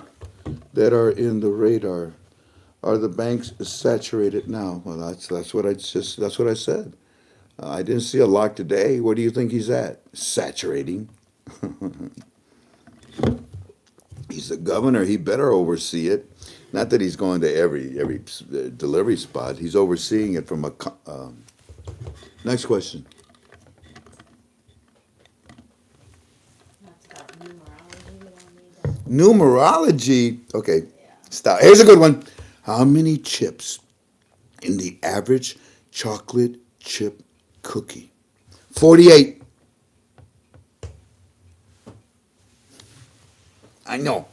are in the radar, are the banks saturated now? Well, that's what I said. I didn't see a lock today. Where do you think he's at? Saturating. He's the governor. He better oversee it. Not that he's going to every delivery spot. He's overseeing it from Next question. That's about numerology. We don't need that. Numerology. Okay, Yeah. stop. Here's a good one. How many chips in the average chocolate chip cookie? 48. I know.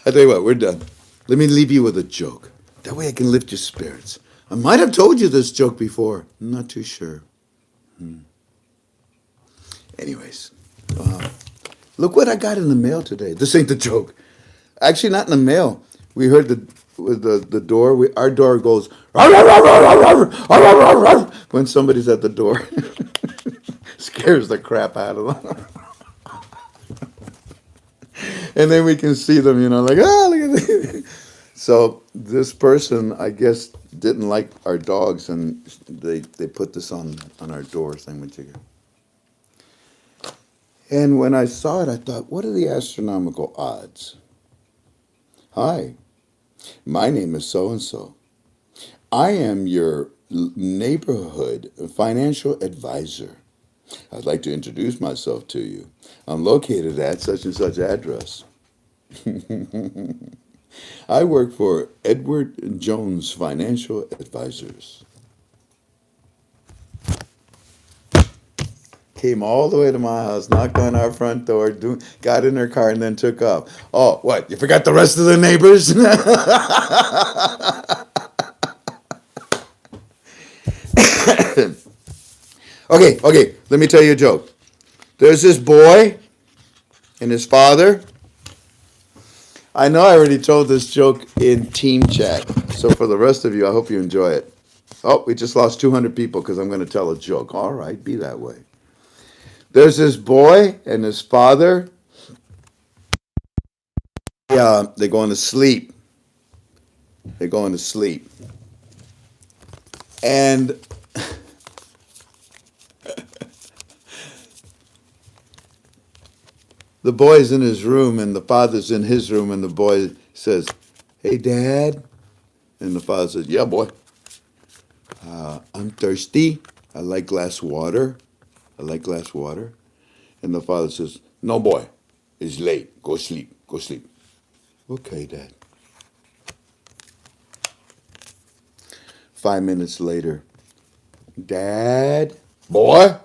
I tell you what, we're done. Let me leave you with a joke. That way I can lift your spirits. I might have told you this joke before. I'm not too sure. Anyways, look what I got in the mail today. This ain't the joke. Actually, not in the mail. We heard the door. Our door goes when somebody's at the door. Scares the crap out of them. And then we can see them, like, look at this. So this person, I guess, didn't like our dogs, and they put this on our door thingamajigger. And when I saw it, I thought, what are the astronomical odds? Hi, my name is so-and-so. I am your neighborhood financial advisor. I'd like to introduce myself to you. I'm located at such and such address. I work for Edward Jones Financial Advisors. Came all the way to my house, knocked on our front door, got in her car, and then took off. Oh, what? You forgot the rest of the neighbors? Okay, let me tell you a joke. There's this boy and his father. I know I already told this joke in team chat, so for the rest of you, I hope you enjoy it. Oh, we just lost 200 people because I'm going to tell a joke. All right, be that way. There's this boy and his father. They're going to sleep. They're going to sleep. And the boy's in his room and the father's in his room, and the boy says, "Hey, Dad." And the father says, "Yeah, boy. I'm thirsty. I like glass water. I like glass water." And the father says, "No, boy. It's late. Go sleep. Go sleep." "Okay, Dad." 5 minutes later, "Dad, boy,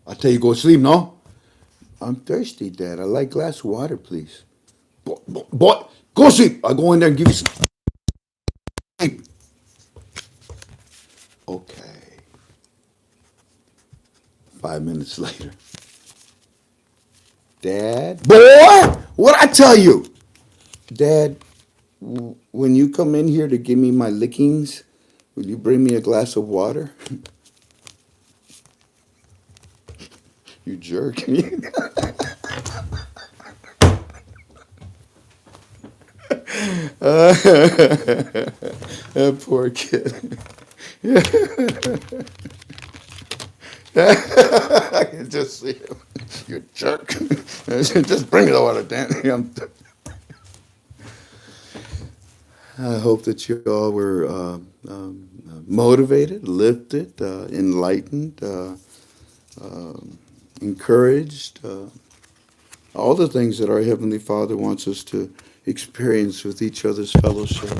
I tell you go sleep, no?" "I'm thirsty, Dad. I like glass water, please." Boy, go sleep. I'll go in there and give you some sleep." "Okay." 5 minutes later, "Dad, boy, what I tell you?" "Dad, when you come in here to give me my lickings, will you bring me a glass of water?" "You jerk." That poor kid. I can just see him. "You jerk." "Just bring me the water, Dan." I hope that you all were motivated, lifted, enlightened, encouraged, all the things that our Heavenly Father wants us to experience with each other's fellowship.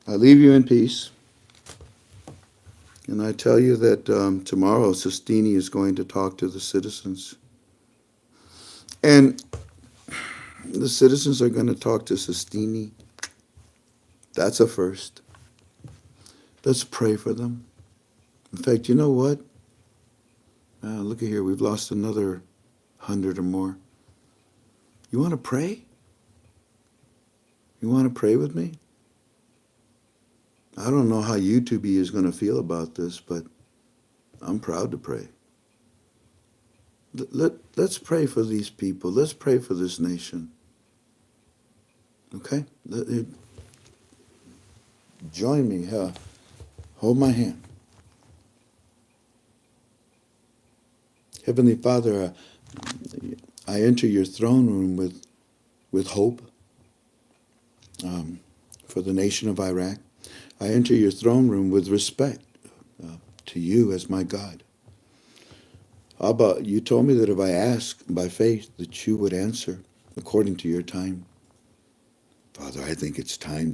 I leave you in peace, and I tell you that tomorrow Sistini is going to talk to the citizens. And the citizens are going to talk to Sistini. That's a first. Let's pray for them. In fact, you know what? Look at here, we've lost another 100 or more. You want to pray? You want to pray with me? I don't know how YouTube is going to feel about this, but I'm proud to pray. Let's pray for these people. Let's pray for this nation. Okay? Join me. Hold my hand. Heavenly Father, I enter your throne room with hope for the nation of Iraq. I enter your throne room with respect to you as my God. Abba, you told me that if I ask by faith, that you would answer according to your time. Father, I think it's time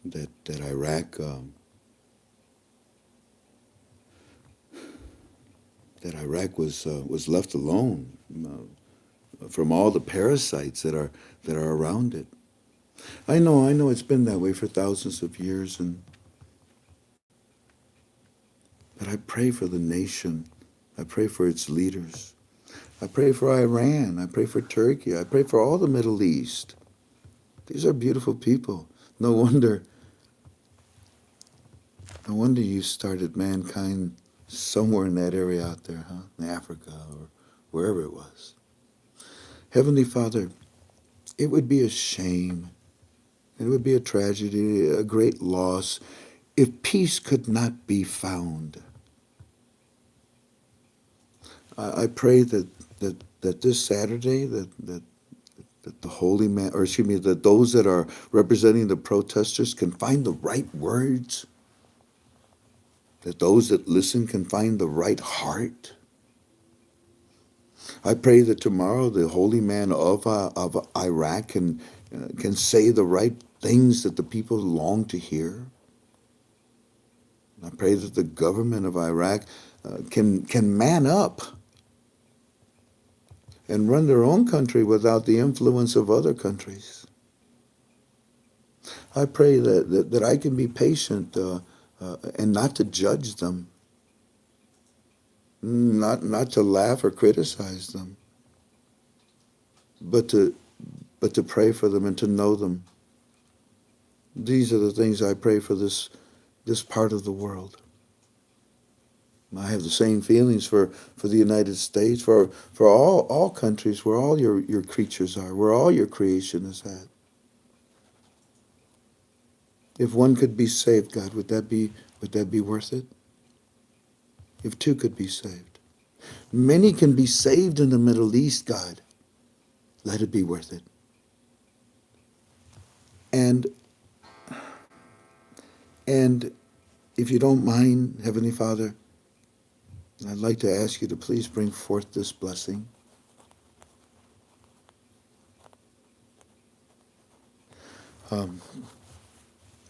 that Iraq was left alone from all the parasites that are around it. I know it's been that way for thousands of years, but I pray for the nation. I pray for its leaders. I pray for Iran. I pray for Turkey. I pray for all the Middle East. These are beautiful people. No wonder you started mankind somewhere in that area out there, huh? In Africa or wherever it was. Heavenly Father, it would be a shame. It would be a tragedy, a great loss, if peace could not be found. I pray that this Saturday, that the holy man, or excuse me, that those that are representing the protesters can find the right words, that those that listen can find the right heart. I pray that tomorrow the holy man of Iraq can say the right things that the people long to hear. I pray that the government of Iraq can man up and run their own country without the influence of other countries. I pray that I can be patient and not to judge them, not to laugh or criticize them, but to pray for them and to know them. These are the things I pray for this part of the world. I have the same feelings for the United States, for all countries, where all your creatures are, where all your creation is at. If one could be saved, God, would that be worth it? If two could be saved. Many can be saved in the Middle East, God. Let it be worth it. And if you don't mind, Heavenly Father, I'd like to ask you to please bring forth this blessing.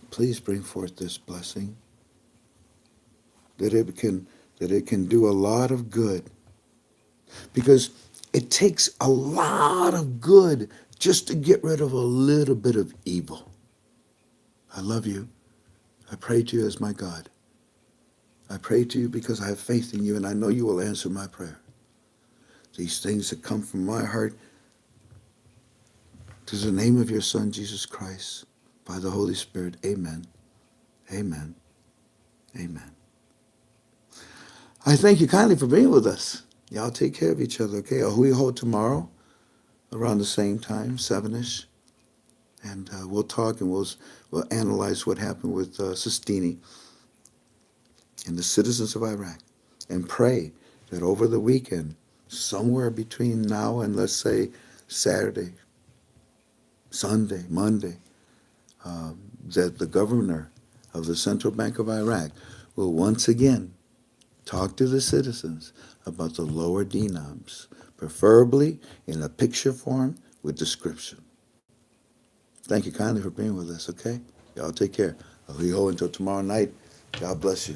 Please bring forth this blessing, that it can do a lot of good, because it takes a lot of good just to get rid of a little bit of evil. I love you. I pray to you as my God. I pray to you because I have faith in you, and I know you will answer my prayer. These things that come from my heart, to the name of your Son, Jesus Christ, by the Holy Spirit. Amen. Amen. Amen. I thank you kindly for being with us. Y'all take care of each other, okay? We hold tomorrow around the same time, 7-ish. And we'll talk and we'll analyze what happened with Sistini and the citizens of Iraq, and pray that over the weekend, somewhere between now and, let's say, Saturday, Sunday, Monday, that the governor of the Central Bank of Iraq will once again talk to the citizens about the lower denoms, preferably in a picture form with description. Thank you kindly for being with us, okay? Y'all take care. Ahiho until tomorrow night. God bless you.